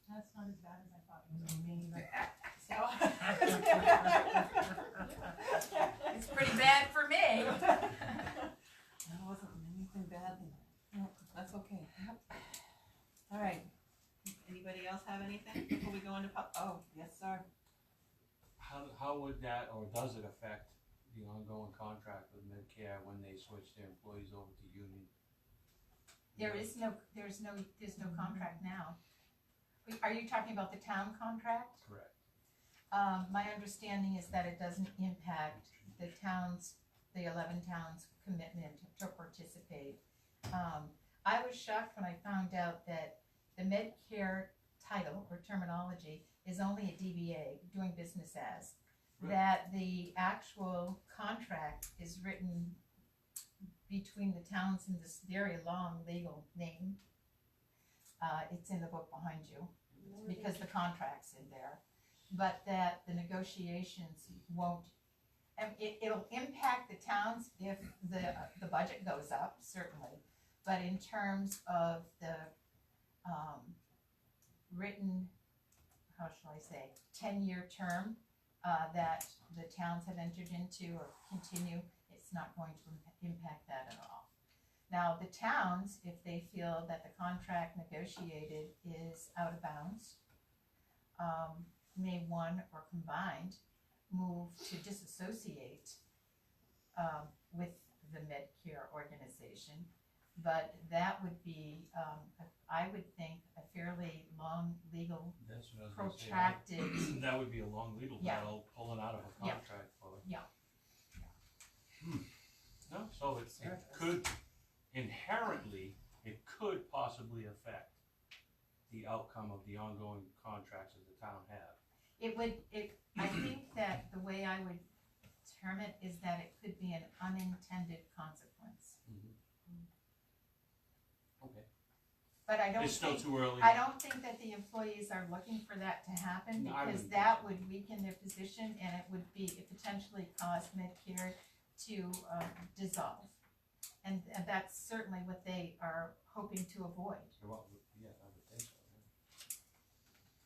Speaker 2: That's not as bad as I thought it was gonna be, but.
Speaker 5: It's pretty bad for me.
Speaker 6: That wasn't anything bad. No, that's okay. All right. Anybody else have anything before we go into oh, yes, sir.
Speaker 8: How would that, or does it affect the ongoing contract with Medcare when they switch their employees over to union?
Speaker 5: There's no contract now. Are you talking about the town contract?
Speaker 8: Correct.
Speaker 5: My understanding is that it doesn't impact the 11 towns' commitment to participate. I was shocked when I found out that the Medcare title or terminology is only a DBA, doing business as. Right. That the actual contract is written between the towns in this very long legal name. It's in the book behind you because the contract's in there. But that the negotiations won't, and it'll impact the towns if the budget goes up, certainly. But in terms of the written, how shall I say, 10-year term that the towns have entered into or continue, it's not going to impact that at all. Now, the towns, if they feel that the contract negotiated is out of bounds, may one or combined move to disassociate with the Medcare organization. But that would be, I would think, a fairly long legal,
Speaker 8: That's what I was gonna say.
Speaker 5: protracted.
Speaker 8: That would be a long legal
Speaker 5: Yeah.
Speaker 8: battle pulling out of a
Speaker 5: Yeah.
Speaker 8: contract for.
Speaker 5: Yeah.
Speaker 8: No, so it could, inherently, it could possibly affect the outcome of the ongoing contracts that the town have.
Speaker 5: It would, I think that the way I would determine is that it could be an unintended consequence.
Speaker 8: Okay.
Speaker 5: But I don't
Speaker 8: It's still
Speaker 5: think,
Speaker 8: too early.
Speaker 5: I don't think that the employees are looking for that to happen,
Speaker 8: No, I
Speaker 5: because
Speaker 8: wouldn't
Speaker 5: that
Speaker 8: think so.
Speaker 5: would weaken their position, and it would be, it potentially cause Medicare to dissolve. And that's certainly what they are hoping to avoid.
Speaker 8: Well, yeah, I would think so, yeah.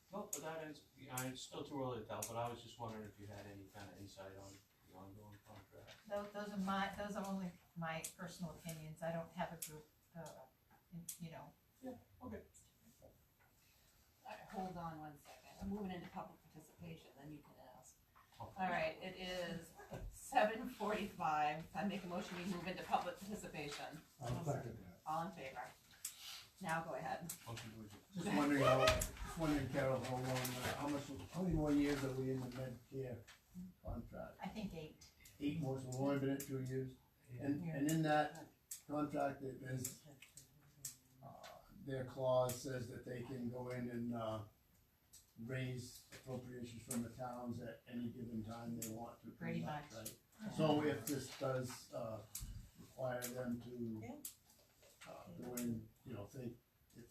Speaker 8: Well, but that is, it's still too early to tell, but I was just wondering if you had any kind of insight on the ongoing contract.
Speaker 5: Those are only my personal opinions. I don't have a group, you know.
Speaker 8: Okay.
Speaker 6: Hold on one second, I'm moving into public participation, then you can ask. Alright, it is 7:45, I make a motion, we move into public participation.
Speaker 3: I'll second that.
Speaker 6: All in favor? Now go ahead.
Speaker 8: Motion to adjourn.
Speaker 9: Just wondering, Carol, how many more years are we in the Medicare contract?
Speaker 5: I think 8.
Speaker 9: 8 more, so we've only been at 2 years. And in that contract, it is, their clause says that they can go in and, raise appropriations from the towns at any given time they want to.
Speaker 5: Pretty much.
Speaker 9: Right? So if this does, require them to, go in, you know, if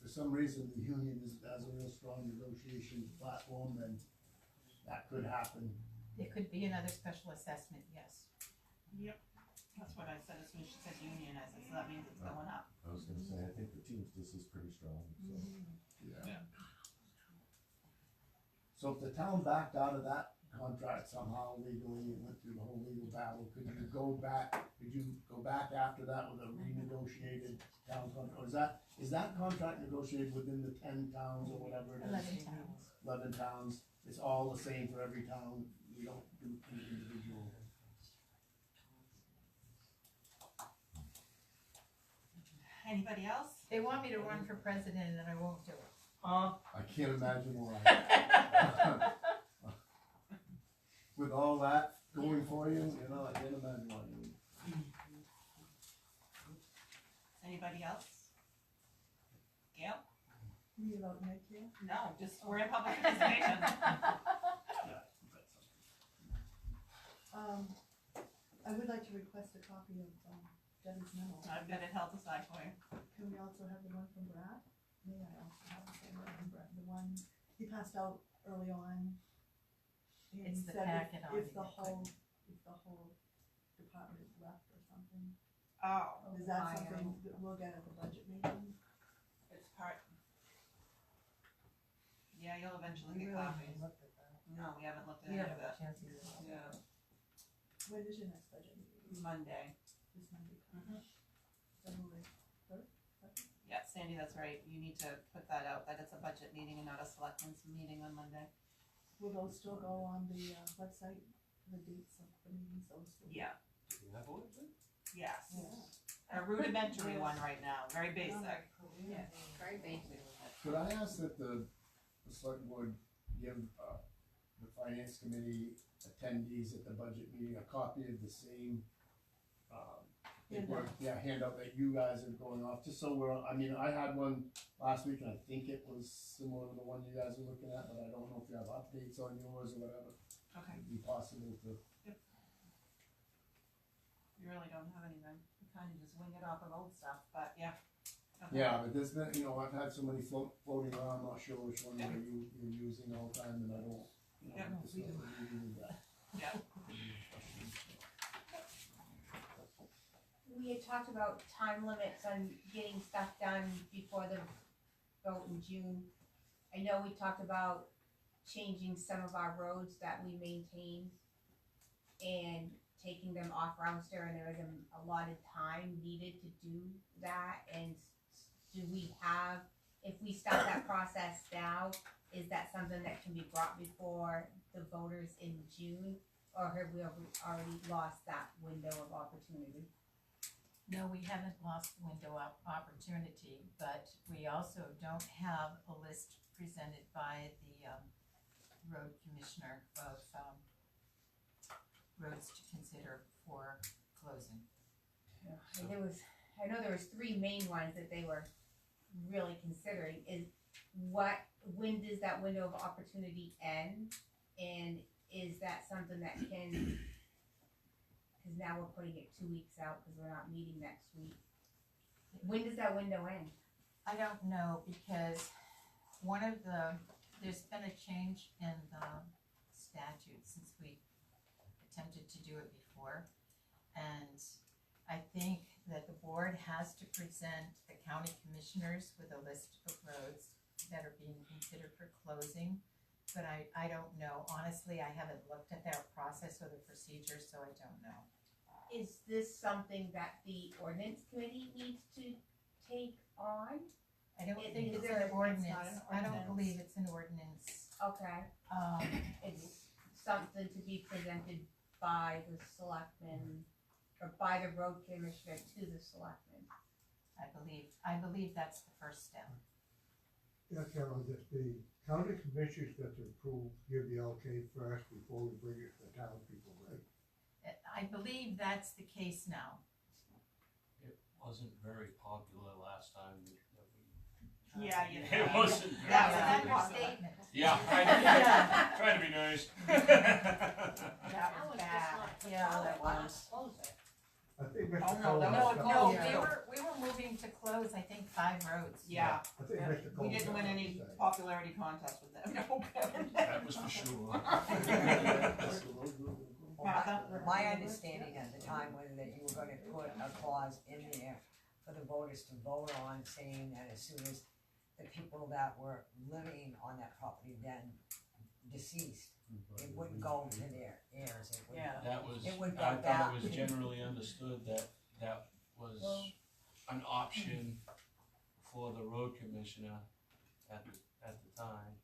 Speaker 9: for some reason the union has a real strong negotiation platform, then that could happen.
Speaker 5: It could be another special assessment, yes.
Speaker 6: Yep. That's what I said as soon as she said union, I said, so that means it's going up.
Speaker 11: I was gonna say, I think the Teamsters is pretty strong, so.
Speaker 9: Yeah. So if the town backed out of that contract somehow legally and went through the whole legal battle, could you go back after that with a renegotiated town contract? Or is that contract negotiated within the 10 towns or whatever it is?
Speaker 5: 11 towns.
Speaker 9: 11 towns, it's all the same for every town, we don't do any individual.
Speaker 6: Anybody else?
Speaker 5: They want me to run for president and I won't do it.
Speaker 9: I can't imagine why. With all that going for you, you know, I can't imagine why you would.
Speaker 6: Anybody else? Gail?
Speaker 2: You about Medicare?
Speaker 6: No, just, we're in public participation.
Speaker 2: I would like to request a copy of, Debbie's memo.
Speaker 6: I've got it held aside for you.
Speaker 2: Can we also have the one from Brad? May I also have the same one from Brad, the one he passed out early on? And
Speaker 5: It's the
Speaker 2: said
Speaker 5: packet on
Speaker 2: if
Speaker 5: it.
Speaker 2: the whole department is left or something.
Speaker 6: Oh.
Speaker 2: Is that something that we'll get at the budget meeting?
Speaker 6: It's part. Yeah, you'll eventually
Speaker 2: We
Speaker 6: get
Speaker 2: really
Speaker 6: copies.
Speaker 2: haven't looked at that.
Speaker 6: No, we haven't looked at
Speaker 5: You
Speaker 6: any
Speaker 5: haven't
Speaker 6: of
Speaker 5: had a
Speaker 6: it.
Speaker 5: chance either.
Speaker 6: Yeah.
Speaker 2: When is your next budget meeting?
Speaker 6: Monday.
Speaker 2: This Monday.
Speaker 6: Mhm.
Speaker 2: February third?
Speaker 6: Yeah, Sandy, that's right. You need to put that out, that it's a budget meeting and not a selectmen's meeting on Monday.
Speaker 2: Will those still go on the website, the dates of the meetings, those still?
Speaker 6: Yeah,
Speaker 8: Do you have a website?
Speaker 6: yes.
Speaker 2: Yeah.
Speaker 6: A rudimentary one right now, very basic.
Speaker 13: Yeah, very basic.
Speaker 9: Could I ask that the select board give, the finance committee attendees at the budget meeting a copy of the same, handout that you guys are going off, just so I had one last week and I think it was similar to the one you guys are looking at, but I don't know if you have updates on yours or whatever.
Speaker 6: Okay.
Speaker 9: It'd be possible to.
Speaker 6: You really don't have anything. You kinda just wing it off of old stuff, but yeah. Okay.
Speaker 9: Yeah, but there's been, I've had so many floating around, I'm not sure which one you're using all the time, and I don't,
Speaker 6: Yeah.
Speaker 9: it's not really that.
Speaker 6: Yeah.
Speaker 1: We had talked about time limits on getting stuff done before the vote in June. I know we talked about changing some of our roads that we maintain and taking them off Roundster, and there was a allotted time needed to do that, and do we have, if we start that process now, is that something that can be brought before the voters in June, or have we already lost that window of opportunity?
Speaker 5: No, we haven't lost the window of opportunity, but we also don't have a list presented by the road commissioner of roads to consider for closing.
Speaker 1: I know there was 3 main ones that they were really considering. When does that window of opportunity end? And is that something that can
Speaker 2: now we're putting it 2 weeks out because we're not meeting next week. When does that window end?
Speaker 5: I don't know, because there's been a change in the statute since we attempted to do it before. And I think that the board has to present the county commissioners with a list of roads that are being considered for closing. But I don't know, honestly, I haven't looked at that process or the procedure, so I don't know.
Speaker 2: Is this something that the ordinance committee needs to take on?
Speaker 5: I don't
Speaker 2: Is
Speaker 5: think it's
Speaker 2: there-
Speaker 5: an
Speaker 2: it's
Speaker 5: ordinance,
Speaker 6: not an
Speaker 5: I don't
Speaker 6: ordinance.
Speaker 5: believe it's an ordinance.
Speaker 2: Okay, it's something to be presented by the selectmen, or by the road commissioner to the selectmen.
Speaker 5: I believe that's the first step.
Speaker 3: Yeah, Carol, just the county commissioners that approve, give the okay first before we bring it to the town people, right?
Speaker 5: I believe that's the case now.
Speaker 8: It wasn't very popular last time that we.
Speaker 6: Yeah, you know.
Speaker 8: It wasn't.
Speaker 6: That
Speaker 5: was
Speaker 6: was
Speaker 5: an understatement.
Speaker 8: Yeah, trying to be nice.
Speaker 6: That was bad.
Speaker 5: Yeah, that was.
Speaker 10: Close it.
Speaker 3: I think Mr.
Speaker 6: Oh, no,
Speaker 3: Cole.
Speaker 6: that
Speaker 3: has
Speaker 6: was-
Speaker 3: something
Speaker 5: No,
Speaker 3: to say.
Speaker 5: we were moving to close, I think, 5 roads.
Speaker 6: Yeah.
Speaker 3: I think
Speaker 6: Yeah.
Speaker 3: Mr. Cole.
Speaker 6: We didn't
Speaker 3: has
Speaker 6: win
Speaker 3: something
Speaker 6: any
Speaker 3: to say.
Speaker 6: popularity contest with them. No.
Speaker 8: That was for sure.
Speaker 6: Martha?
Speaker 10: My understanding at the time was that you were gonna put a clause in there for the voters to vote on, saying that as soon as the people that were living on that property then deceased, it wouldn't go to their heirs, it would.
Speaker 6: Yeah.
Speaker 8: That was,
Speaker 10: It would go
Speaker 8: I thought
Speaker 10: back.
Speaker 8: it was generally understood that that was an option for the road commissioner at the time.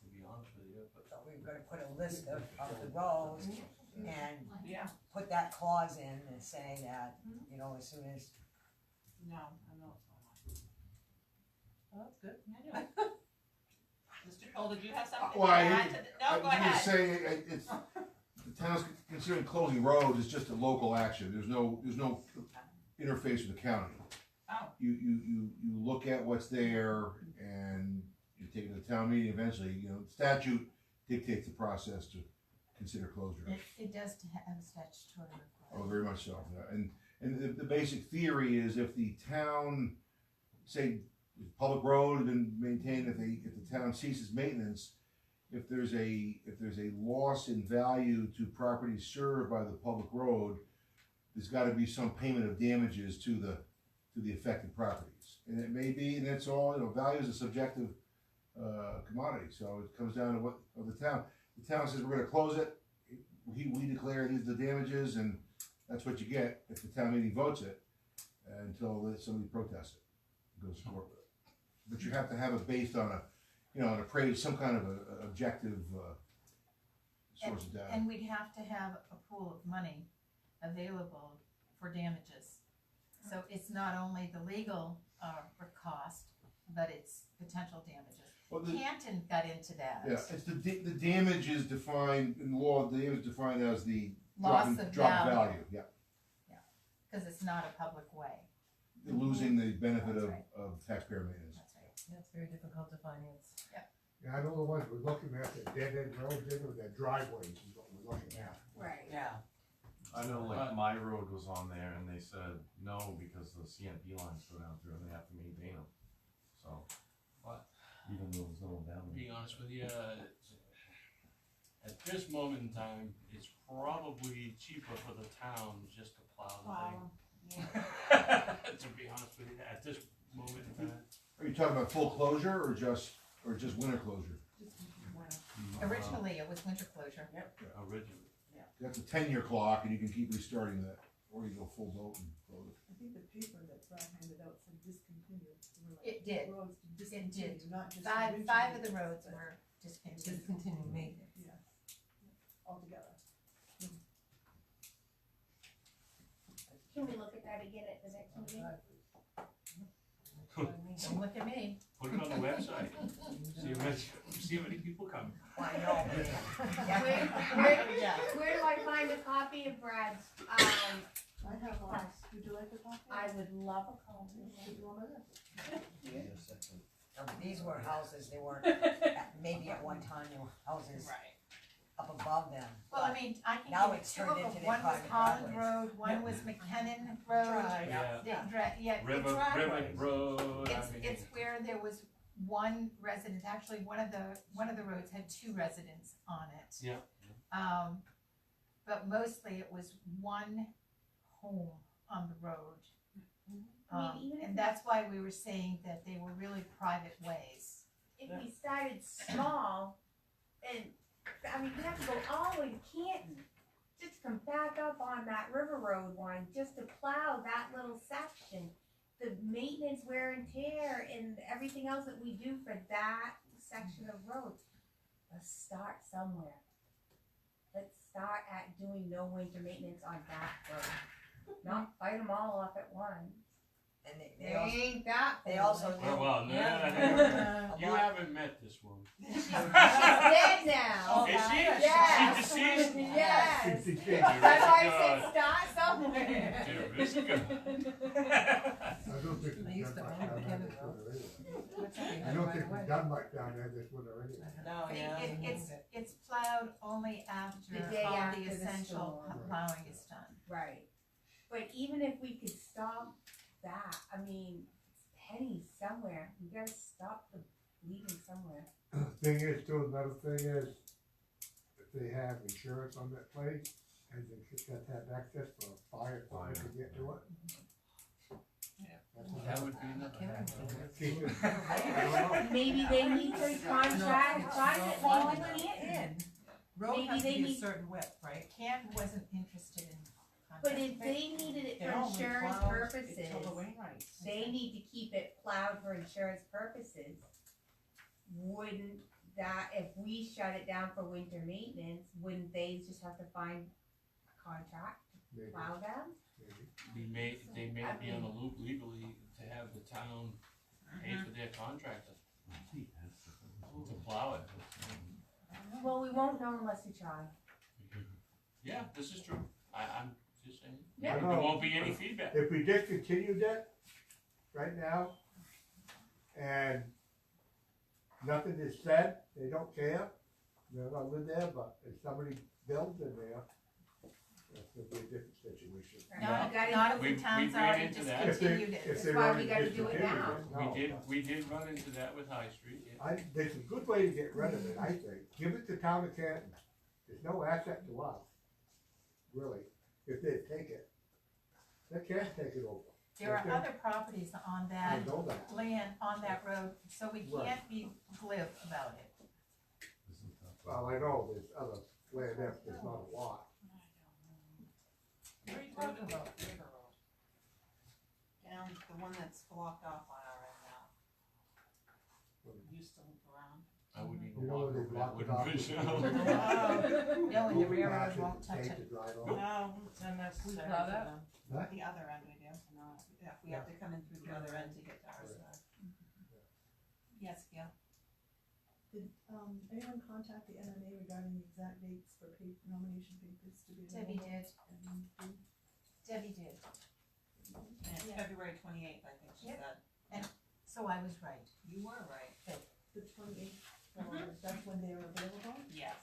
Speaker 8: To be honest with you, but
Speaker 10: So we were gonna put a list of the roads and
Speaker 6: Yeah.
Speaker 10: put that clause in and say that, you know, as soon as,
Speaker 6: No, I know.
Speaker 5: Oh, that's good.
Speaker 6: Mr. Cole, did you have something to
Speaker 14: Well, I-
Speaker 6: add to the, no, go
Speaker 14: I was
Speaker 6: ahead.
Speaker 14: gonna say, it's, the town's considering closing roads, it's just a local action, there's no interface with the county.
Speaker 6: Oh.
Speaker 14: You look at what's there and you take it to the town meeting eventually, you know, statute dictates the process to consider closure.
Speaker 5: It does to have a statutory
Speaker 14: Oh,
Speaker 5: requirement.
Speaker 14: very much so, yeah. And the basic theory is if the town, say, public road has been maintained, if the town ceases maintenance, if there's a loss in value to property served by the public road, there's gotta be some payment of damages to the affected properties. And it may be, and that's all, you know, value is a subjective, commodity, so it comes down to what, of the town. The town says, we're gonna close it, we declare these are the damages, and that's what you get if the town meeting votes it, until somebody protests it, goes to court with it. But you have to have it based on an appraised, some kind of a objective, source of data.
Speaker 5: And we'd have to have a pool of money available for damages. So it's not only the legal, cost, but it's potential damages.
Speaker 14: Well,
Speaker 5: Canton got into that.
Speaker 14: Yeah, it's the damage is defined, in law, the damage is defined as the
Speaker 5: Loss
Speaker 14: drop in
Speaker 5: of
Speaker 14: value,
Speaker 5: value.
Speaker 14: yeah.
Speaker 5: Cause it's not a public way.
Speaker 14: Losing the benefit
Speaker 5: That's
Speaker 14: of,
Speaker 5: right.
Speaker 14: of taxpayer maintenance.
Speaker 5: That's right.
Speaker 2: That's very difficult to finance.
Speaker 3: Yeah, I know the ones we're looking at, the dead end roads, with their driveways is what we're looking at.
Speaker 2: Right.
Speaker 10: yeah.
Speaker 11: I know like my road was on there and they said no because the CMP lines go down through and they have to maintain them. So,
Speaker 8: What?
Speaker 11: even though there's no one down
Speaker 8: to be
Speaker 11: there.
Speaker 8: honest with you, at this moment in time, it's probably cheaper for the town just to plow the
Speaker 6: Wow.
Speaker 8: thing. To be honest with you, at this moment in time.
Speaker 14: Are you talking about full closure or just winter closure?
Speaker 5: Originally, it was winter closure.
Speaker 8: Originally.
Speaker 14: That's a 10-year clock and you can keep restarting that, or you go full boat and close it.
Speaker 2: I think the paper that Brad handed out said discontinued.
Speaker 5: It did.
Speaker 2: Roads to
Speaker 5: It
Speaker 2: discontinue,
Speaker 5: did.
Speaker 2: not just.
Speaker 5: Five of the roads were discontinued.
Speaker 2: Discontinued maintenance. Yeah. Altogether. Can we look at that again at the next meeting?
Speaker 5: Don't look at me.
Speaker 8: Put it on the website, see how many people come.
Speaker 10: I know.
Speaker 2: Where do I find a copy of Brad's,
Speaker 1: I have one. Would you like a copy?
Speaker 2: I would love a copy.
Speaker 10: These were houses, they weren't, maybe at one time they were houses.
Speaker 6: Right.
Speaker 10: up above them.
Speaker 5: Well, I mean, I can
Speaker 10: Now
Speaker 5: give you
Speaker 10: it's
Speaker 5: two
Speaker 10: turned
Speaker 5: of them,
Speaker 10: into their
Speaker 5: one was
Speaker 10: private
Speaker 5: Holland
Speaker 10: driveways.
Speaker 5: Road, one was McKinnon Road.
Speaker 6: Drive.
Speaker 8: Yeah.
Speaker 5: Yeah, it's
Speaker 8: River Road, I mean.
Speaker 5: It's where there was one resident, actually, one of the roads had two residents on it.
Speaker 8: Yeah.
Speaker 5: But mostly it was one home on the road.
Speaker 1: I mean, even if
Speaker 5: And that's why we were saying that they were really private ways.
Speaker 1: if we started small, and, I mean, we have to go all the way to Canton, just come back up on that River Road one, just to plow that little section. The maintenance, wear and tear, and everything else that we do for that section of road. Let's start somewhere. Let's start at doing no winter maintenance on that road. Not fight them all off at once.
Speaker 10: And
Speaker 1: They ain't that.
Speaker 10: they also
Speaker 8: Well,
Speaker 10: knew,
Speaker 8: no, you haven't met this woman.
Speaker 1: She's dead now.
Speaker 8: Is she?
Speaker 1: Yes.
Speaker 8: She's deceased?
Speaker 1: Yes.
Speaker 3: Sixty-six.
Speaker 1: That's why I said start somewhere.
Speaker 3: I don't think
Speaker 2: I
Speaker 3: we've
Speaker 2: used
Speaker 3: done
Speaker 2: to
Speaker 3: much
Speaker 2: own
Speaker 3: down there
Speaker 2: Cannon
Speaker 3: this
Speaker 2: Road.
Speaker 3: winter anyway.
Speaker 2: What's that?
Speaker 3: I don't think we've done much down there this winter anyway.
Speaker 6: No,
Speaker 5: It's plowed only after
Speaker 1: The day
Speaker 5: all
Speaker 1: after
Speaker 5: the
Speaker 1: the
Speaker 5: essential
Speaker 1: storm.
Speaker 5: plowing is done.
Speaker 1: Right. But even if we could stop that, I mean, it's pennies somewhere. We gotta stop the bleeding somewhere.
Speaker 3: Thing is, too, another thing is, if they have insurance on that place, and they just got to have access for a fire, so they can get to it. That's what
Speaker 8: That would be
Speaker 3: Keep it- I don't know.
Speaker 1: Maybe they need to contract privately
Speaker 2: Why
Speaker 1: with Canton.
Speaker 5: Road
Speaker 1: Maybe
Speaker 5: has to
Speaker 1: they
Speaker 5: be a
Speaker 1: need-
Speaker 5: certain width, right? Canton wasn't interested in.
Speaker 1: But if they needed it for insurance purposes, they need to keep it plowed for insurance purposes. Wouldn't that, if we shut it down for winter maintenance, wouldn't they just have to find a contract to
Speaker 3: Maybe,
Speaker 1: plow them?
Speaker 3: maybe.
Speaker 8: They may be on the loop legally to have the town pay for their contractor to plow it.
Speaker 1: Well, we won't know unless we try.
Speaker 8: Yeah, this is true. I'm just saying.
Speaker 1: Yeah.
Speaker 8: There won't be any feedback.
Speaker 3: If we discontinued that right now, and nothing is said, they don't care, they're gonna live there, but if somebody builds in there, that's gonna be a different situation.
Speaker 5: Not,
Speaker 1: We gotta-
Speaker 5: not if
Speaker 8: we
Speaker 5: the town's
Speaker 8: ran
Speaker 5: already
Speaker 8: into that.
Speaker 5: discontinued
Speaker 3: If
Speaker 5: it.
Speaker 3: they
Speaker 1: why
Speaker 3: already
Speaker 1: we gotta do it
Speaker 3: discontinued
Speaker 1: now.
Speaker 3: no.
Speaker 8: We did run into that with High Street. Yeah.
Speaker 3: There's a good way to get rid of it, I think. Give it to town of Canton. There's no asset to us, really, if they take it. They can't take it over.
Speaker 5: There are
Speaker 3: Okay.
Speaker 5: other properties on
Speaker 3: I
Speaker 5: that
Speaker 3: know that.
Speaker 5: land, on that road, so we
Speaker 3: Right.
Speaker 5: can't be glib about it.
Speaker 3: Well, I know there's other land there, there's not a lot.
Speaker 6: Where are you talking about? River Road. Down, the one that's blocked off on our end now. Used to loop around.
Speaker 8: I wouldn't even
Speaker 3: You know
Speaker 8: walk
Speaker 3: where they
Speaker 8: over that
Speaker 3: blocked it
Speaker 8: wooden
Speaker 3: off?
Speaker 8: bridge
Speaker 3: with
Speaker 8: now.
Speaker 3: the-
Speaker 5: No, and the
Speaker 3: Moving
Speaker 5: railroad
Speaker 3: matches,
Speaker 5: won't touch
Speaker 3: tape
Speaker 5: it.
Speaker 3: to drive on.
Speaker 6: No, it's unnecessary
Speaker 2: We
Speaker 6: for
Speaker 2: plow that?
Speaker 6: them.
Speaker 3: Huh?
Speaker 6: The other end we do, no, yeah, we have to come in through the other end to get to our side. Yes, Gail?
Speaker 15: Did, anyone contact the MMA regarding the exact dates for nomination papers to be
Speaker 5: Debbie
Speaker 15: available?
Speaker 5: did,
Speaker 15: And
Speaker 5: Debbie did,
Speaker 6: And
Speaker 5: Yeah.
Speaker 6: February 28th, I think she
Speaker 5: Yep.
Speaker 6: said.
Speaker 5: so I was right.
Speaker 6: You were right.
Speaker 15: the 28th, that's when they were available,
Speaker 6: Yes.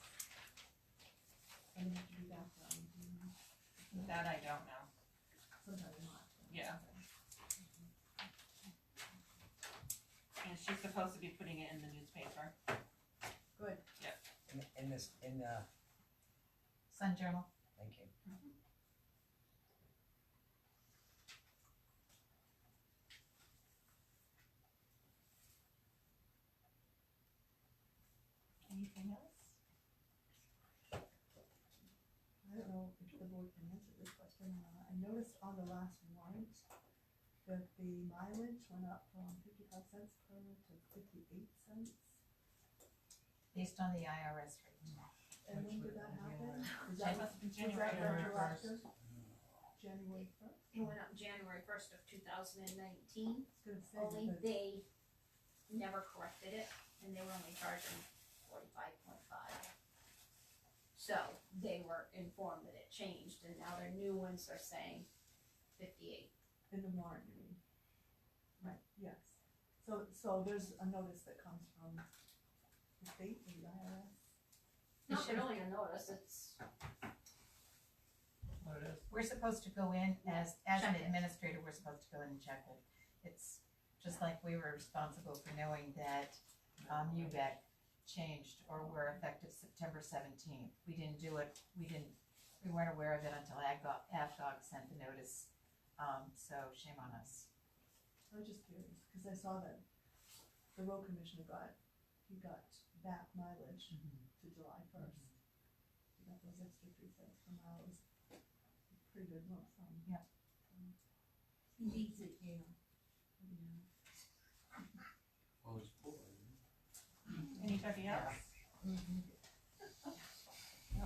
Speaker 15: and they have to be back on,
Speaker 6: That I don't know.
Speaker 15: sometime in March.
Speaker 6: Yeah. And she's supposed to be putting it in the newspaper.
Speaker 15: Good.
Speaker 10: in the,
Speaker 5: Sun Journal.
Speaker 10: thank you.
Speaker 6: Anything else?
Speaker 15: I don't know if the board can answer this question, I noticed on the last warrant that the mileage went up from 55 cents per to 58 cents.
Speaker 5: Based on the IRS rate.
Speaker 15: And when did that happen? Is
Speaker 6: That
Speaker 15: that,
Speaker 6: must be
Speaker 15: was that
Speaker 6: January
Speaker 15: retroactive? January first?
Speaker 16: It went up January 1st of 2019,
Speaker 15: I was gonna say,
Speaker 16: only
Speaker 15: but
Speaker 16: they never corrected it, and they were only charging 45.5. So, they were informed that it changed, and now their new ones are saying 58.
Speaker 15: in the warrant, you mean? Right, yes. So there's a notice that comes from the state or the IRS?
Speaker 16: Not really a notice, it's,
Speaker 8: What it is.
Speaker 5: We're supposed to go in as an
Speaker 16: Check it.
Speaker 5: administrator, we're supposed to go in and check it. It's just like we were responsible for knowing that, UBEC changed or were effective September 17th. We didn't do it, we weren't aware of it until AvGog sent the notice, so shame on us.
Speaker 15: I was just curious, cause I saw that the road commissioner he got back mileage to July 1st. He got those extra 3 cents per mile, it was a pretty good lump sum.
Speaker 5: Yeah.
Speaker 15: He needs it, you know.
Speaker 8: Well, it's full.
Speaker 6: Anybody else?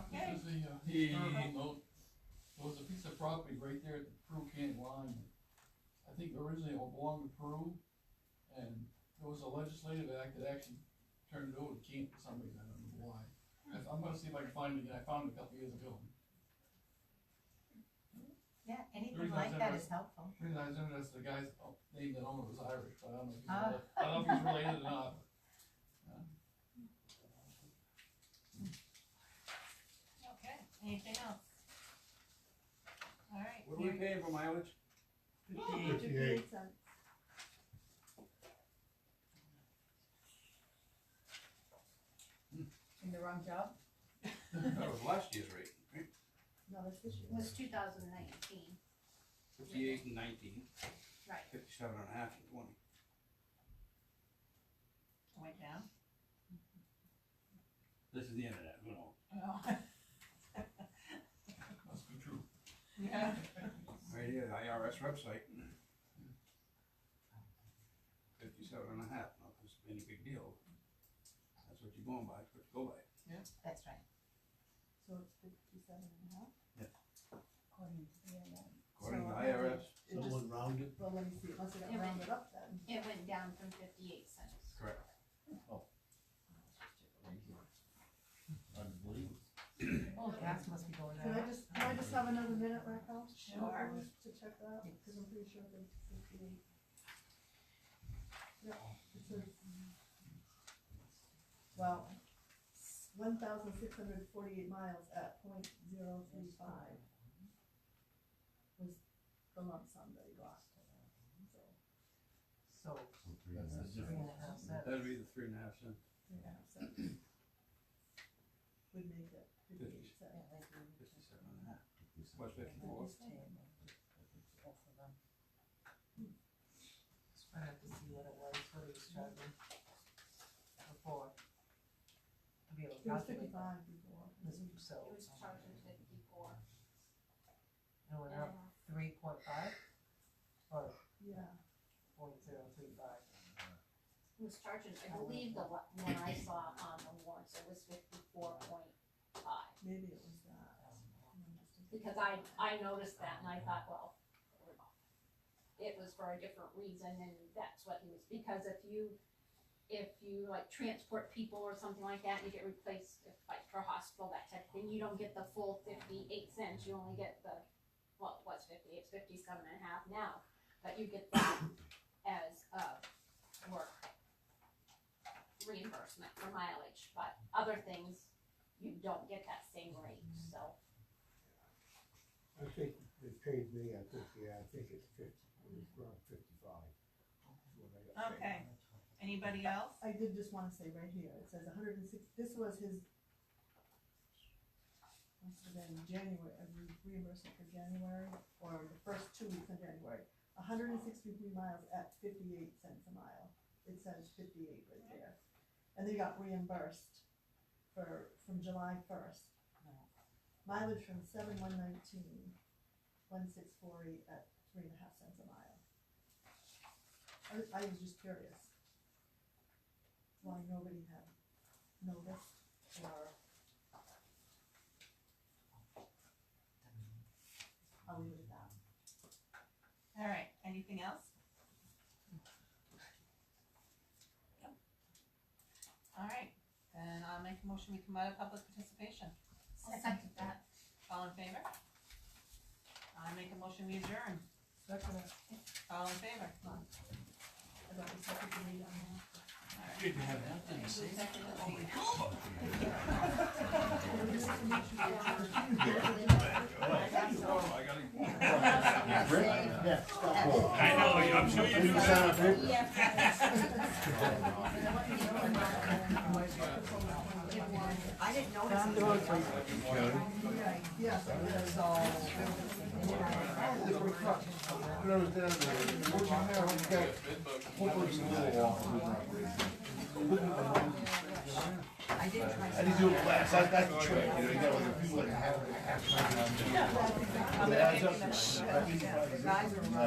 Speaker 6: Okay.
Speaker 4: There was a piece of property right there at the Peru Canyon line. I think originally it belonged to Peru, and there was a legislative act that actually turned it over to Kent for some reason, I don't know why. I'm gonna see if I can find it again, I found it a couple years ago.
Speaker 5: Yeah, anything like that is helpful.
Speaker 4: The reason I was interested, the guy's name that owner was Irish, but I don't know if he's related or not.
Speaker 6: Okay, anything else? All right.
Speaker 8: What are we paying for mileage?
Speaker 15: 58 cents.
Speaker 2: In the wrong job?
Speaker 8: That was last year's rate, right?
Speaker 15: No, that's this year.
Speaker 16: it was 2019,
Speaker 8: 58 and 19,
Speaker 16: right.
Speaker 8: 57 and a half and 20.
Speaker 6: Went down?
Speaker 8: This is the internet, who knows?
Speaker 6: Oh.
Speaker 4: Must be true.
Speaker 6: Yeah.
Speaker 8: Right here, the IRS website. 57 and a half, not this any big deal. That's what you're going by, that's what you go by.
Speaker 5: That's right.
Speaker 15: So it's 57 and a half?
Speaker 2: According to the IRS.
Speaker 8: According to
Speaker 15: So,
Speaker 8: IRS.
Speaker 15: It just-
Speaker 9: Someone rounded.
Speaker 15: Well, let me see, it must have got
Speaker 16: It went-
Speaker 15: rounded up then.
Speaker 16: It went down from 58 cents.
Speaker 8: Correct.
Speaker 9: Unbelievable.
Speaker 5: Oh, gas must be going
Speaker 15: Can
Speaker 5: up.
Speaker 15: I just have another minute, Raquel?
Speaker 6: Sure.
Speaker 15: To check that, because I'm pretty sure they 58. Yeah, it says, well, 1,648 miles at .035 was the lump sum that he got, so.
Speaker 5: So,
Speaker 9: That's the difference.
Speaker 5: 3.5 cents.
Speaker 8: That'd be the 3.5 cents.
Speaker 15: 3.5 cents. Would make it 58 cents.
Speaker 8: 57 and a half. What's 54?
Speaker 5: Just trying to see what it was, what he was charging before. To be able to
Speaker 15: It was
Speaker 5: calculate that.
Speaker 15: 55 before.
Speaker 5: So,
Speaker 16: It was charging 54.
Speaker 5: and we're up 3.5 or
Speaker 15: Yeah.
Speaker 5: 0.035.
Speaker 16: It was charging, I believe the one I saw on the warrants, it was 54.5.
Speaker 15: Maybe it was that.
Speaker 16: Because I noticed that and I thought, well, it was for a different reason and that's what he was, because if you like transport people or something like that, you get replaced, if, like for hospital, that type of thing, you don't get the full 58 cents, you only get the, well, what's 58, it's 57 and a half now, but you get that as work reimbursement for mileage, but other things, you don't get that same rate, so.
Speaker 3: I think they paid me, I think it's 50, it's around 55. What I got paid.
Speaker 6: Okay, anybody else?
Speaker 15: I did just wanna say right here, it says 106, this was his, must have been January, reimbursement for January, or the first 2 weeks in January. 163 miles at 58 cents a mile, it says 58 right there. And they got reimbursed from July 1st. Mileage from 7/119, 1648 at 3.5 cents a mile. I was just curious why nobody had noticed, or I'll leave it at that.
Speaker 6: All right, anything else? All right, then I'll make a motion, we come out of public participation.
Speaker 16: Second that.
Speaker 6: All in favor? I make a motion, we adjourn.
Speaker 15: Second,
Speaker 6: All in favor?
Speaker 15: I got the second to read on that.
Speaker 8: Didn't have that, didn't you?
Speaker 6: Second.
Speaker 9: quote.
Speaker 11: I know, I'm sure you
Speaker 9: Will you sign a paper?
Speaker 10: I didn't notice it.
Speaker 15: Yeah.
Speaker 9: When I was down there, working there, we got, hopefully some little off.
Speaker 10: I did try.
Speaker 9: I didn't do it last, that's the trick, you know, you got like people like half.
Speaker 10: The guys are